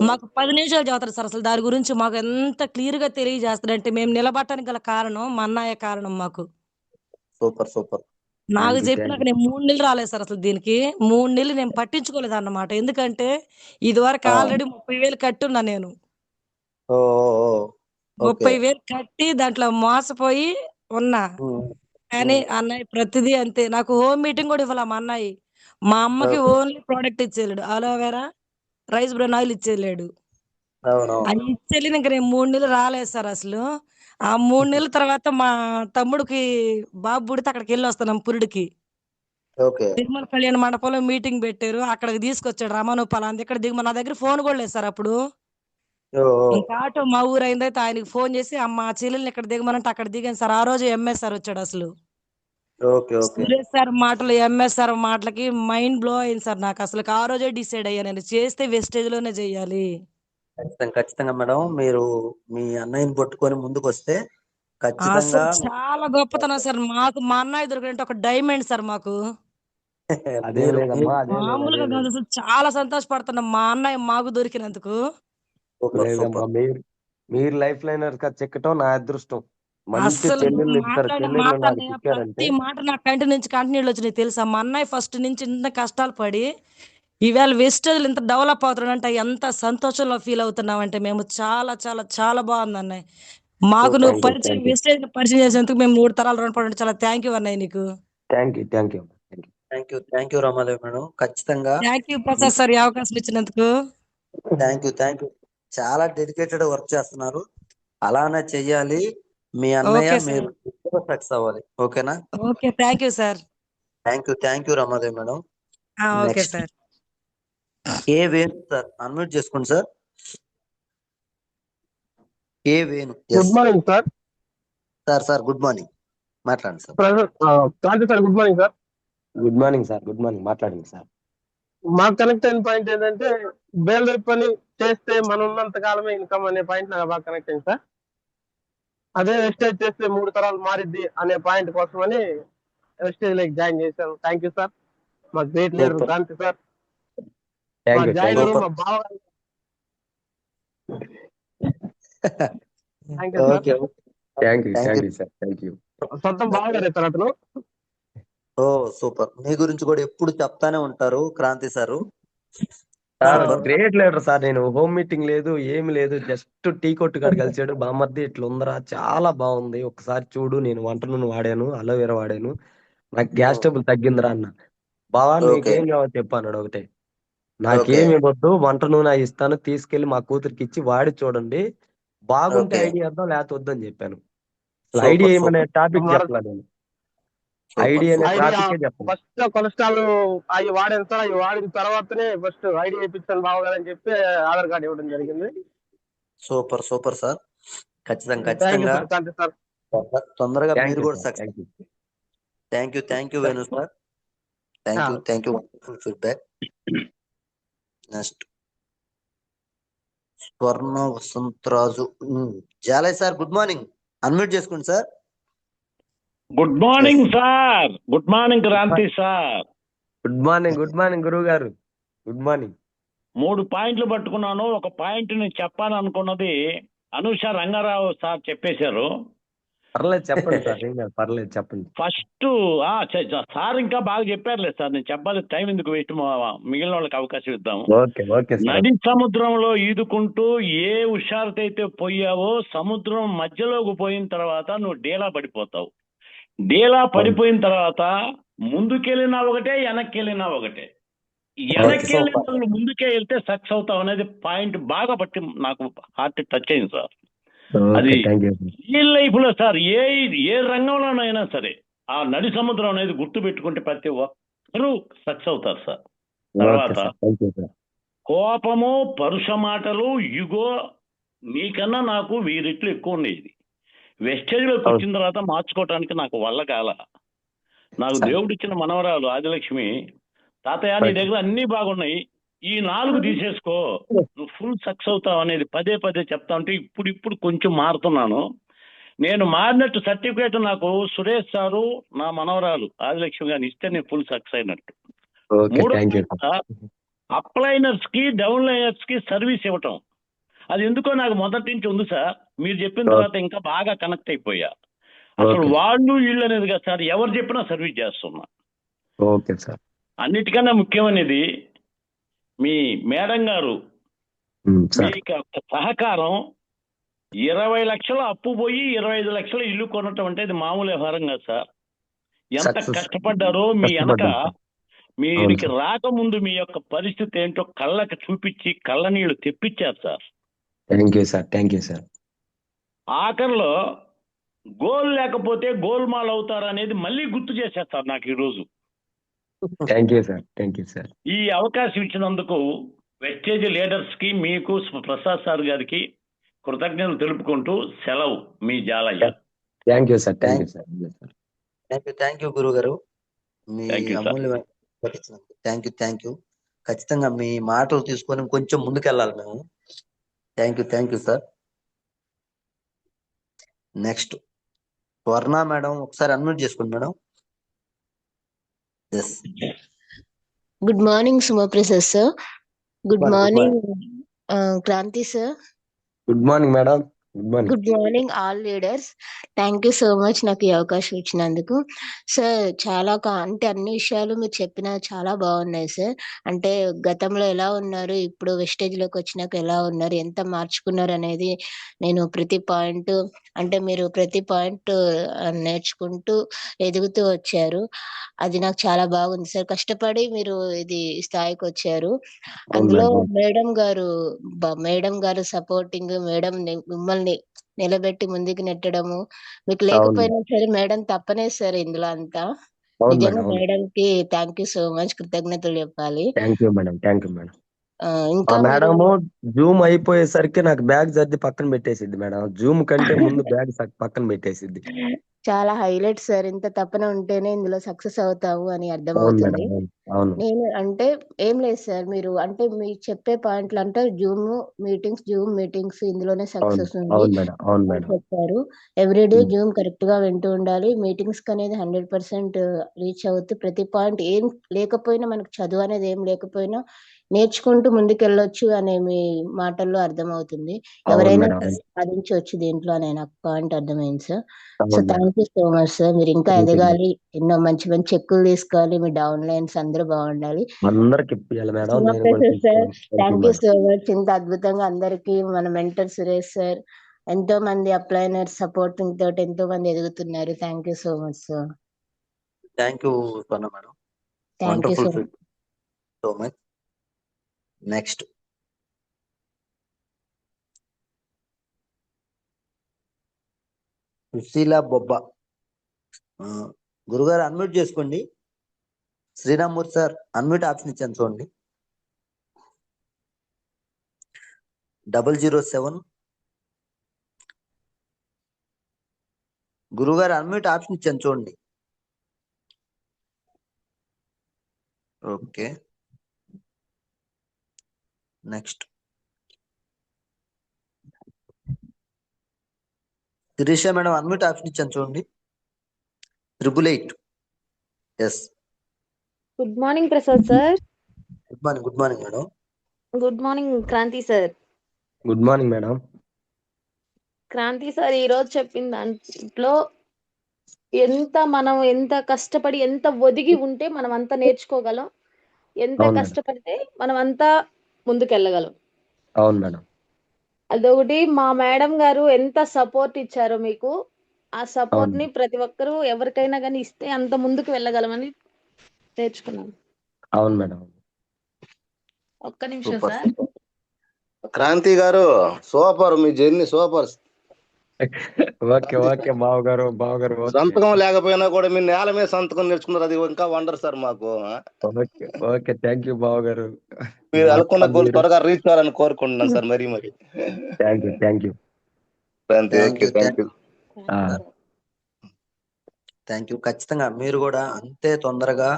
మాకు 10 నిమిషాలు చదువుతారు సార్. అసలు దాని గురించి మాకు ఎంత క్లియర్ గా తెలియజేస్తాడంటే మేము నిలబడటానికి గల కారణం మా అన్నయ్య కారణం మాకు. సూపర్. సూపర్. నాకు థ్యాంక్ యూ. చెప్పినాక నేను 3 నెలలు రాలేదు సార్ అసలు దీనికి. 3 నెలలు నేను పట్టించుకోలేదు అన్నమాట. ఎందుకంటే ఇది వరకు ఆల్రెడీ 30,000 కట్టున్నా నేను. ఓ. ఓకే. 30,000 కట్టి దాంట్లో మోసపోయి ఉన్నా. కానీ అన్నయ్య ప్రతిదీ అంతే. నాకు హోమ్ మీటింగ్ కూడా ఇవ్వాల మా అన్నయ్య. మా అమ్మకి ఓన్లీ ప్రోడక్ట్ ఇచ్చేలేడు, అలోవెరా రైస్ బ్రౌన్ ఆయిల్ ఇచ్చేలేడు. అవునవును. అది ఇచ్చేళ్ళి ఇంక నేను 3 నెలలు రాలేదు సార్ అసలు. ఆ 3 నెలల తర్వాత మా తమ్ముడికి బాబు పుడితే అక్కడికి వెళ్ళి వస్తున్నాం పురుడికి. ఓకే. తిరుమల కళ్యాణ మండపంలో మీటింగ్ పెట్టారు. అక్కడికి తీసుకొచ్చాడు రమణ పలానా ఇక్కడ దిగమని. నా దగ్గర ఫోన్ కూడా లేదు సార్ అప్పుడు. ఓ ఓ. ఇంకా ఆటో మా ఊరు అయిందైతే ఆయనకి ఫోన్ చేసి అమ్మ చెల్లెల్ని ఇక్కడ దిగమనంటే అక్కడ దిగాను సార్. ఆ రోజు ఎంఎస్ సార్ వచ్చాడు అసలు. ఓకే ఓకే సురేష్ సార్ మాటలు ఎంఎస్ సార్ మాటలకి మైండ్ బ్లో అయింది సార్ నాకు. అసలు ఆ రోజే డిసైడ్ అయ్యా నేను చేస్తే వెస్టేజ్ లోనే చెయ్యాలి. ఖచ్చితంగా మేడం, మీరు మీ అన్నయ్యని పట్టుకొని ముందుకు వస్తే ఖచ్చితంగా అసలు చాలా గొప్పతనం సార్. మాకు మా అన్నయ్య దొరికినట్టు ఒక డైమండ్ సార్ మాకు. అదేం మీరు లేదమ్మా, మీరు- అదేం లేదు, మామూలుగా అదేం కాదు లేదు. అసలు. చాలా సంతోషపడుతున్నాం మా అన్నయ్య మాకు దొరికినందుకు. సూపర్ లేదమ్మా, సూపర్. మీరు లైఫ్ లైనర్ గా చిక్కటం నా అదృష్టం. మంచి అస్సలు చెల్లెళ్ళు, ఇద్దరు మాట్లాడిన చెల్లెళ్ళు మాట నాకు అన్నయ్య చిక్కారంటే ప్రతి మాట నా కంటి నుంచి కంటినీళ్ళు వచ్చినాయి తెలుసా. మా అన్నయ్య ఫస్ట్ నుంచి ఇంత కష్టాలు పడి ఈవేళ వెస్టేజ్లు ఇంత డెవలప్ అవుతున్నాడంటే ఎంత సంతోషంలో ఫీల్ అవుతున్నామంటే మేము. చాలా చాలా చాలా బాగుంది అన్నయ్య. మాకు నువ్వు థ్యాంక్ యూ, పరిచయం థ్యాంక్ యూ, వెస్టేజ్ పరిచయం చేసేందుకు మేము 3 తరాలు రుణపడి చాలా థ్యాంక్ యూ అన్నయ్య నీకు. Thank you, thank you, thank you. Thank you Ramadevi madam. ఖచ్చితంగా థ్యాంక్ యూ ప్రసాద్ సార్ ఈ అవకాశం ఇచ్చినందుకు. Thank you. చాలా డెడికేటెడ్ వర్క్ చేస్తున్నారు, అలానే చెయ్యాలి. మీ అన్నయ్య ఓకే సార్. మీరు సక్సెస్ అవ్వాలి. ఓకేనా? Okay thank you sir. Thank you Ramadevi madam. Okay next sir. A Venu sir, unmute చేసుకోండి sir. A Venu. Good morning sir. Sir good morning, మాట్లాడండి sir. Kranthi sir good morning sir. Good morning sir, good morning, మాట్లాడండి sir. మాకు connect అయిన point ఏంటంటే బేల్దరి పని చేస్తే మనం ఉన్నంత కాలమే ఇన్కమ్ అనే పాయింట్ నాకు బాగా కనెక్ట్ అయింది సార్. అదే వెస్టేజ్ చేస్తే 3 తరాలు మారిద్ది అనే పాయింట్ కోసమని వెస్టేజ్ లైక్ జాయిన్ చేశాను. Thank you sir. మా great leader Super. Kranthi sir. మా thank you, thank joiner you, మా బావగారు. Thank you sir. Okay. Thank you, Thank thank you. You sir, thank you. సొంతం బావగారే సార్ అతను. ఓ సూపర్. మీ గురించి కూడా ఎప్పుడు చెప్తానే ఉంటారు Kranthi sir. Sir Super. Great leader sir. నేను హోమ్ మీటింగ్ లేదు, ఏమి లేదు, జస్ట్ టీ కొట్టు కాడ కలిసాడు. బామర్ది ఇట్లా ఉందరా, చాలా బాగుంది, ఒకసారి చూడు, నేను వంట నూనె వాడాను, అలోవెరా వాడాను, నాకు గ్యాస్ ట్రబుల్ తగ్గిందిరా అన్న. బావా Okay. నీకేం కావాలో చెప్పన్నాడు. ఒకటే, నాకేమి ఇవ్వద్దు, వంట నూనె ఇస్తాను, తీసుకెళ్లి మా కూతురికి ఇచ్చి వాడి చూడండి, బాగుంటే Okay. ఐడియా ఇద్దాం, లేకపోతే వద్దని చెప్పాను. Super, ఐడియా ఏమనే super. టాపిక్ చెప్పలా నేను. ఐడియా అనే ఐడియా టాపికే చెప్పాను. ఫస్ట్ కొలెస్ట్రాల్ అవి వాడాను సార్. అవి వాడిన తర్వాతనే ఫస్ట్ ఐడియా ఇప్పించాను బావగారని చెప్పి ఆధార్ కార్డు ఇవ్వడం జరిగింది. Super sir. ఖచ్చితంగా థ్యాంక్ యూ ఖచ్చితంగా సార్ క్రాంతి సార్. తొందరగా థ్యాంక్ మీరు యూ కూడా sir, success. Thank you. Thank you Venu sir. Thank you full feedback. Next Swarna Vasantharaju. జాలయ్ సార్ గుడ్ మార్నింగ్, అన్మ్యూట్ చేసుకోండి sir. Good morning sir. Good morning Kranti sir. Good morning గురువు గారు, good morning. 3 పాయింట్లు పట్టుకున్నాను. ఒక పాయింట్ నేను చెప్పాలనుకున్నది అనూష రంగారావు సార్ చెప్పేశారు. పర్లేదు చెప్పండి సార్, ఏం కాదు, పర్లేదు చెప్పండి. ఫస్ట్ సార్ ఇంకా బాగా చెప్పారులేదు సార్. నేను చెప్పాలి, టైం ఎందుకు వేస్ట్, మిగిలిన వాళ్ళకి అవకాశం ఇద్దాం. Okay sir. నడి సముద్రంలో ఈదుకుంటూ ఏ హుషారుతో అయితే పోయావో, సముద్రం మధ్యలోకి పోయిన తర్వాత నువ్వు డేలా పడిపోతావు. డేలా పడిపోయిన తర్వాత ముందుకెళ్ళినా ఒకటే, వెనక్కి వెళ్ళినా ఒకటే. వెనక్కి వెళ్ళిన వాళ్ళు ముందుకే వెళ్తే సక్సెస్ అవుతావు అనేది పాయింట్ బాగా బట్టి నాకు హార్ట్ టచ్ అయింది సార్. అది ఈ లైఫ్ లో సార్ ఏ రంగంలోనైనా సరే ఆ నడి సముద్రం అనేది గుర్తు పెట్టుకుంటే ప్రతి ఒక్కరూ సక్సెస్ అవుతారు సార్. తర్వాత కోపము, పరుష మాటలు, యుగో నీకన్నా నాకు 1000 రెట్లు ఎక్కువ ఉండేది. వెస్టేజ్ లోకి వచ్చిన తర్వాత మార్చుకోవటానికి నాకు వల్ల కాల. నాకు దేవుడు ఇచ్చిన మనవరాలు ఆదిలక్ష్మి, తాతయ్య నీ దగ్గర అన్ని బాగున్నాయి, ఈ 4 తీసేసుకో, నువ్వు ఫుల్ సక్సెస్ అవుతావు అనేది పదే చెప్తా ఉంటే ఇప్పుడు కొంచెం మారుతున్నాను. నేను మారినట్టు సర్టిఫికేట్ నాకు సురేష్ సారు, నా మనవరాలు ఆదిలక్ష్మి గారిని ఇస్తే నేను ఫుల్ సక్సెస్ అయినట్టు. 3 అప్లైనర్స్ కి, డౌన్ లైనర్స్ కి సర్వీస్ ఇవ్వటం, అది ఎందుకో నాకు మొదటి నుంచి ఉంది సార్. మీరు చెప్పిన తర్వాత ఇంకా బాగా కనెక్ట్ అయిపోయా. అసలు వాళ్ళు వీళ్ళు అనేది కదా సార్, ఎవరు చెప్పినా సర్వీస్ చేస్తున్నా. Okay sir. అన్నిటికన్నా ముఖ్యమైనది మీ మేడం గారు మీకు సహకారం. 20 లక్షల అప్పు పోయి 25 లక్షల ఇల్లు కొనటం అంటే ఇది మామూలు వ్యవహారం కాదు సార్. ఎంత కష్టపడ్డారో మీ వెనక. మీకు రాకముందు మీ యొక్క పరిస్థితి ఏంటో కళ్ళకి చూపించి కళ్ళ నీళ్లు తెప్పించారు sir. Thank you sir, thank you sir. ఆఖరిలో గోల్ లేకపోతే గోల్మాల్ అవుతారు అనేది మళ్ళీ గుర్తు చేసేస్తారు నాకు ఈరోజు. Thank you sir, thank you sir. ఈ అవకాశం ఇచ్చినందుకు వెస్టేజ్ లీడర్స్ కి, మీకు ప్రసాద్ సార్ గారికి కృతజ్ఞతలు తెలుపుకుంటూ సెలవు. మీ Jalayya. Thank you sir, thank you sir. Thank you గురువు గారు, మీ థ్యాంక్ యూ సార్. అమూల్యమైన థ్యాంక్ యూ. ఖచ్చితంగా మీ మాటలు తీసుకొని కొంచెం ముందుకెళ్ళాలి మేము. Thank you sir. Next Swarna madam, ఒకసారి అన్మ్యూట్ చేసుకోండి madam. Yes. Good morning, Sumaprasad sir. Good morning, Kranti sir. Good morning madam. Good morning. Good morning, all leaders. Thank you so much నాకు ఈ అవకాశం ఇచ్చినందుకు. సార్ అంటే అన్ని విషయాలు మీరు చెప్పిన చాలా బాగున్నాయి సార్. అంటే గతంలో ఎలా ఉన్నారు, ఇప్పుడు వెస్టేజ్లోకి వచ్చినాక ఎలా ఉన్నారు, ఎంత మార్చుకున్నారు అనేది నేను ప్రతి పాయింట్ మీరు ప్రతి పాయింట్ నేర్చుకుంటూ ఎదుగుతూ వచ్చారు. అది నాకు చాలా బాగుంది సార్. కష్టపడి మీరు ఇది స్థాయికి వచ్చారు. అందులో మేడం గారు సపోర్టింగ్, మేడం మిమ్మల్ని నిలబెట్టి ముందుకు నెట్టడము, మీకు లేకపోయినా సరే మేడం తప్పనే సార్ ఇందులో అంతా. నిజంగా మేడం కి థ్యాంక్ యూ సో మచ్, కృతజ్ఞతలు చెప్పాలి. Thank you madam, thank you madam. ఇంకా మేడం జూమ్ అయిపోయేసరికి నాకు బ్యాగ్ సర్ది పక్కన పెట్టేసిద్ది మేడం. జూమ్ కంటే ముందు బ్యాగ్ పక్కన పెట్టేసిద్ది. చాలా హైలైట్ సార్. ఇంత తపన ఉంటేనే ఇందులో సక్సెస్ అవుతాము అని అర్థమవుతుంది. నేను ఏం లేదు సార్, మీరు చెప్పే పాయింట్లు జూమ్ మీటింగ్స్ ఇందులోనే సక్సెస్ ఉంది చెప్పారు. ఎవ్రీడే జూమ్ కరెక్ట్ గా వింటూ ఉండాలి. మీటింగ్స్ అనేది 100% రీచ్ అవుతూ ప్రతి పాయింట్ ఏం లేకపోయినా, మనకు చదువు అనేది ఏం లేకపోయినా నేర్చుకుంటూ ముందుకెళ్ళొచ్చు అనే మీ మాటల్లో అర్థమవుతుంది. ఎవరైనా సాధించవచ్చు దీంట్లో అనే నాకు పాయింట్ అర్థమైంది sir. So thank you so much sir. మీరు ఇంకా ఎదగాలి, ఎన్నో మంచి మంచి చెక్కులు తీసుకోవాలి, మీ డౌన్ లైన్స్ అందరూ బాగుండాలి. Sir thank you so much. ఇంత అద్భుతంగా అందరికి మన మెంటర్ సురేష్ సార్, ఎంతో మంది అప్లైనర్స్ సపోర్టింగ్ తోటి ఎంతో మంది ఎదుగుతున్నారు. Thank you so much sir. Thank you madam. Thank you so much. Next Sushila Bobba. గురుగారు అన్మ్యూట్ చేసుకోండి. శ్రీరామ్మూర్తి సార్ అన్మ్యూట్ ఆప్షన్ ఇచ్చాను చూడండి. 007. గురుగారు అన్మ్యూట్ ఆప్షన్ ఇచ్చాను చూడండి. Okay. Next Sirisha madam unmute option ఇచ్చాను చూడండి. 888. Yes. Good morning Prasad sir. Good morning madam. Good morning Kranti sir. Good morning madam. Kranthi sir ఈ రోజు చెప్పిన దాంట్లో మనం ఎంత కష్టపడి, ఎంత ఒదిగి ఉంటే మనం అంతా నేర్చుకోగలం, ఎంత కష్టపడితే మనం అంతా ముందుకెళ్ళగలం. అవును మేడం. అదొకటి. మా మేడం గారు ఎంత సపోర్ట్ ఇచ్చారో మీకు, ఆ సపోర్ట్ ని ప్రతి ఒక్కరూ ఎవరికైనా కానీ ఇస్తే అంత ముందుకు వెళ్ళగలమని నేర్చుకున్నాను. అవును మేడం. ఒక్క నిమిషం సార్. క్రాంతి గారు సూపర్, మీ జర్నీ సూపర్. ఓకే బావగారు. సంతకం లేకపోయినా కూడా మీ నేల మీద సంతకం నేర్చుకున్నారు, అది ఇంకా వండర్ సార్ మాకు. ఓకే థ్యాంక్ యూ బావగారు. మీరు అనుకున్న గోల్ త్వరగా రీచ్ అవ్వాలని కోరుకుంటున్నాను సార్. మరి థ్యాంక్ యూ. ఖచ్చితంగా మీరు కూడా అంతే తొందరగా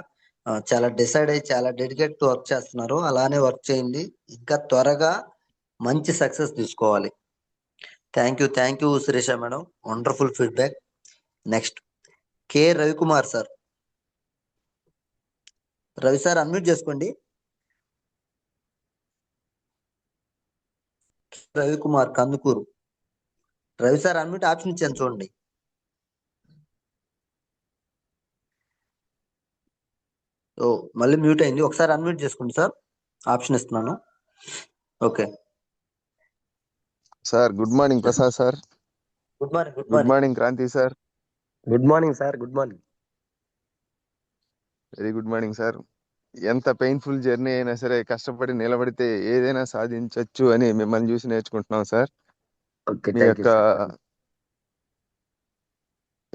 చాలా డిసైడ్ అయ్యి చాలా డెడికేట్ వర్క్ చేస్తున్నారు. అలానే వర్క్ చేయండి, ఇంకా త్వరగా మంచి సక్సెస్ తీసుకోవాలి. Thank you Suresha madam, wonderful feedback. Next K Ravikumar sir. Ravi sir unmute చేసుకోండి. Ravikumar Kandukuru. Ravi sir unmute option ఇచ్చాను చూడండి. మళ్ళీ మ్యూట్ అయింది, ఒకసారి అన్మ్యూట్ చేసుకోండి సార్, ఆప్షన్ ఇస్తున్నాను. Okay sir. Good morning Prasad sir. Good morning Kranti sir. Good morning sir. Good morning. Very good morning sir. ఎంత painful journey అయినా సరే కష్టపడి నిలబడితే ఏదైనా సాధించవచ్చు అని మిమ్మల్ని చూసి నేర్చుకుంటున్నాం సార్. మీ యొక్క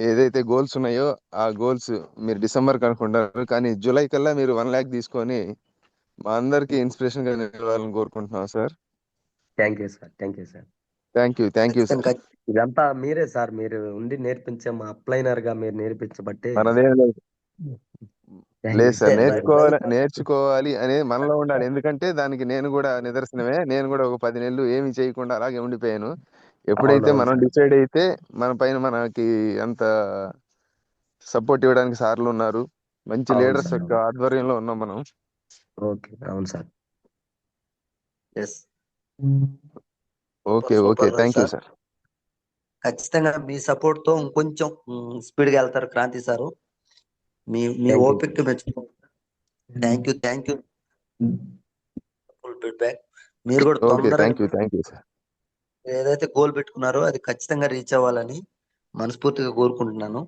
ఏదైతే గోల్స్ ఉన్నాయో ఆ గోల్స్ మీరు డిసెంబర్ కనుక్కుంటారు, కానీ జూలై కల్లా మీరు 1 lakh తీసుకొని మా అందరికి ఇన్స్పిరేషన్ గా నిలవాలని కోరుకుంటున్నాం sir. Thank you sir, thank you sir. Thank you sir. ఖచ్చితంగా ఇదంతా మీరే సార్, మీరు ఉండి నేర్పించే మా అప్లైనర్ గా మీరు నేర్పించబట్టే. మనదేం లేదు థ్యాంక్ లేదు యూ సార్, సార్. నేర్చుకోవాలి అనేది మనలో ఉండాలి. ఎందుకంటే దానికి నేను కూడా నిదర్శనమే. నేను కూడా ఒక 10 నెలలు ఏమి చేయకుండా అలాగే ఉండిపోయాను. ఎప్పుడైతే అవునవును మనం సార్. డిసైడ్ అయితే మన పైన మనకి అంత సపోర్ట్ ఇవ్వడానికి సార్లు ఉన్నారు. మంచి అవును లీడర్స్ సార్, యొక్క అవును. ఆధ్వర్యంలో ఉన్నాం మనం. ఓకే, అవును sir. Yes okay super okay super thank you sir. Sir. ఖచ్చితంగా మీ సపోర్ట్ తో ఇంకొంచెం స్పీడ్ గా వెళ్తారు క్రాంతి సారు. మీ థ్యాంక్ యూ ఓపిక మెచ్చుకో. Thank you full feedback. మీరు కూడా ఓకే తొందరగా థ్యాంక్ యూ సార్. ఏదైతే గోల్ పెట్టుకున్నారో అది ఖచ్చితంగా రీచ్ అవ్వాలని మనస్ఫూర్తిగా కోరుకుంటున్నాను.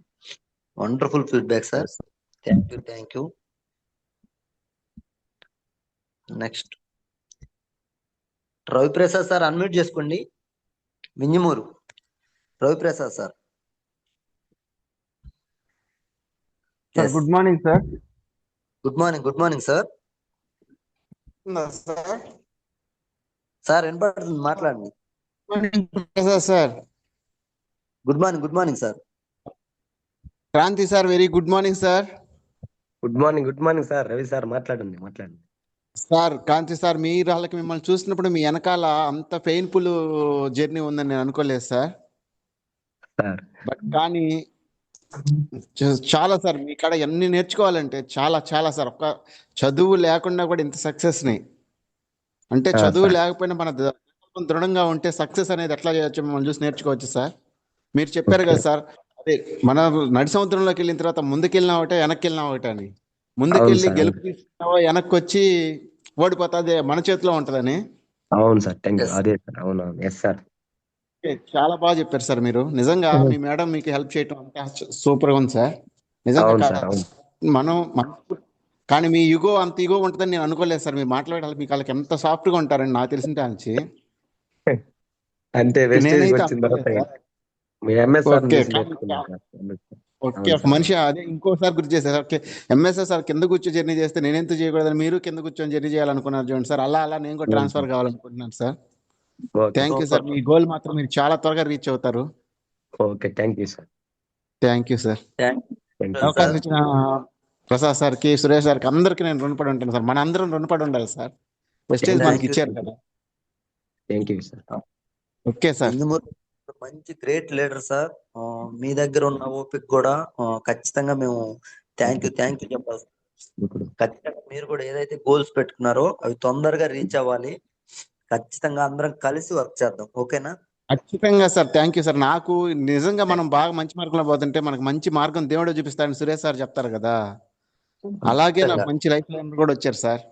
Wonderful feedback sir. Thank you. Next Raviprasad sir, unmute చేసుకోండి. Minjamuru Raviprasad sir. Sir good morning sir. Good morning sir. Sir వినపడుతుంది, మాట్లాడండి. Sir good morning sir. Kranthi sir, very good morning sir. Good morning sir. Ravi sir మాట్లాడండి. Sir Kranthi sir, మీరు వాళ్ళకి మిమ్మల్ని చూసినప్పుడు మీ వెనకాల అంత పెయిన్ఫుల్ జర్నీ ఉందని నేను అనుకోలేదు సార్. బట్ కానీ చాలా సార్, మీ కాడ ఎన్ని నేర్చుకోవాలంటే చాలా సార్. ఒక్క చదువు లేకుండా కూడా ఇంత సక్సెస్ ని, అంటే చదువు లేకపోయినా మన దృఢంగా ఉంటే సక్సెస్ అనేది ఎట్లా చేయొచ్చు మిమ్మల్ని చూసి నేర్చుకోవచ్చు సార్. మీరు చెప్పారు కదా సార్, అదే మన నడి సముద్రంలోకి వెళ్ళిన తర్వాత ముందుకెళ్ళినా ఒకటే వెనక్కి వెళ్ళినా ఒకటే అని. ముందుకెళ్ళి గెలుపు తీసుకున్నావో వెనక్కి వచ్చి ఓడిపోతా, అదే మన చేతిలో ఉంటదని. అవును సార్, థ్యాంక్ యూ. అదే సార్, అవునవును. Yes sir. చాలా బాగా చెప్పారు సార్ మీరు. నిజంగా మీ మేడం మీకు హెల్ప్ చేయటం అంతా సూపర్ గా ఉంది సార్. నిజంగా మనం కానీ మీ అంత ఈగో ఉంటుందని నేను అనుకోలేదు సార్. మీరు మాట్లాడాలి, మీకు వాళ్ళకి ఎంత సాఫ్ట్ గా ఉంటారని నాకు తెలిసిన నుంచి. అంటే నేనైతే ఓకే, ఒక మనిషి అదే ఇంకోసారి గుర్తు చేశారు. ఓకే, ఎంఎస్ఆర్ సార్ కింద కూర్చో జర్నీ చేస్తే నేనెంత చేయకూడదని మీరు కింద కూర్చొని జర్నీ చేయాలనుకున్నారు చూడండి సార్. అలా నేను కూడా ట్రాన్స్ఫర్ కావాలనుకుంటున్నాను సార్. Thank you sir. మీ గోల్ మాత్రం మీరు చాలా త్వరగా రీచ్ అవుతారు. Okay, thank you sir. Thank you sir. అవకాశం ఇచ్చిన ప్రసాద్ సార్ కి, సురేష్ సార్ కి, అందరికి నేను రుణపడి ఉంటాను సార్. మన అందరం రుణపడి ఉండాలి సార్. ప్రెస్టేజ్ మనకి ఇచ్చారు కదా. Thank you sir. Okay sir. మంచి గ్రేట్ లీడర్ సార్. మీ దగ్గర ఉన్న ఓపిక కూడా ఖచ్చితంగా మేము థ్యాంక్ యూ చెప్పాలి. ఖచ్చితంగా మీరు కూడా ఏదైతే గోల్స్ పెట్టుకున్నారో అవి తొందరగా రీచ్ అవ్వాలి. ఖచ్చితంగా అందరం కలిసి వర్క్ చేద్దాం. ఓకేనా? ఖచ్చితంగా సార్. Thank you sir. నాకు నిజంగా మనం బాగా మంచి మార్గంలో పోతుంటే మనకు మంచి మార్గం దేవుడు చూపిస్తాడని సురేష్ సార్ చెప్తారు కదా, అలాగే నాకు మంచి లైఫ్ లైన్ కూడా వచ్చారు sir.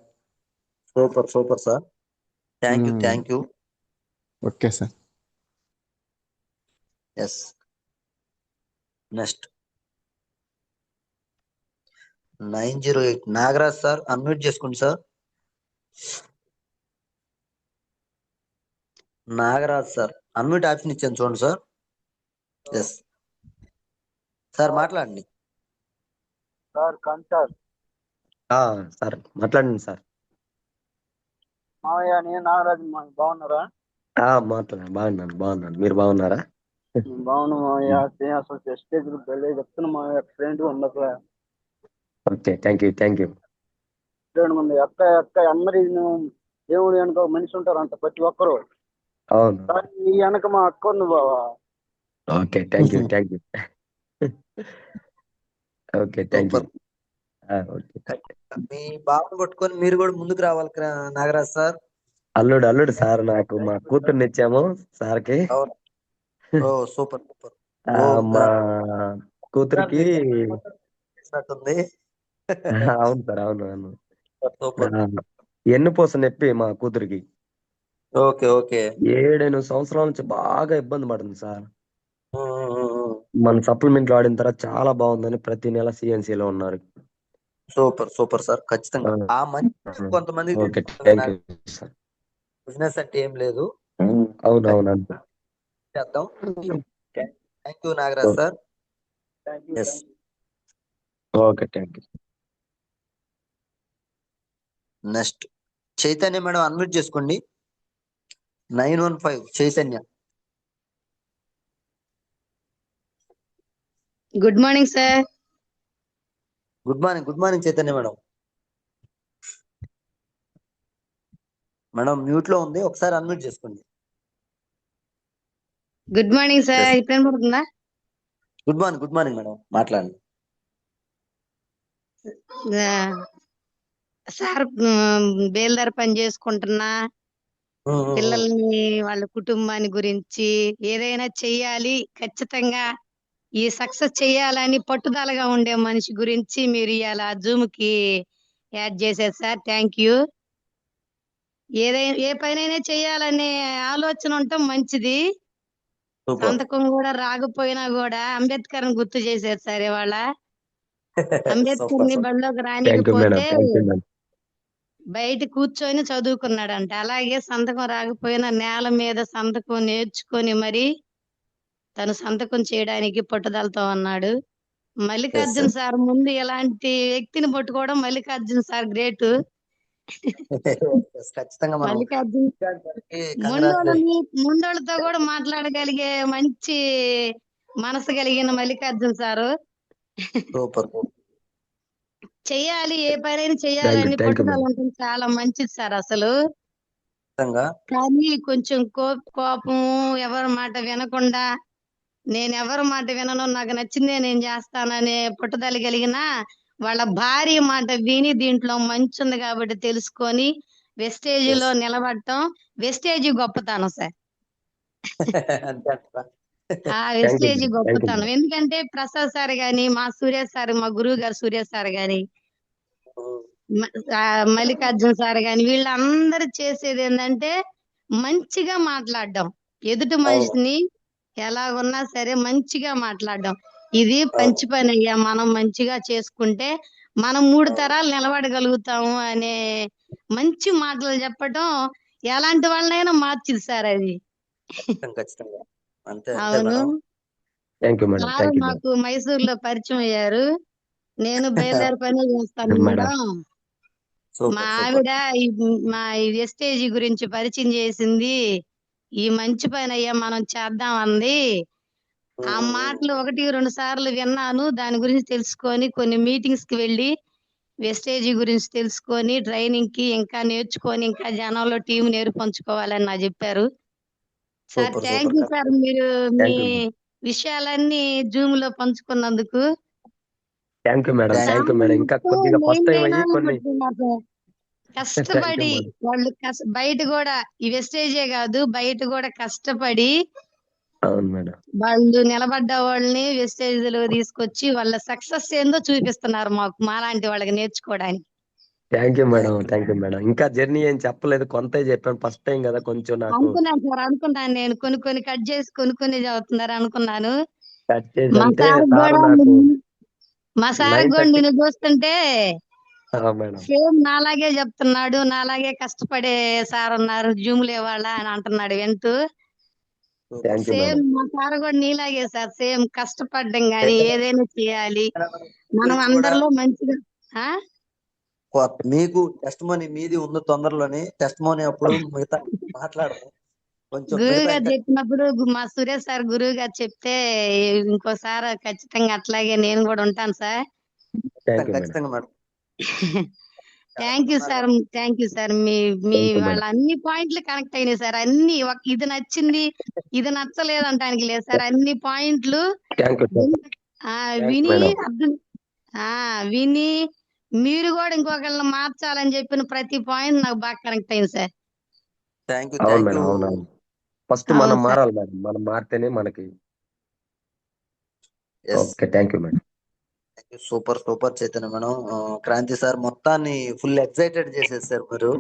Super sir. Thank you. Okay sir. Yes. Next 908 Nagaraj sir, unmute చేసుకోండి sir. Nagaraj sir, unmute option ఇచ్చాను చూడండి సార్. ఎస్ సార్, మాట్లాడండి సార్. సార్ మాట్లాడండి సార్. మావయ్య, నేను నాగరాజు. బాగున్నారా? బాగున్నాను. మీరు బాగున్నారా? బాగున్నా మావయ్య. అసలు స్టేజ్ వెళ్ళి చెప్తున్నా మావయ్య, ఎక్సలెంట్ ఉండదు. Okay, thank you. మంది అక్క అందరి దేవుడు వెనక మనిషి ఉంటారు అంట, ప్రతి ఒక్కరు. అవును. ఈ వెనక మా అక్క ఉంది బావా. Okay, thank you. Okay, thank you. మీ బాబుని పట్టుకొని మీరు కూడా ముందుకు రావాలి నాగరాజ్ సార్. అల్లుడు సార్, నాకు మా కూతుర్ని ఇచ్చాము సార్కి. సూపర్. మా కూతురికి అవును సార్, అవును. ఎన్నుపూస నొప్పి మా కూతురికి. ఓకే 7-8 సంవత్సరాల నుంచి బాగా ఇబ్బంది పడుతుంది సార్. మన సప్లిమెంట్లు వాడిన తర్వాత చాలా బాగుందని ప్రతి నెల CNC లో ఉన్నారు. Super sir. ఖచ్చితంగా ఆ మంచి కొంతమంది బిజినెస్ అంటే ఏం లేదు. అవునవును. చేద్దాం. Thank you Nagaraj sir. Yes. Okay, thank you. Next Chaitanya madam unmute చేసుకోండి. 915 Chaitanya. Good morning sir. Good morning Chaitanya madam. Madam mute లో ఉంది, ఒకసారి అన్మ్యూట్ చేసుకోండి. Good morning sir. Yes. ఇప్పుడు పడుతుందా? గుడ్ మార్నింగ్ మేడం, మాట్లాడండి. సార్ బేల్దారి పని చేసుకుంటున్నా, పిల్లల్ని వాళ్ళ కుటుంబాన్ని గురించి ఏదైనా చెయ్యాలి, ఖచ్చితంగా ఈ సక్సెస్ చేయాలని పట్టుదలగా ఉండే మనిషి గురించి మీరు ఇలా జూమ్ కి యాడ్ చేశారు సార్. Thank you. ఏ పనైనా చేయాలనే ఆలోచన ఉండటం మంచిది. సంతకం కూడా రాకపోయినా కూడా అంబేద్కర్ గుర్తు చేశారు సార్ ఇవాళ. అంబేద్కర్ ని బడిలోకి రానికపోతే బయట కూర్చొని చదువుకున్నాడంట. అలాగే సంతకం రాకపోయినా నేల మీద సంతకం నేర్చుకొని మరి తను సంతకం చేయడానికి పట్టుదలతో ఉన్నాడు. మల్లికార్జున్ సార్ ముందు ఇలాంటి వ్యక్తిని పట్టుకోవడం మల్లికార్జున్ సార్ గ్రేట్. ఖచ్చితంగా మనం మల్లికార్జున్ ముండోళ్ళతో కూడా మాట్లాడగలిగే మంచి మనసు కలిగిన మల్లికార్జున్ సారు. సూపర్. చెయ్యాలి, ఏ పనైనా చెయ్యాలని పట్టుదల ఉంటుంది, చాలా మంచిది సార్ అసలు. కానీ కొంచెం కోపం, ఎవరి మాట వినకుండా నేను ఎవరి మాట వినను, నాకు నచ్చిందే నేను చేస్తాననే పట్టుదల కలిగిన వాళ్ళ భార్య మాట విని దీంట్లో మంచి ఉంది కాబట్టి తెలుసుకొని వెస్టేజ్ లో నిలబడటం వెస్టేజ్ గొప్పతనం సార్. ఆ వెస్టేజ్ గొప్పతనం. ఎందుకంటే ప్రసాద్ సార్ గాని, మా సూర్య సార్, మా గురువు గారు సూర్య సార్ గాని, మల్లికార్జున్ సార్ గాని, వీళ్ళందరూ చేసేది ఏంటంటే మంచిగా మాట్లాడడం, ఎదుటి మనిషిని ఎలా ఉన్నా సరే మంచిగా మాట్లాడడం. ఇది మంచి పని అయ్యా, మనం మంచిగా చేసుకుంటే మనం 3 తరాలు నిలబడగలుగుతాము అనే మంచి మాటలు చెప్పడం ఎలాంటి వాళ్ళనైనా మార్చింది సార్ అది. అవును సార్, మాకు మైసూర్లో పరిచయం అయ్యారు. నేను బయలుదేరి పని చేస్తాను మేడం. మా ఆవిడ మా వెస్టేజీ గురించి పరిచయం చేసింది. ఈ మంచి పని అయ్యా మనం చేద్దాం అంది. ఆ మాటలు 1-2 సార్లు విన్నాను. దాని గురించి తెలుసుకొని కొన్ని మీటింగ్స్ కి వెళ్ళి వెస్టేజీ గురించి తెలుసుకొని ట్రైనింగ్ కి ఇంకా నేర్చుకొని ఇంకా జనంలో టీం నేర్పించుకోవాలని నాకు చెప్పారు సార్. థ్యాంక్ యూ సార్, మీరు మీ విషయాలన్నీ జూమ్ లో పంచుకున్నందుకు. Thank you madam. ఇంకా కొద్దిగా ఫస్ట్ టైం అయ్యి కొన్ని కష్టపడి వాళ్ళు బయట కూడా ఈ వెస్టేజే కాదు బయట కూడా కష్టపడి అవును మేడం, వాళ్ళు నిలబడ్డ వాళ్ళని వెస్టేజ్ లో తీసుకొచ్చి వాళ్ళ సక్సెస్ ఏందో చూపిస్తున్నారు మాలాంటి వాళ్ళకి నేర్చుకోవడానికి. Thank you madam. ఇంకా జర్నీ ఏం చెప్పలేదు, కొంత చెప్పాను. ఫస్ట్ టైం కదా కొంచెం నాకు అనుకున్నాను సార్, అనుకున్నాను నేను కొన్ని కట్ చేసి కొన్ని చదువుతున్నారు అనుకున్నాను. కట్ చేసి మా అంటే సార్ సార్ కూడా నాకు నేను చూస్తుంటే మేడం సేమ్ నాలాగే చెప్తున్నాడు, నాలాగే కష్టపడే సార్ ఉన్నారు జూమ్ లో వాళ్ళ అని అంటున్నాడు వింటూ. సేమ్ మా సార్ కూడా నీలాగే సార్, సేమ్ కష్టపడ్డం గాని ఏదైనా చేయాలి మనం అందరిలో మంచిగా. మీకు టెస్ట్ మనీ మీది ఉంది తొందరలోనే. టెస్ట్ మనీ అప్పుడు మిగతా మాట్లాడము. కొంచెం గురువు గారు చెప్పినప్పుడు మా సురేష్ సార్ గురువు గారు చెప్తే ఇంకోసారి ఖచ్చితంగా అట్లాగే నేను కూడా ఉంటాను సార్. ఖచ్చితంగా మేడం. Thank you sir. మీ వాళ్ళ అన్ని పాయింట్లు కనెక్ట్ అయినాయి సార్. అన్ని ఇది నచ్చింది ఇది నచ్చలేదు అంటానికి లేదు సార్. అన్ని పాయింట్లు విని విని మీరు కూడా ఇంకొకళ్ళని మార్చాలని చెప్పిన ప్రతి పాయింట్ నాకు బాగా కనెక్ట్ అయింది సార్. అవును మేడం, అవునవును. ఫస్ట్ మనం మారాలి మేడం, మనం మారితేనే మనకి. Okay, thank you madam. Super Chaitanya madam. Kranthi sir మొత్తాన్ని ఫుల్ ఎక్సైటెడ్ చేసేసారు మీరు.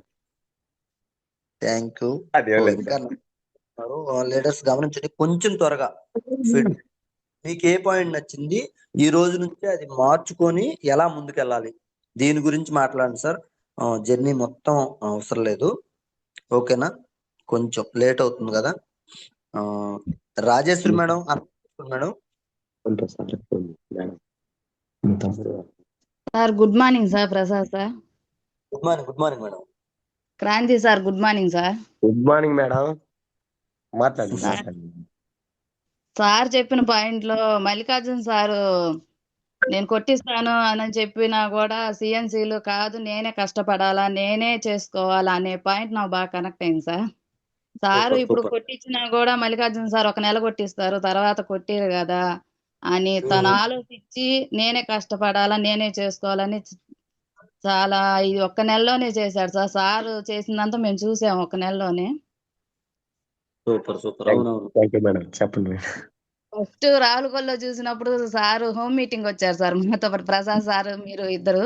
Thank you. ఇంకా లీడర్స్ గమనించండి కొంచెం త్వరగా. మీకు ఏ పాయింట్ నచ్చింది ఈ రోజు నుంచి అది మార్చుకొని ఎలా ముందుకెళ్ళాలి దీని గురించి మాట్లాడండి సార్. జర్నీ మొత్తం అవసరం లేదు, ఓకేనా? కొంచెం లేట్ అవుతుంది కదా. రాజేశ్వరి మేడం. ఉంటా సార్ మేడం. మీ తమ్ముడు sir good morning sir Prasad sir. Good morning madam. Kranthi sir good morning sir. Good morning madam. మాట్లాడండి సార్ మాట్లాడండి. సార్ చెప్పిన పాయింట్ లో మల్లికార్జున సారు నేను కొట్టిస్తాను అని చెప్పినా కూడా సిఎన్సీలు కాదు, నేనే కష్టపడాలా, నేనే చేసుకోవాలా అనే పాయింట్ నాకు బాగా కనెక్ట్ అయింది సార్. సారు సూపర్ ఇప్పుడు సూపర్. కొట్టించినా కూడా మల్లికార్జున సార్ 1 నెల కొట్టిస్తారు, తర్వాత కొట్టిరు కదా అని తను ఆలోచించి నేనే కష్టపడాలా, నేనే చేసుకోవాలని చాలా ఇది 1 నెలలోనే చేశాడు సార్. సారు చేసిందంతా మేము చూసాము 1 నెలలోనే. Super super. అవునవును. Thank you madam. చెప్పండి మేడం. ఫస్ట్ రావులగొల్లో చూసినప్పుడు సారు హోమ్ మీటింగ్ వచ్చారు సార్ మాతో పాటు, ప్రసాద్ సార్ మీరు ఇద్దరు.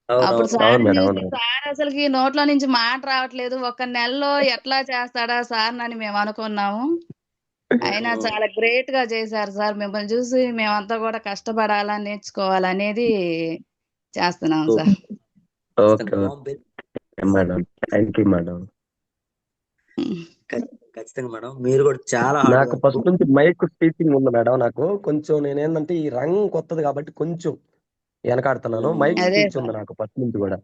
అప్పుడు అవునవును. సార్ అవును మేడం. చూసి అవును. సార్ అసలుకి నోట్లో నుంచి మాట రావట్లేదు, 1 నెలలో ఎట్లా చేస్తాడా సార్ అని మేము అనుకున్నాము. అయినా చాలా గ్రేట్ గా చేశారు సార్. మిమ్మల్ని చూసి మేమంతా కూడా కష్టపడాలా, నేర్చుకోవాలనేది చేస్తున్నాం sir. Okay okay madam. Thank you madam. ఖచ్చితంగా మేడం. మీరు కూడా చాలా హార్డ్ నాకు వర్క్. ఫస్ట్ నుంచి మైక్ స్పీచింగ్ ఉంది మేడం. నాకు కొంచెం నేనేందంటే ఈ రంగం కొత్తది కాబట్టి కొంచెం వెనకాడుతున్నాను. మైక్ అదే స్పీచ్ ఉంది సార్. నాకు ఫస్ట్ నుంచి కూడా.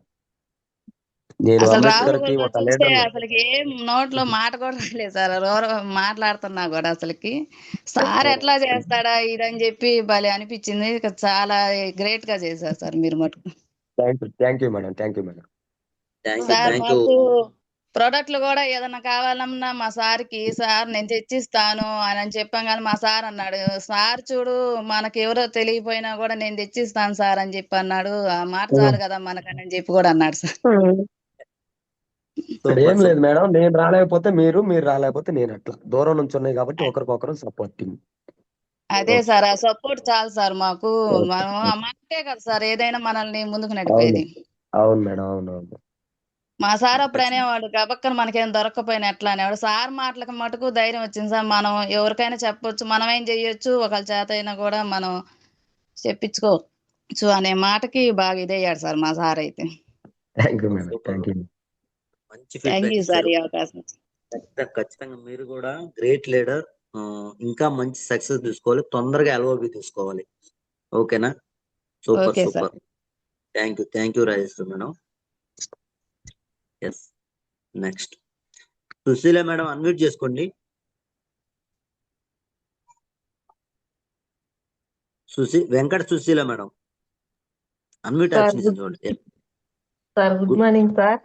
నేను అసలు అంబేద్కర్ కి రావులగొల్లో ఒక చూస్తే లీడర్. అసలుకి ఏం నోట్లో మాట కూడా రాలేదు సార్. మాట్లాడుతున్నా కూడా అసలుకి సార్ ఎట్లా చేస్తాడా ఇదని చెప్పి భలే అనిపించింది. ఇక చాలా గ్రేట్ గా చేశారు సార్ మీరు మటుకు. Thank you madam. Thank you madam. Sir మాకు ప్రోడక్ట్లు కూడా ఏదైనా కావాలన్నా మా సార్కి సార్ నేను తెచ్చిస్తాను అని చెప్పాం, కానీ మా సార్ అన్నాడు, సార్ చూడు మనకి ఎవరో తెలియపోయినా కూడా నేను తెచ్చిస్తాను సార్ అని చెప్పి అన్నాడు. ఆ మాట చాలు కదా మనకని చెప్పి కూడా అన్నాడు సార్. ఇక్కడ ఏం లేదు మేడం. నేను రాలేకపోతే మీరు, మీరు రాలేకపోతే నేను, అట్లా దూరం నుంచి ఉన్నాయి కాబట్టి ఒకరికొకరు సపోర్టింగ్. అదే సార్, ఆ సపోర్ట్ చాలు సార్ మాకు. మనం మాటే కదా సార్ ఏదైనా మనల్ని ముందుకు అవును నడిపేది. అవును మేడం. అవునవును. మా సార్ అప్పుడు అనేవాడు గబక్కన మనకేం దొరకపోయినా ఎట్లా అనేవాడు. సార్ మాటలకు మటుకు ధైర్యం వచ్చింది సార్. మనం ఎవరికైనా చెప్పొచ్చు, మనం ఏం చెయ్యొచ్చు, ఒకళ్ళ చేత అయినా కూడా మనం చెప్పించుకోవచ్చు అనే మాటకి బాగా ఇదయ్యాడు సార్ మా సార్ అయితే. Thank you madam. Thank you. మంచి థ్యాంక్ ఫీడ్బ్యాక్ యూ సార్ ఇచ్చారు. ఈ అవకాశం. ఖచ్చితంగా మీరు కూడా గ్రేట్ లీడర్. ఇంకా మంచి సక్సెస్ తీసుకోవాలి, తొందరగా ఎల్ఓబి తీసుకోవాలి. ఓకేనా? Super okay sir. Super. Thank you Rajeshwari madam. Yes next Sushila madam, unmute చేసుకోండి. Venkata Sushila madam, unmute sir option చూడండి. Sir good morning sir.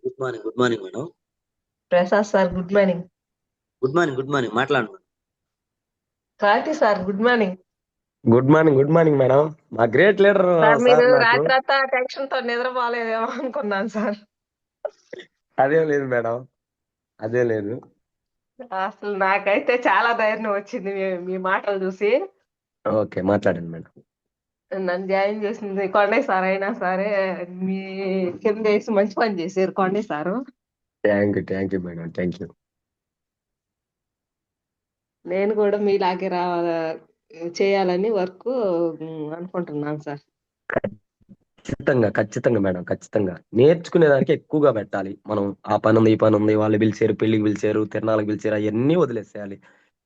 Good morning madam. Prasad sir good morning. Good morning మాట్లాడండి. Karthi sir good morning. Good morning madam. మా great leader sir మీరు sir నాకు. రాత్రంతా tension తో నిద్రపోలేదేమో అనుకున్నాను sir. అదేం లేదు మేడం, అదే లేదు. అసలు నాకైతే చాలా ధైర్యం వచ్చింది మీ మాటలు చూసి. ఓకే మాట్లాడండి మేడం. నన్ను జాయిన్ చేసింది కొండే సార్ అయినా సరే మీ కింద వేసి మంచి పని చేశారు Konde sir. Thank you madam. Thank you. నేను కూడా మీలాగే చేయాలని వర్క్ అనుకుంటున్నాను సార్. ఖచ్చితంగా మేడం. ఖచ్చితంగా నేర్చుకునేదానికి ఎక్కువగా పెట్టాలి మనం. ఆ పని ఉంది, ఈ పని ఉంది, వాళ్ళు పిలిచారు, పెళ్లికి పిలిచారు, తిరణాలకు పిలిచారు, అవన్నీ వదిలేసేయాలి.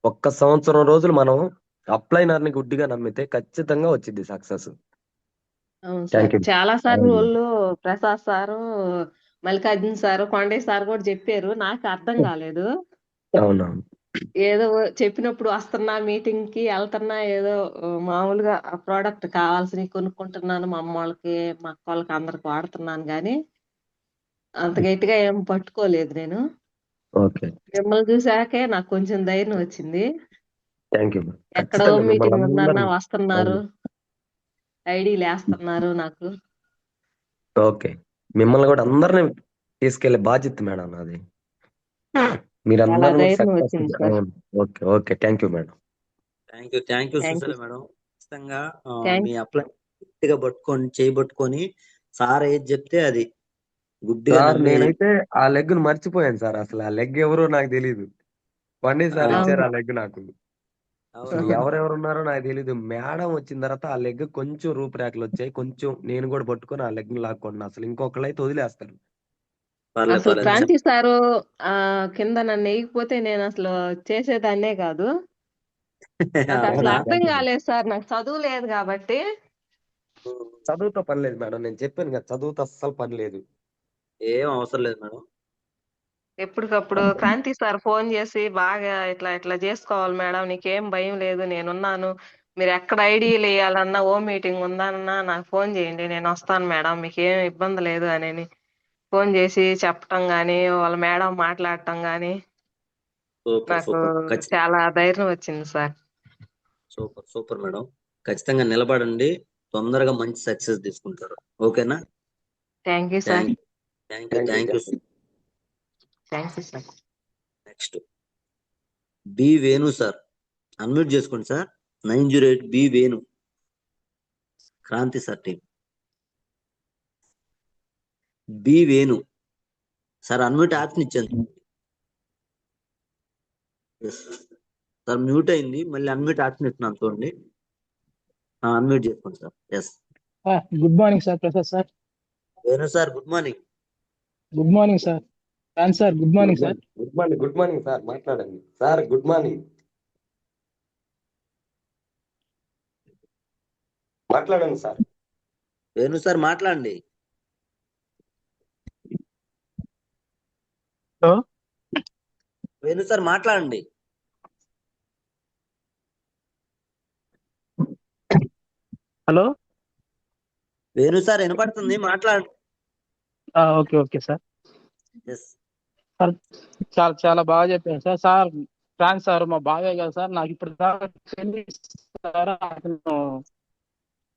1 సంవత్సరం రోజులు మనం అప్లైనర్ని గుడ్డిగా నమ్మితే ఖచ్చితంగా వచ్చింది సక్సెస్. అవును సార్. Thank you. చాలా సార్లు వాళ్ళు Prasad sir, Mallikarjuna sir, Kondaiah sir కూడా చెప్పారు. నాకు అర్థం కాలేదు. అవునవును. ఏదో చెప్పినప్పుడు వస్తున్నా మీటింగ్ కి వెళ్తున్నా, ఏదో మామూలుగా ఆ ప్రోడక్ట్ కావాల్సినవి కొనుక్కుంటున్నాను, మా అమ్మ వాళ్ళకి మా అక్క వాళ్ళకి అందరికి వాడుతున్నాను, కానీ అంత గట్టిగా ఏం పట్టుకోలేదు నేను. ఓకే. మిమ్మల్ని చూసాకే నాకు కొంచెం ధైర్యం వచ్చింది. Thank you. ఎక్కడో మీటింగ్ ఉందన్నా వస్తున్నారు, ఐడీలు వేస్తున్నారు నాకు. ఓకే. మిమ్మల్ని కూడా అందరినీ తీసుకెళ్లే బాధ్యత మేడం నాది. చాలా మీరందరూ ధైర్యం వచ్చింది sir. Okay. Thank you madam. Thank you Sushila madam. ఖచ్చితంగా మీ అప్లై గట్టిగా పట్టుకొని చేయబట్టుకొని సార్ ఏది చెప్తే అది గుడ్డిగా సార్ నమ్మి. నేనైతే ఆ లెగ్ మర్చిపోయాను సార్. అసలు ఆ లెగ్ ఎవరో నాకు తెలీదు. పండి సార్ ఇచ్చారు ఆ లెగ్ నాకు. అసలు ఎవరెవరు ఉన్నారో నాకు తెలీదు. మేడం వచ్చిన తర్వాత ఆ లెగ్ కొంచెం రూపురేఖలు వచ్చాయి. కొంచెం నేను కూడా పట్టుకొని ఆ లెగ్ లాక్కోండి. అసలు ఇంకొకళ్ళు అయితే వదిలేస్తారు. అసలు క్రాంతి సారు కింద నన్ను వేయకపోతే నేను అసలు చేసేదాన్నే కాదు. నాకు అసలు అవునా? అర్థం కాలేదు సార్, నాకు చదువు లేదు కాబట్టి. చదువుతో పని లేదు మేడం, నేను చెప్పాను కదా చదువుతో అస్సలు పని లేదు. ఏం అవసరం లేదు మేడం. ఎప్పటికప్పుడు క్రాంతి సార్ ఫోన్ చేసి బాగా ఇట్లా ఇట్లా చేసుకోవాలి మేడం, నీకేం భయం లేదు, నేనున్నాను, మీరు ఎక్కడ ఐడీలు వేయాలన్నా హోమ్ మీటింగ్ ఉందన్నా నాకు ఫోన్ చేయండి, నేను వస్తాను మేడం, మీకు ఏం ఇబ్బంది లేదు అని ఫోన్ చేసి చెప్పటం గానీ, వాళ్ళ మేడం మాట్లాడటం గానీ సూపర్ నాకు సూపర్ ఖచ్చితంగా చాలా ధైర్యం వచ్చింది సార్. Super super madam. ఖచ్చితంగా నిలబడండి, తొందరగా మంచి సక్సెస్ తీసుకుంటారు. ఓకేనా? Thank you sir. Thank you. Thank you sir. Next B Venu sir, unmute చేసుకోండి sir. 908 B Venu, Kranti sir team. B Venu sir unmute option ఇచ్చాను సార్, మ్యూట్ అయింది, మళ్ళీ అన్మ్యూట్ ఆప్షన్ ఇస్తున్నాను చూడండి. అన్మ్యూట్ చేసుకోండి sir. Yes, good morning sir, Prasad sir. Venu sir good morning. Good morning sir. Fan sir good morning sir. Good morning sir, మాట్లాడండి sir. Good morning, మాట్లాడండి sir. Venu sir మాట్లాడండి. Hello Venu sir మాట్లాడండి. Hello Venu sir వినపడుతుంది, మాట్లాడండి. Okay okay sir. Yes sir చాలా చాలా బాగా చెప్పారు సార్. సార్ ఫ్రాన్స్ సార్ మా బాగా కదా సార్, నాకు ఇప్పుడు దాకా తెలియదు సార్ అతను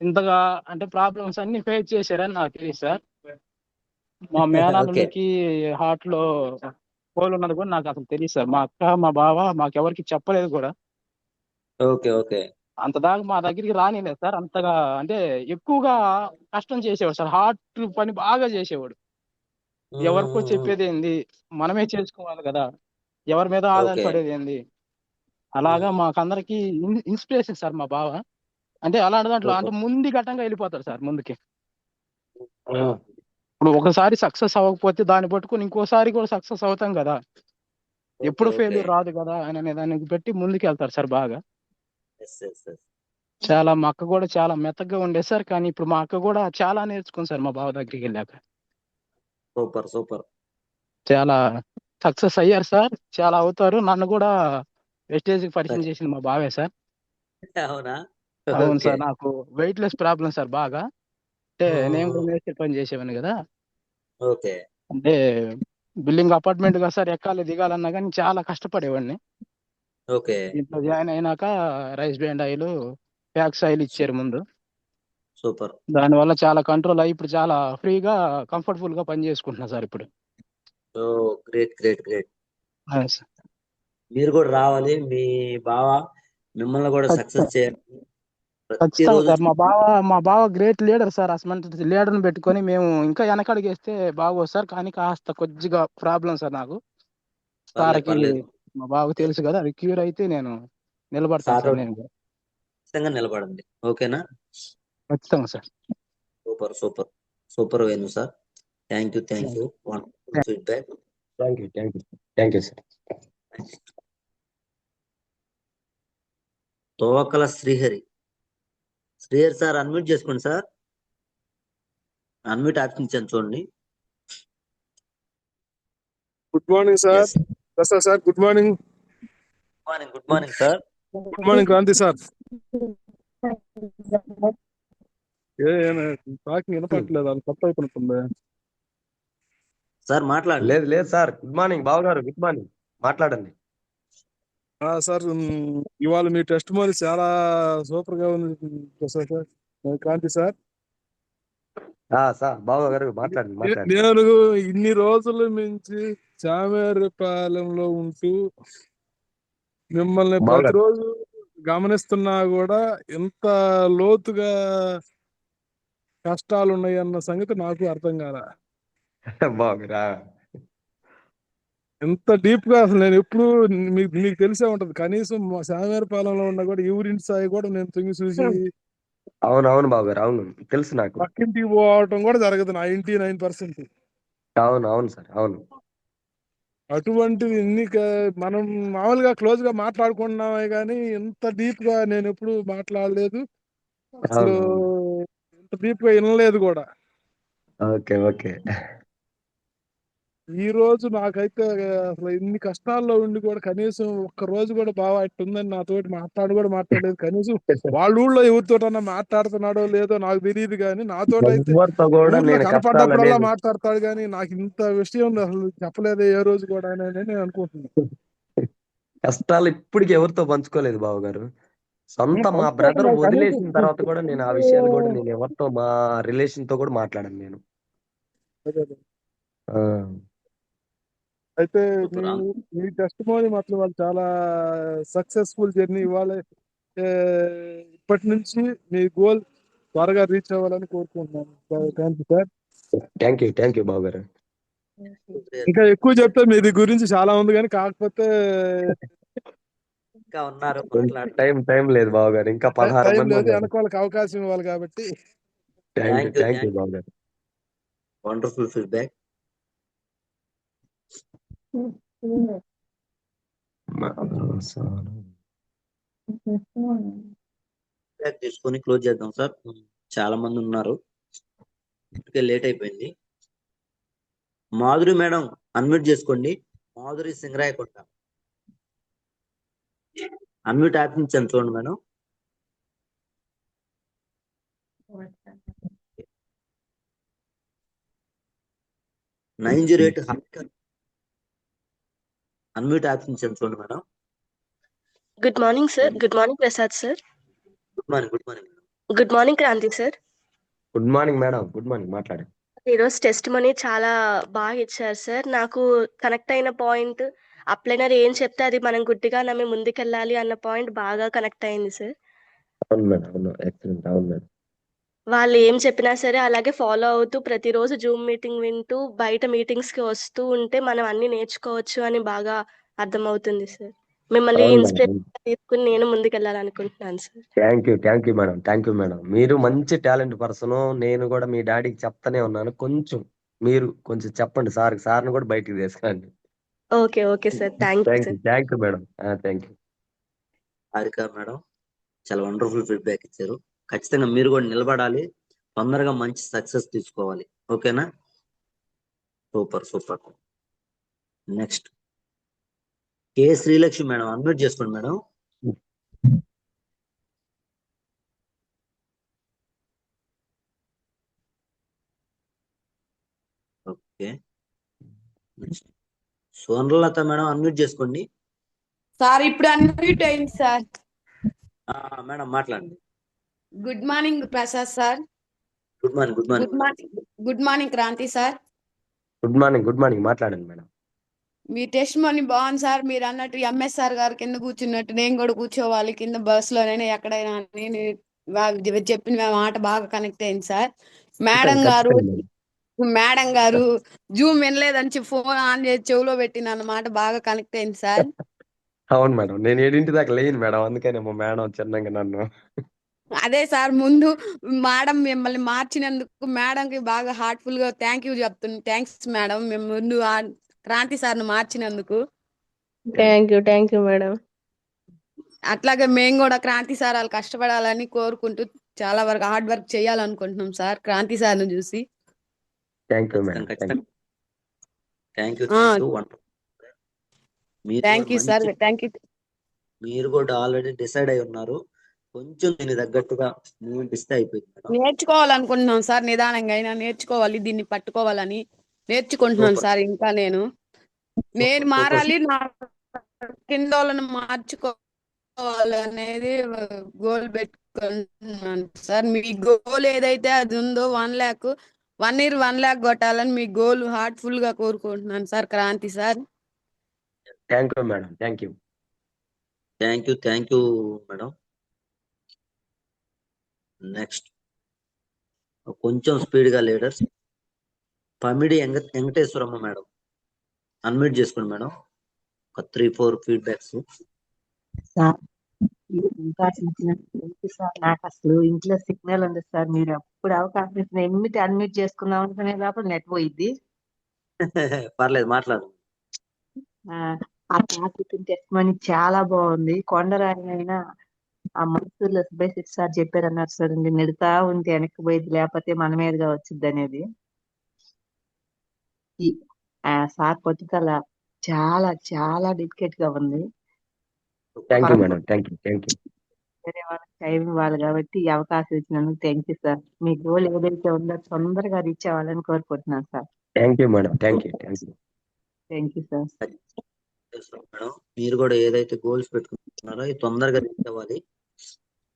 ఇంతగా అంటే ప్రాబ్లమ్స్ అన్ని ఫేస్ చేశారని నాకు తెలియదు సార్. మా మేనల్లుడికి హార్ట్ లో హోల్ ఉన్నది కూడా నాకు అసలు తెలియదు సార్. మా అక్క మా బావ మాకెవరికి చెప్పలేదు కూడా. Okay okay. అంత దాకా మా దగ్గరికి రానిలేదు సార్. అంతగా అంటే ఎక్కువగా కష్టం చేసేవాడు సార్, హార్ట్ పని బాగా చేసేవాడు. ఎవరికో చెప్పేది ఏంది, మనమే చేసుకోవాలి కదా, ఎవరి మీద ఆధారపడేది ఏంది. అలాగా మాకందరికి ఇన్స్పిరేషన్ సార్ మా బావ. అంటే అలాంటి దాంట్లో అంటే ముందు ఘట్టంగా వెళ్ళిపోతారు సార్ ముందుకి. ఇప్పుడు ఒకసారి సక్సెస్ అవ్వకపోతే దాన్ని పట్టుకుని ఇంకోసారి కూడా సక్సెస్ అవుతాం కదా, ఎప్పుడు ఫెయిల్యూర్ రాదు కదా అనే దాన్ని పెట్టి ముందుకు వెళ్తారు సార్ బాగా. చాలా మా అక్క కూడా చాలా మెత్తగా ఉండేది సార్, కానీ ఇప్పుడు మా అక్క కూడా చాలా నేర్చుకుంది సార్ మా బావ దగ్గరికి వెళ్ళాక. Super super. చాలా సక్సెస్ అయ్యారు సార్, చాలా అవుతారు. నన్ను కూడా వెస్టేజ్కి పరిచయం చేసింది మా బావే సార్. అవునా? అవును సార్, నాకు వెయిట్ లెస్ ప్రాబ్లం సార్ బాగా. అంటే నేను కూడా మేస్త్రి పని చేసేవాడిని కదా. ఓకే. అంటే బిల్డింగ్ అపార్ట్మెంట్ కదా సార్, ఎక్కాలి దిగాలన్నా కానీ చాలా కష్టపడేవాడిని. ఓకే. ఇంట్లో జాయిన్ అయినాక rice brand oil, packs oil ఇచ్చారు ముందు. సూపర్. దానివల్ల చాలా కంట్రోల్ అయ్యి ఇప్పుడు చాలా ఫ్రీగా కంఫర్టబుల్ గా పని చేసుకుంటున్నా సార్ ఇప్పుడు. Great great great. అవును సార్. మీరు కూడా రావాలి, మీ బావ మిమ్మల్ని కూడా సక్సెస్ చేయాలి ఖచ్చితంగా ప్రతిరోజు. సార్. మా బావ గ్రేట్ లీడర్ సార్. అసలు లీడర్ని పెట్టుకొని మేము ఇంకా వెనకడిగేస్తే బాగోదు సార్, కానీ కాస్త కొద్దిగా ప్రాబ్లం సార్ నాకు. సార్కి మా బావకు తెలుసు కదా, అది క్యూర్ అయితే నేను నిలబడతాను సార్. నేను ఖచ్చితంగా నిలబడండి. ఓకేనా? ఖచ్చితంగా sir. Super super super Venu sir. Thank you feedback. Thank you sir. Tovakala Srihari sir unmute చేసుకోండి సార్. అన్మ్యూట్ ఆప్షన్ ఇచ్చాను చూడండి. Good morning sir. Prasad sir good morning. Good morning sir. Good morning Kranti sir. Talking వినపట్లేదు, అది కట్ అయిపోతుంది సార్. మాట్లాడండి. లేదు sir. Good morning బావ గారు, గుడ్ మార్నింగ్, మాట్లాడండి. సార్ ఇవాళ మీ టెస్ట్ మోరీ చాలా సూపర్ గా ఉంది Prasad sir, Kranthi sir. Sir బావ గారు మాట్లాడండి. నేను ఇన్ని రోజుల నుంచి చామేరుపాలెంలో ఉంటూ మిమ్మల్ని ప్రతిరోజు గమనిస్తున్నా కూడా ఎంత లోతుగా కష్టాలు ఉన్నాయి అన్న సంగతి నాకు అర్థం కాల. బాగురా, ఎంత డీప్ గా అసలు నేను ఎప్పుడు మీకు తెలిసే ఉంటది, కనీసం మా శామేరపాలెంలో ఉన్నా కూడా యూరిన్ స్థాయి కూడా నేను తొంగి చూసి అవునవును బాబు గారు, అవును తెలుసు నాకు. పక్కింటికి పోవటం కూడా జరగదు 99%. అవును సార్, అవును. అటువంటిది మనం మామూలుగా క్లోజ్ గా మాట్లాడుకుంటున్నామే కానీ ఇంత డీప్ గా నేను ఎప్పుడు మాట్లాడలేదు. అసలు అవునవును. ఇంత డీప్ గా వినలేదు కూడా. ఓకే. ఓకే. ఈ రోజు నాకైతే అసలు ఇన్ని కష్టాల్లో ఉండి కూడా కనీసం ఒక్క రోజు కూడా బావా ఇట్టుందని నాతోటి కూడా మాట్లాడలేదు. కనీసం వాళ్ళ ఊళ్ళో ఎవరితోటన్నా మాట్లాడుతున్నాడో లేదో నాకు తెలియదు కానీ నాతోటైతే ఎవరితో కూడా ఊర్లో నేను కనపడ్డప్పుడల్లా కష్టాలనేది మాట్లాడతాడు కానీ నాకు ఇంత విషయం అసలు చెప్పలేదే ఏ రోజు కూడా అని నేను అనుకుంటున్నాను. కష్టాలు ఇప్పటికి ఎవరితో పంచుకోలేదు బావగారు. సొంత మా పంచుకోవటం బ్రదర్ కాదు, కనీసం వదిలేసిన తర్వాత కూడా నేను ఆ విషయాలు కూడా నేను ఎవరితో మా రిలేషన్ తో కూడా మాట్లాడాను నేను. అదే అదే. ఆ! అయితే సూపర్. మీ టెస్టిమోనీ మాత్రం వాళ్ళు చాలా సక్సెస్ఫుల్ జర్నీ. ఇవాళ ఇప్పటి నుంచి మీ గోల్ త్వరగా రీచ్ అవ్వాలని కోరుకుంటున్నాను. Thank you sir. Thank you బావగారు. ఇంకా ఎక్కువ చెప్తే మీది గురించి చాలా ఉంది కానీ కాకపోతే ఇంకా ఉన్నారు టైం లేదు బావగారు. ఇంకా 16 టైం మంది లేదు, ఉన్నారు. వెనకాలకు అవకాశం ఇవ్వాలి కాబట్టి. థ్యాంక్ యూ బావగారు. Wonderful feedback. ఫీడ్బ్యాక్ తీసుకొని క్లోజ్ చేద్దాం సార్. చాలా మంది ఉన్నారు, ఇప్పటికే లేట్ అయిపోయింది. మాధురి మేడం అన్మ్యూట్ చేసుకోండి. మాధురి సింగరాయకొండ అన్మ్యూట్ ఆపించాను చూడండి మేడం. 908 అన్మ్యూట్ ఆపించాను చూడండి madam. Good morning sir. Good morning Prasad sir. Good morning. Good morning. Good morning Kranti sir. Good morning madam. Good morning. మాట్లాడండి. ఈరోజు టెస్ట్ మనీ చాలా బాగా ఇచ్చారు సార్. నాకు కనెక్ట్ అయిన పాయింట్ అప్లైనర్ ఏం చెప్తే అది మనం గుడ్డిగా నమ్మి ముందుకెళ్ళాలి అన్న పాయింట్ బాగా కనెక్ట్ అయింది సార్. అవును మేడం. అవును. ఎక్సలెంట్. అవును మేడం. వాళ్ళు ఏం చెప్పినా సరే అలాగే ఫాలో అవుతూ ప్రతిరోజు జూమ్ మీటింగ్ వింటూ బయట మీటింగ్స్కి వస్తూ ఉంటే మనం అన్ని నేర్చుకోవచ్చు అని బాగా అర్థమవుతుంది సార్. మిమ్మల్ని అవును మేడం. ఇన్స్పిరేషన్ తీసుకుని నేను ముందుకెళ్ళాలనుకుంటున్నాను సార్. Thank you madam. మీరు మంచి టాలెంట్ పర్సన్. నేను కూడా మీ డాడీకి చెప్తానే ఉన్నాను. మీరు కొంచెం చెప్పండి సార్ని కూడా బయటికి తీసుకురండి. Okay sir. Thank you sir. Thank you madam. Thank you. Harika madam చాలా వండర్ఫుల్ ఫీడ్బ్యాక్ ఇచ్చారు. ఖచ్చితంగా మీరు కూడా నిలబడాలి, తొందరగా మంచి సక్సెస్ తీసుకోవాలి. ఓకేనా? Super. Next K Srilakshmi madam unmute చేసుకోండి madam. Okay. Next Swarnalatha madam unmute చేసుకోండి. సార్ ఇప్పుడు అన్మ్యూట్ అయింది సార్. మేడం మాట్లాడండి. Good morning Prasad sir. Good morning. Good morning Kranti sir. Good morning. మాట్లాడండి మేడం. మీ టెస్ట్ మనీ బాగుంది సార్. మీరు అన్నట్టు ఎంఎస్ఆర్ గారు కింద కూర్చున్నట్టు నేను కూడా కూర్చోవాలి కింద బస్సులోనైనా ఎక్కడైనా. నేను చెప్పిన మాట బాగా కనెక్ట్ అయింది సార్. మేడం గారు జూమ్ వినలేదని ఫోన్ ఆన్ చేసి చెవులో పెట్టిన అన్నమాట బాగా కనెక్ట్ అయింది సార్. అవును మేడం. నేను 7 దాకా లేను మేడం. అందుకనే మా మేడం చిన్నగా నన్ను అదే సార్ ముందు మేడం మిమ్మల్ని మార్చినందుకు మేడంకి బాగా హార్ట్ఫుల్ గా థ్యాంక్ యూ చెప్తున్నాను. Thanks madam. మేము ముందు క్రాంతి సార్ను మార్చినందుకు. Thank you madam. అట్లాగే మేము కూడా క్రాంతి సార్ వాళ్ళు కష్టపడాలని కోరుకుంటూ చాలా వరకు హార్డ్ వర్క్ చేయాలనుకుంటున్నాం సార్ క్రాంతి సార్ను చూసి. Thank you madam. Thank you sir. Thank you. మీరు కూడా ఆల్రెడీ డిసైడ్ అయి ఉన్నారు. కొంచెం దీన్ని తగ్గట్టుగా మూమెంట్ ఇస్తే అయిపోయింది. నేర్చుకోవాలనుకుంటున్నాం సార్. నిదానంగా అయినా నేర్చుకోవాలి, దీన్ని పట్టుకోవాలని నేర్చుకుంటున్నాను సార్. ఇంకా నేను మారాలి, నా కింద వాళ్ళని మార్చుకోవాలనేది గోల్ పెట్టుకుంటున్నాను సార్. మీ గోల్ ఏదైతే అది ఉందో 1 lakh 1 year 1 lakh కొట్టాలని మీ గోల్ హార్ట్ఫుల్ గా కోరుకుంటున్నాను sir Kranthi sir. Thank you madam. Thank you madam. Next కొంచెం స్పీడ్ గా leaders Pamidi Venkateswaramma madam unmute చేసుకోండి మేడం. ఒక 3-4 ఫీడ్బ్యాక్స్. నాకు అసలు ఇంట్లో సిగ్నల్ ఉంది సార్. మీరు ఎప్పుడు అవకాశం ఇచ్చిన ఎమ్మిటి అన్మ్యూట్ చేసుకుందాం అనుకునే లోపల నెట్ పోయిద్ది. పర్లేదు మాట్లాడు. ఆ టాపిక్ టెస్ట్ మనీ చాలా బాగుంది. కొండరాయి అయినా ఆ మైసూర్లో సుబ్బయ్య సార్ చెప్పారు అన్నారు చూడండి, నెడతా ఉంటే వెనక్కి పోయింది లేకపోతే మన మీదుగా వచ్చింది అనేది. ఈ ఆ సార్ పట్టుదల చాలా చాలా డెడికేట్ గా ఉంది. Thank you madam, thank you, thank you. వేరే వాళ్ళకి టైం ఇవ్వాలి కాబట్టి ఈ అవకాశం ఇచ్చినందుకు థ్యాంక్ యూ సార్. మీ గోల్ ఏదైతే ఉందో తొందరగా రీచ్ అవ్వాలని కోరుకుంటున్నాను sir. Thank you madam, thank you, thank you. Thank you sir. Madam మీరు కూడా ఏదైతే గోల్స్ పెట్టుకుంటున్నారో ఇది తొందరగా రీచ్ అవ్వాలి.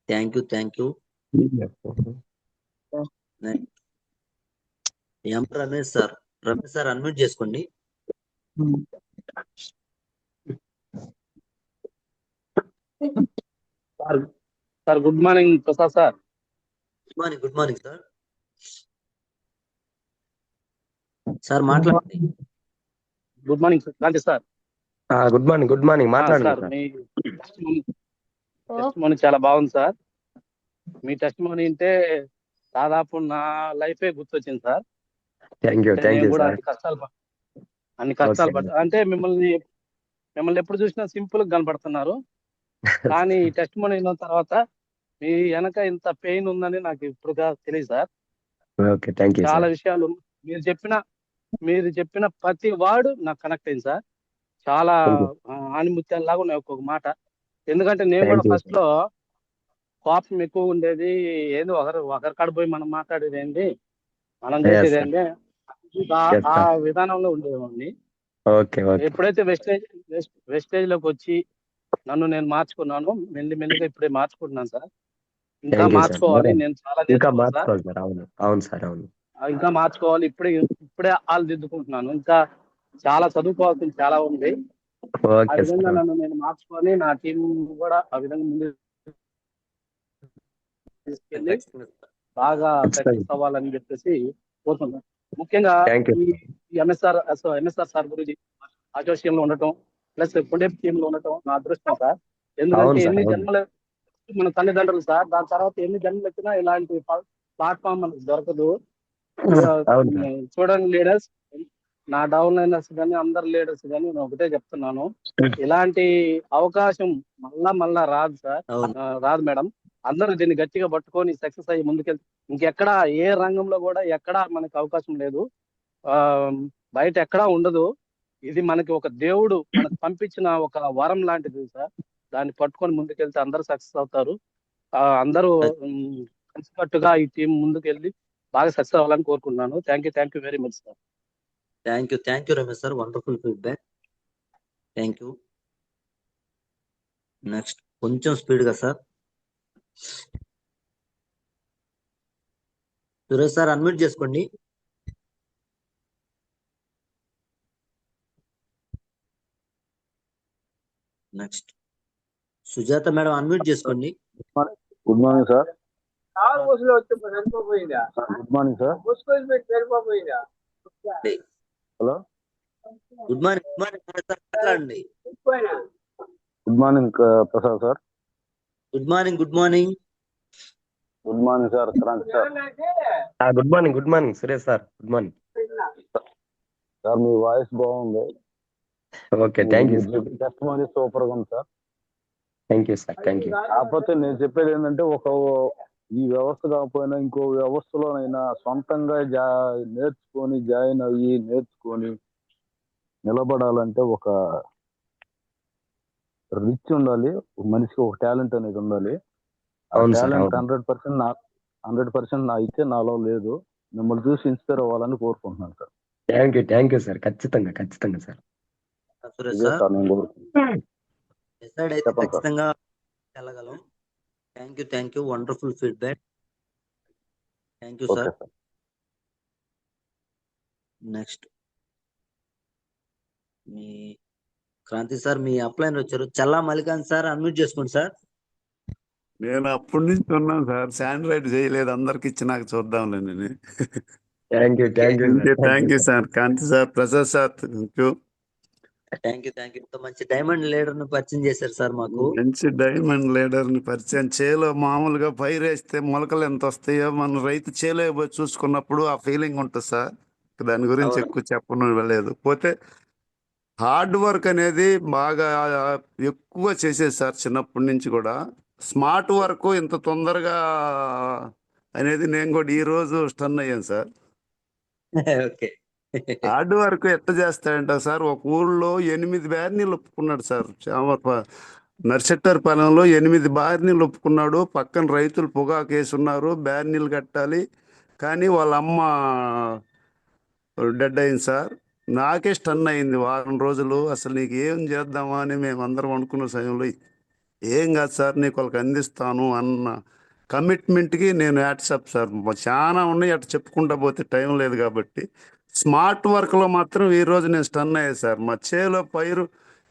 Thank you, thank you. M Ramesh sir, Ramesh sir unmute చేసుకోండి. Sir good morning Prasad sir. Good morning, good morning sir. Sir మాట్లాడండి. Good morning Kanthi sir. Good morning, good morning, మాట్లాడండి సార్. సార్. మీ టెస్టిమోనీ చాలా బాగుంది సార్. మీ టెస్టిమోనీ అంటే దాదాపు నా లైఫే గుర్తొచ్చింది సార్. థ్యాంక్ యూ, థ్యాంక్ నేను యూ కూడా సార్. అన్ని కష్టాలు ఓకే. పడ్డా అంటే మిమ్మల్ని ఎప్పుడు చూసినా సింపుల్ గా కనపడుతున్నారు. కానీ ఈ టెస్టిమోనీ అయిన తర్వాత మీ వెనక ఇంత పెయిన్ ఉందని నాకు ఇప్పుడుగా తెలియదు సార్. ఓకే, థ్యాంక్ యూ చాలా సార్. విషయాలు మీరు చెప్పిన ప్రతి వాడు నాకు కనెక్ట్ అయింది సార్. చాలా థ్యాంక్ యూ, ఆణిముత్యాలలాగా ఉన్నాయి ఒక్కొక్క మాట. ఎందుకంటే నేను కూడా థ్యాంక్ యూ ఫస్ట్ లో కోపం ఎక్కువ ఉండేది. ఏదో ఒకరి కాడ పోయి మనం మాట్లాడేది ఏంటి, మనం సార్. చేసేది ఎస్ ఏంటి, సార్, ఆ విధానంలో ఉండేవాడిని. Okay, okay. ఎప్పుడైతే వెస్టేజ్ లోకి వచ్చి నన్ను నేను మార్చుకున్నాను, మెల్లిమెల్లిగా ఇప్పుడే మార్చుకుంటున్నాను సార్. ఇంకా థ్యాంక్ యూ సార్. మార్చుకోవాలి, నేను చాలా ఇంకా నేర్చుకోవాలి సార్. మార్చుకోవాలి సార్. అవును, అవును సార్, అవును. ఇంకా మార్చుకోవాలి. ఇప్పుడే దిద్దుకుంటున్నాను. ఇంకా చాలా చదువుకోవాల్సింది చాలా ఉంది. ఆ ఓకే విధంగా సార్. నన్ను నేను మార్చుకొని నా టీం కూడా ఆ విధంగా ముందు తీసుకెళ్ళి బాగా సక్సెస్ అవ్వాలని చెప్పేసి కోరుతున్నాను. ముఖ్యంగా థ్యాంక్ యూ. ఈ ఎంఎస్ఆర్ సార్ గురించి అసోసియేషన్ లో ఉండటం ప్లస్ పుండేప్ టీమ్ లో ఉండటం నా అదృష్టం సార్. ఎందుకంటే అవును సార్, ఎన్ని అవును. జన్మలు మన తల్లిదండ్రులు సార్, దాని తర్వాత ఎన్ని జన్మలు వచ్చినా ఇలాంటి ప్లాట్ఫామ్ మనకు దొరకదు. అవును సార్. చూడండి లీడర్స్, నా డౌన్ లైనర్స్ కానీ అందరు లీడర్స్ కానీ నేను ఒకటే చెప్తున్నాను, ఇలాంటి అవకాశం మళ్ళా రాదు సార్, రాదు మేడం. అందరూ దీన్ని గట్టిగా పట్టుకొని సక్సెస్ అయ్యి ముందుకెళ్తే ఇంకెక్కడా ఏ రంగంలో కూడా ఎక్కడా మనకు అవకాశం లేదు, బయట ఎక్కడా ఉండదు. ఇది మనకి ఒక దేవుడు మనకు పంపించిన ఒక వరం లాంటిది సార్. దాన్ని పట్టుకొని ముందుకెళ్తే అందరూ సక్సెస్ అవుతారు. అందరూ కలిసికట్టుగా ఈ టీం ముందుకెళ్ళి బాగా సక్సెస్ అవ్వాలని కోరుకుంటున్నాను. Thank you very much sir. Thank you Ramesh sir, wonderful feedback. Thank you. Next కొంచెం స్పీడ్ గా సార్. సురేష్ సార్ అన్మ్యూట్ చేసుకోండి. నెక్స్ట్ సుజాత మేడం అన్మ్యూట్ చేసుకోండి. Good morning sir. Good morning sir. Hello, good morning, good morning మాట్లాడండి. Good morning Prasad sir. Good morning, good morning. Good morning sir, Kranthi sir. Good morning, good morning Suresh sir. Good morning sir. మీ voice బాగుంది. Okay, thank you. Testimony super గా ఉంది sir. Thank you sir, thank you. కాకపోతే నేను చెప్పేది ఏంటంటే, ఈ వ్యవస్థ కాకపోయినా ఇంకో వ్యవస్థలోనైనా సొంతంగా నేర్చుకొని జాయిన్ అయ్యి నేర్చుకొని నిలబడాలంటే ఒక రిచ్ ఉండాలి, మనిషికి ఒక టాలెంట్ అనేది ఉండాలి. ఆ అవును సార్, టాలెంట్ అవును. 100% అయితే నాలో లేదు. మిమ్మల్ని చూసి ఇన్స్పైర్ అవ్వాలని కోరుకుంటున్నాను సార్. Thank you sir. ఖచ్చితంగా, ఖచ్చితంగా సార్. సురేష్ ఇదే సార్ సార్ నేను కోరుకుంటున్నాను. డిసైడ్ అయితే చెప్పండి సార్. ఖచ్చితంగా వెళ్ళగలం. Thank you, wonderful feedback. Thank you okay sir. Sir. Next మీ క్రాంతి సార్, మీ అప్లైన్ వచ్చారు. చల్లా మల్లికాన్ సార్ అన్మ్యూట్ చేసుకోండి సార్. నేను అప్పటి నుంచి ఉన్నాను సార్, శాండ్రైడ్ చేయలేదు, అందరికి ఇచ్చి నాకు చూద్దాంలేండి. Thank you thank you sir. Kanthi sir, Prasad sir, thank you. ఇంత మంచి డైమండ్ లీడర్ ను పరిచయం చేశారు సార్ మాకు. మంచి డైమండ్ లీడర్ ని పరిచయం. చేలో మామూలుగా పైరేస్తే మొలకలు ఎంత వస్తాయో మన రైతు చేలో పోయి చూసుకున్నప్పుడు ఆ ఫీలింగ్ ఉంటుంది సార్. దాని గురించి ఎక్కువ చెప్పను లేదు. పోతే హార్డ్ వర్క్ అనేది బాగా ఎక్కువ చేసేది సార్ చిన్నప్పటి నుంచి కూడా. స్మార్ట్ వర్క్ ఇంత తొందరగా అనేది నేను కూడా ఈ రోజు స్టన్ అయ్యాను సార్. ఓకే. హార్డ్ వర్క్ ఎట్లా చేస్తాడంట సార్, ఒక ఊళ్ళో 8 బ్యార్నీలు ఒప్పుకున్నాడు సార్. నర్సెట్టర్పాలెంలో 8 బ్యార్నీలు ఒప్పుకున్నాడు. పక్కన రైతులు పొగాకు వేసి ఉన్నారు, బ్యార్నీలు కట్టాలి. కానీ వాళ్ళ అమ్మ డెడ్ అయింది సార్. నాకే స్టన్ అయింది వారం రోజులు. అసలు నీకు ఏం చేద్దామా అని మేమందరం అనుకున్న సమయంలో, ఏం కాదు సార్ నీకు వాళ్ళకి అందిస్తాను అన్న కమిట్మెంట్కి నేను యాట్సప్ సార్. చాలా ఉన్నాయి అటు చెప్పుకుంటా పోతే టైం లేదు కాబట్టి. స్మార్ట్ వర్క్లో మాత్రం ఈరోజు నేను స్టన్ అయ్యాను సార్. మా చేలో పైరు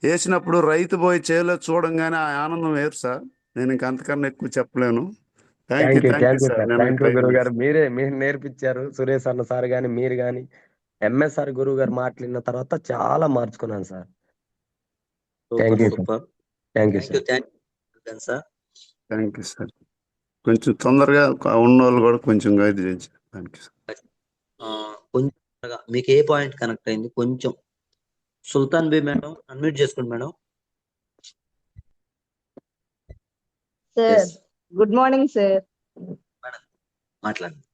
వేసినప్పుడు రైతు పోయి చేలో చూడంగానే ఆ ఆనందం వేరు సార్. నేను ఇంక అంతకన్నా ఎక్కువ చెప్పలేను. Thank you sir. Thank you గురువు గారు. మీరు నేర్పించారు. సురేష్ అన్న సార్ కానీ మీరు కానీ ఎంఎస్ఆర్ గురువు గారు మాట్లాడిన తర్వాత చాలా మార్చుకున్నాను sir. Thank you super. Thank you sir. Sir thank you sir. కొంచెం తొందరగా ఉన్న వాళ్ళు కూడా కొంచెం గైడ్ చేయండి. Thank you sir. కొంచెం మీకు ఏ పాయింట్ కనెక్ట్ అయింది కొంచెం? సుల్తాన్ బి మేడం అన్మ్యూట్ చేసుకోండి madam. Sir good morning sir. మాట్లాడండి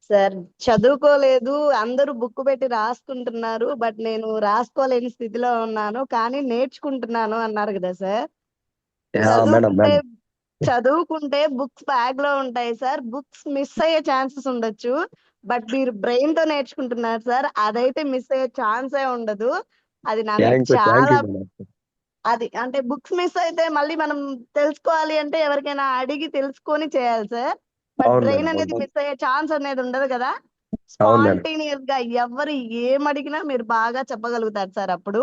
సార్ చదువుకోలేదు, అందరూ బుక్ పెట్టి రాసుకుంటున్నారు, బట్ నేను రాసుకోలేని స్థితిలో ఉన్నాను, కానీ నేర్చుకుంటున్నాను అన్నారు కదా సార్. చదువుకుంటే బుక్స్ బ్యాగ్ లో ఉంటాయి సార్, బుక్స్ మిస్ అయ్యే ఛాన్సెస్ ఉండొచ్చు, బట్ మీరు బ్రెయిన్ తో నేర్చుకుంటున్నారు సార్, అదైతే మిస్ అయ్యే ఛాన్సే ఉండదు. అది నాకు చాలా అది అంటే బుక్స్ మిస్ అయితే మళ్ళీ మనం తెలుసుకోవాలి అంటే ఎవరికైనా అడిగి తెలుసుకొని చేయాలి సార్. బట్ బ్రెయిన్ అనేది మిస్ అయ్యే ఛాన్స్ అనేది ఉండదు కదా. స్పాంటేనియస్ గా ఎవరు ఏం అడిగినా మీరు బాగా చెప్పగలుగుతారు సార్. అప్పుడు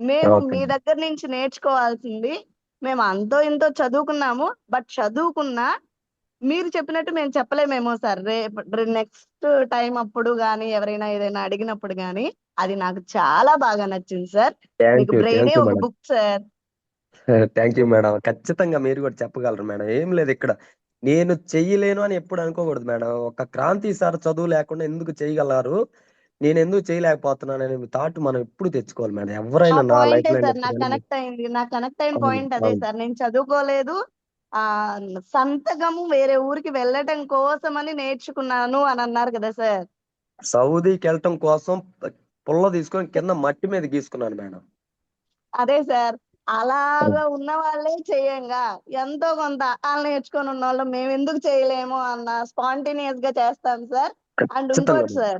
మేము మీ దగ్గర నుంచి నేర్చుకోవాల్సింది, మేము అంతో ఇంతో చదువుకున్నాము, బట్ చదువుకున్నా మీరు చెప్పినట్టు మేము చెప్పలేమేమో సార్. నెక్స్ట్ టైం అప్పుడు గానీ ఎవరైనా ఏదైనా అడిగినప్పుడు గానీ అది నాకు చాలా బాగా నచ్చింది సార్. మీకు బ్రెయినే ఒక book sir. Thank you madam. ఖచ్చితంగా మీరు కూడా చెప్పగలరు మేడం. ఏం లేదు ఇక్కడ నేను చెయ్యలేను అని ఎప్పుడు అనుకోకూడదు మేడం. ఒక క్రాంతి సార్ చదువు లేకుండా ఎందుకు చేయగలరు, నేను ఎందుకు చేయలేకపోతున్నాను అనే థాట్ మనం ఎప్పుడు తెచ్చుకోవాలి మేడం. ఎవరైనా నా లైఫ్ లో నాకు కనెక్ట్ అయిన పాయింట్ అదే సార్. నేను చదువుకోలేదు, సంతకము వేరే ఊరికి వెళ్ళటం కోసమని నేర్చుకున్నాను అని అన్నారు కదా సార్. సౌదీకి వెళ్ళటం కోసం పుల్ల తీసుకొని కింద మట్టి మీద గీసుకున్నాను మేడం. అదే సార్, అలాగా ఉన్న వాళ్ళే చేయంగా ఎంతో కొంత వాళ్ళు నేర్చుకొని ఉన్న వాళ్ళు మేము ఎందుకు చేయలేము అన్న స్పాంటేనియస్ గా చేస్తాం సార్. అండ్ ఇంకోటి సార్,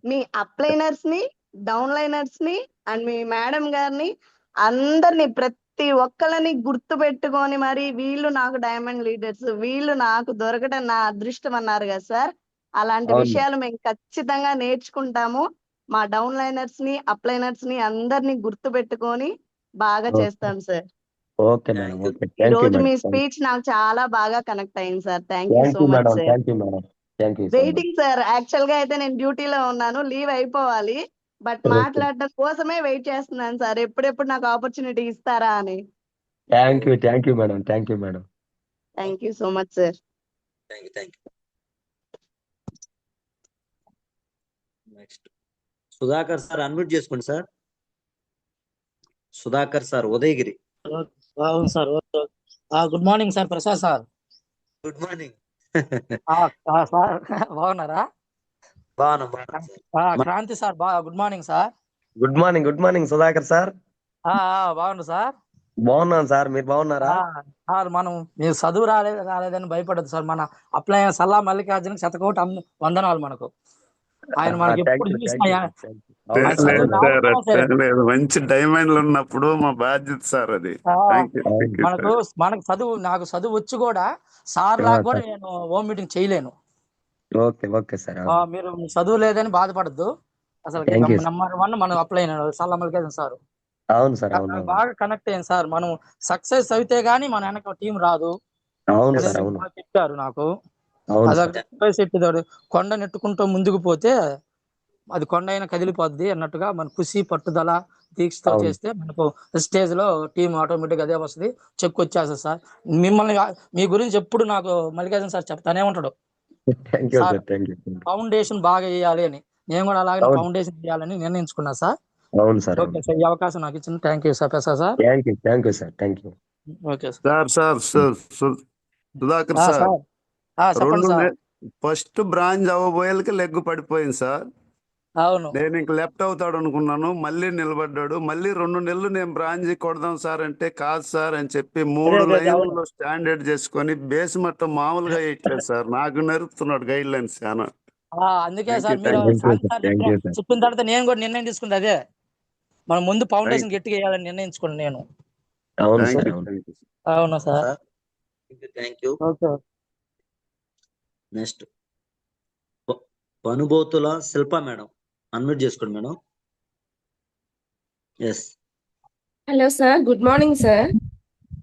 మీ అప్లైనర్స్ ని, డౌన్ లైనర్స్ ని అండ్ మీ మేడం గారిని అందరినీ ప్రతి ఒక్కళ్ళని గుర్తు పెట్టుకొని మరి వీళ్ళు నాకు డైమండ్ లీడర్స్, వీళ్ళు నాకు దొరకడం నా అదృష్టం అన్నారు కదా సార్. అలాంటి విషయాలు మేము ఖచ్చితంగా నేర్చుకుంటాము. మా డౌన్ లైనర్స్ ని, అప్లైనర్స్ ని అందరినీ గుర్తు పెట్టుకొని బాగా చేస్తాం సార్. Okay madam. ఓకే, ఈ రోజు మీ స్పీచ్ నాకు చాలా బాగా కనెక్ట్ అయింది sir. Thank you so much sir. Waiting sir. Actual గా అయితే నేను డ్యూటీలో ఉన్నాను, లీవ్ అయిపోవాలి, బట్ మాట్లాడడం కోసమే వెయిట్ చేస్తున్నాను సార్, ఎప్పుడెప్పుడు నాకు ఆపర్చునిటీ ఇస్తారా అని. Thank you madam. Thank you so much sir. Thank you. Next Sudhakar sir unmute చేసుకోండి సార్. సుధాకర్ సార్, ఉదయగిరి. అవును sir. Good morning sir. Prasad sir. Good morning sir. బాగున్నారా? బాగున్నా. Kranthi sir. Good morning sir. Good morning Sudhakar sir. బాగున్నా sir. బాగున్నాను sir, మీరు బాగున్నారా? మనం మీరు చదువు రాలేదని భయపడదు సార్. మన అప్లై సల్లా మల్లికార్జున శతకోటి వందనాలు మనకు. ఆయన మనకి ఎప్పుడు మంచి డైమండ్లు ఉన్నప్పుడు మా బాధ్యత సార్ అది. మనకు చదువు, నాకు చదువు వచ్చి కూడా సార్ లాగా కూడా నేను హోమ్ మీటింగ్ చేయలేను. Okay sir. మీరు చదువు లేదని బాధపడద్దు. అసలు నెంబర్ 1 మనం అప్లై అయినాడు సల్లా మల్లికార్జున సార్. అవును సార్. బాగా కనెక్ట్ అయ్యింది సార్. మనం సక్సెస్ అయితే గానీ మన వెనక టీం రాదు. చెప్పారు నాకు. కొండ నెట్టుకుంటూ ముందుకు పోతే అది కొండ అయినా కదిలిపోద్ది అన్నట్టుగా మన కృషి, పట్టుదల, దీక్షతో చేస్తే మనకు స్టేజ్ లో టీం ఆటోమేటిక్ అదే వస్తుంది. చెక్కొచ్చేస్తుంది సార్. మిమ్మల్ని, మీ గురించి ఎప్పుడు నాకు మల్లికార్జున సార్ చెప్తానే ఉంటాడు, ఫౌండేషన్ బాగా వేయాలి అని. నేను కూడా అలాగే ఫౌండేషన్ చేయాలని నిర్ణయించుకున్నా సార్. అవును సార్, ఓకే సార్, ఈ అవకాశం నాకు ఇచ్చిన thank you sir Prasad sir. Thank you sir, thank you. Okay sir. Sudhakar sir, sir చెప్పండి సార్. ఫస్ట్ బ్రాంచ్ అవ్వబోయేలకి లెగ్ పడిపోయింది సార్. అవును, నేను ఇంక లెఫ్ట్ అవుతాడు అనుకున్నాను, మళ్ళీ నిలబడ్డాడు. మళ్ళీ 2 నెలలు నేను బ్రాంచ్ కొడదాం సార్ అంటే కాదు సార్ అని చెప్పి 3 లైన్లలో స్టాండర్డ్ చేసుకొని బేస్ మట్టం మామూలుగా వేయట్లేదు సార్. నాకు నేర్పుతున్నాడు గైడ్ లైన్స్ చాలా. అందుకే సార్ మీరు చెప్పిన తర్వాత నేను కూడా నిర్ణయం తీసుకుంది అదే, మనం ముందు ఫౌండేషన్ గట్టిగా వేయాలని నిర్ణయించుకోండి నేను. అవునా sir, thank you. Next Panubothula Shilpa madam, unmute చేసుకోండి madam. Yes hello sir, good morning sir.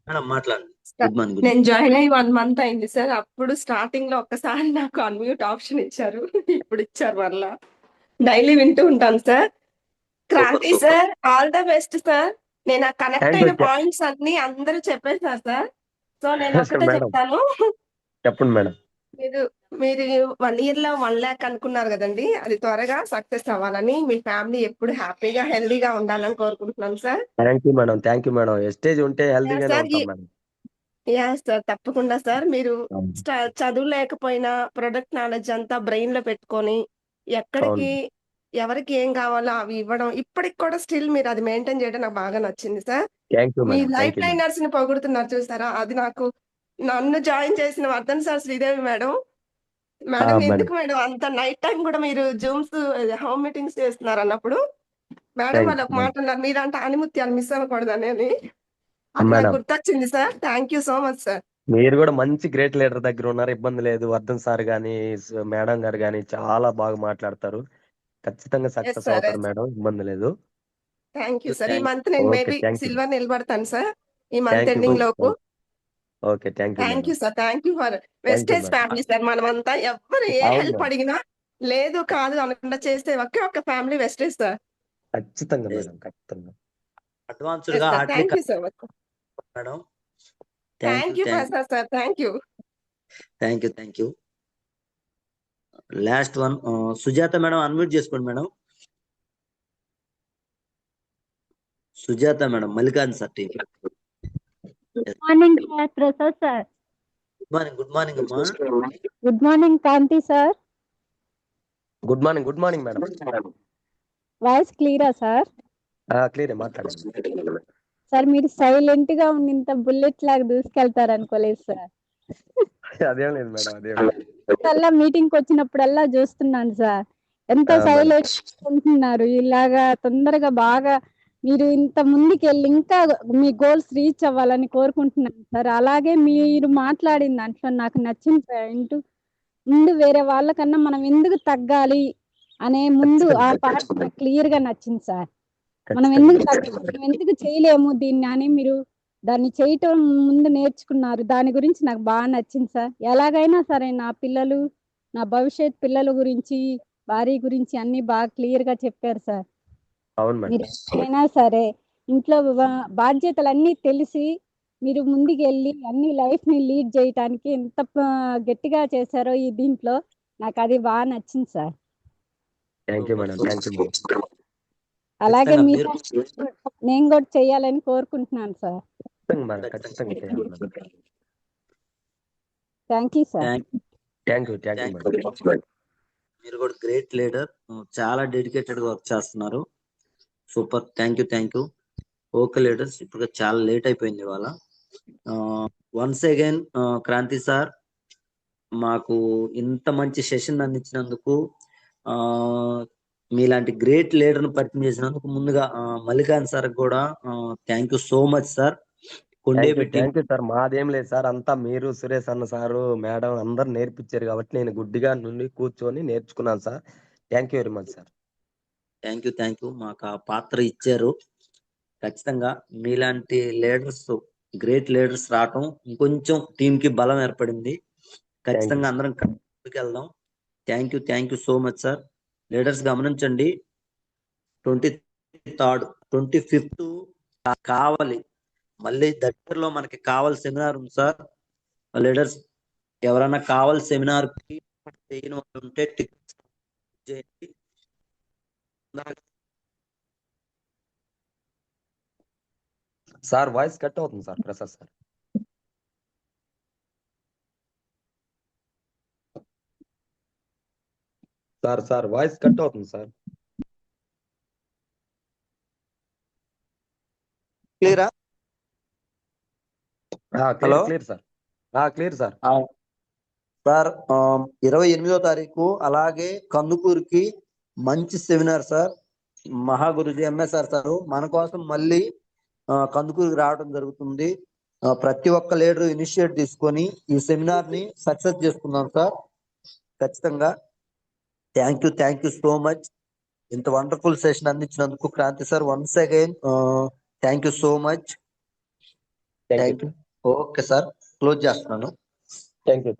Madam మాట్లాడండి. Good morning. నేను జాయిన్ అయ్యి 1 మంత్ అయింది సార్. అప్పుడు స్టార్టింగ్ లో ఒక్కసారి నాకు అన్మ్యూట్ ఆప్షన్ ఇచ్చారు, ఇప్పుడు ఇచ్చారు మళ్ళా. డైలీ వింటూ ఉంటాను sir. Kranthi sir, all the best sir. నేను ఆ కనెక్ట్ అయిన పాయింట్స్ అన్ని అందరూ చెప్పేశారు సార్. సో నేను ఒకటే చెప్తాను, చెప్పండి మేడం. మీరు 1 year లో 1 lakh అనుకున్నారు కదండి, అది త్వరగా సక్సెస్ అవ్వాలని, మీ ఫ్యామిలీ ఎప్పుడు హ్యాపీగా హెల్దీగా ఉండాలని కోరుకుంటున్నాను సార్. Thank you madam. ఎస్టేజ్ ఉంటే హెల్దీగానే ఉంటాం మేడం. సార్ తప్పకుండా సార్. మీరు చదువు లేకపోయినా ప్రొడక్ట్ నాలెడ్జ్ అంతా బ్రెయిన్ లో పెట్టుకొని ఎక్కడికి ఎవరికి ఏం కావాలో అవి ఇవ్వడం, ఇప్పటికి కూడా స్టిల్ మీరు అది మెయింటైన్ చేయడం నాకు బాగా నచ్చింది సార్. మీ లైఫ్ లైనర్స్ ని పొగుడుతున్నారు చూసారా, అది నాకు నన్ను జాయిన్ చేసిన వర్ధన్ సార్, శ్రీదేవి మేడం. ఎందుకు మేడం అంత నైట్ టైం కూడా మీరు జూమ్స్ హోమ్ మీటింగ్స్ చేస్తున్నారు అన్నప్పుడు మేడం వాళ్ళు ఒక మాట అన్నారు, మీరంటే ఆనిముత్యాలు మిస్ అవ్వకూడదని. అది నాకు గుర్తొచ్చింది sir. Thank you so much sir. మీరు కూడా మంచి గ్రేట్ లీడర్ దగ్గర ఉన్నారు, ఇబ్బంది లేదు. వర్ధన్ సార్ గాని మేడం గారు గాని చాలా బాగా మాట్లాడతారు. ఖచ్చితంగా సక్సెస్ అవుతారు మేడం, ఇబ్బంది లేదు. Thank you sir. ఈ మంత్ నేను మేబీ సిల్వర్ నిలబడతాను సార్, ఈ మంత్ ఎండింగ్ లోపు. Okay, thank you sir. Thank you for Vestige family sir. మనమంతా ఎవరు ఏ హెల్ప్ అడిగినా లేదు కాదు అనకుండా చేస్తే ఒకే ఒక ఫ్యామిలీ వెస్టేజ్ సార్. ఖచ్చితంగా మేడం, ఖచ్చితంగా. అడ్వాన్స్డ్ గా thank you so much madam. Thank you Prasad sir. Thank you. Last one Sujatha madam, unmute చేసుకోండి madam. Sujatha madam, Mallikarjuna sir team. Good morning sir Prasad sir. Good morning అమ్మా. Good morning Kanthi sir. Good morning madam. Voice క్లియరా sir? Clear, మాట్లాడండి sir. మీరు silent గా ఉండి ఇంత bullet లాగా దూసుకెళ్తారు అనుకోలేదు సార్. అదేం లేదు మేడం, మీటింగ్ కి వచ్చినప్పుడల్లా చూస్తున్నాను సార్, ఎంత సైలెంట్ ఉంటున్నారు. ఇలాగా తొందరగా బాగా మీరు ఇంత ముందుకెళ్ళి ఇంకా మీ గోల్స్ రీచ్ అవ్వాలని కోరుకుంటున్నాను సార్. అలాగే మీరు మాట్లాడిన దాంట్లో నాకు నచ్చిన పాయింట్, ముందు వేరే వాళ్ళకన్నా మనం ఎందుకు తగ్గాలి అనే ముందు ఆ పార్ట్ నాకు క్లియర్ గా నచ్చింది సార్. మనం ఎందుకు చేయలేము దీన్ని అని మీరు దాన్ని చేయటం ముందు నేర్చుకున్నారు. దాని గురించి నాకు బాగా నచ్చింది సార్. ఎలాగైనా సరే నా పిల్లలు, నా భవిష్యత్ పిల్లల గురించి, భార్య గురించి అన్ని బాగా క్లియర్ గా చెప్పారు సార్. మీరు అయినా సరే ఇంట్లో బాధ్యతలు అన్ని తెలిసి మీరు ముందుకు వెళ్ళి అన్ని లైఫ్ ని లీడ్ చేయటానికి ఎంత గట్టిగా చేశారో ఈ దీంట్లో నాకు అది బాగా నచ్చింది సార్. అలాగే మీరు నేను కూడా చెయ్యాలని కోరుకుంటున్నాను సార్. Thank you sir. మీరు కూడా గ్రేట్ లీడర్, చాలా డెడికేటెడ్ గా వర్క్ చేస్తున్నారు. Super. Thank you. Okay leaders, ఇప్పుడు చాలా లేట్ అయిపోయింది ఇవాళ. వన్స్ అగైన్ క్రాంతి సార్, మాకు ఇంత మంచి సెషన్ అందించినందుకు, మీలాంటి గ్రేట్ లీడర్ ను పరిచయం చేసినందుకు ముందుగా మల్లికార్జున సార్ కూడా thank you so much sir. Thank you sir. మాదేం లేదు సార్, అంతా మీరు, సురేష్ అన్న సారు, మేడం అందరు నేర్పించారు కాబట్టి నేను గుడ్డిగా నుండి కూర్చొని నేర్చుకున్నాను sir. Thank you very much sir. Thank you. మాకు ఆ పాత్ర ఇచ్చారు. ఖచ్చితంగా మీలాంటి లీడర్స్, గ్రేట్ లీడర్స్ రావటం ఇంకొంచెం టీం కి బలం ఏర్పడింది. ఖచ్చితంగా అందరం వెళ్దాం. Thank you so much sir. Leaders గమనించండి, 23rd, 25th కావాలి, మళ్ళీ దగ్గరలో మనకి కావాలి సెమినార్ ఉంది సార్. లీడర్స్ ఎవరైనా కావాలి సెమినార్ కి చేయని వాళ్ళు ఉంటే టికెట్స్ చేయండి. సార్ వాయిస్ కట్ అవుతుంది sir Prasad sir. Sir voice cut అవుతుంది సార్. క్లియరా? Hello clear sir. Clear sir. Sir 28వ తారీఖు అలాగే కందుకూరుకి మంచి seminar sir. Mahaguruji MSR sir మన కోసం మళ్ళీ కందుకూరుకి రావడం జరుగుతుంది. ప్రతి ఒక్క లీడర్ ఇనిషియేట్ తీసుకొని ఈ సెమినార్ ని సక్సెస్ చేసుకుందాం సార్ ఖచ్చితంగా. Thank you so much. ఇంత వండర్ఫుల్ సెషన్ అందించినందుకు Kranti sir once again thank you so much. Thank you. Okay sir, close చేస్తున్నాను. Thank you sir.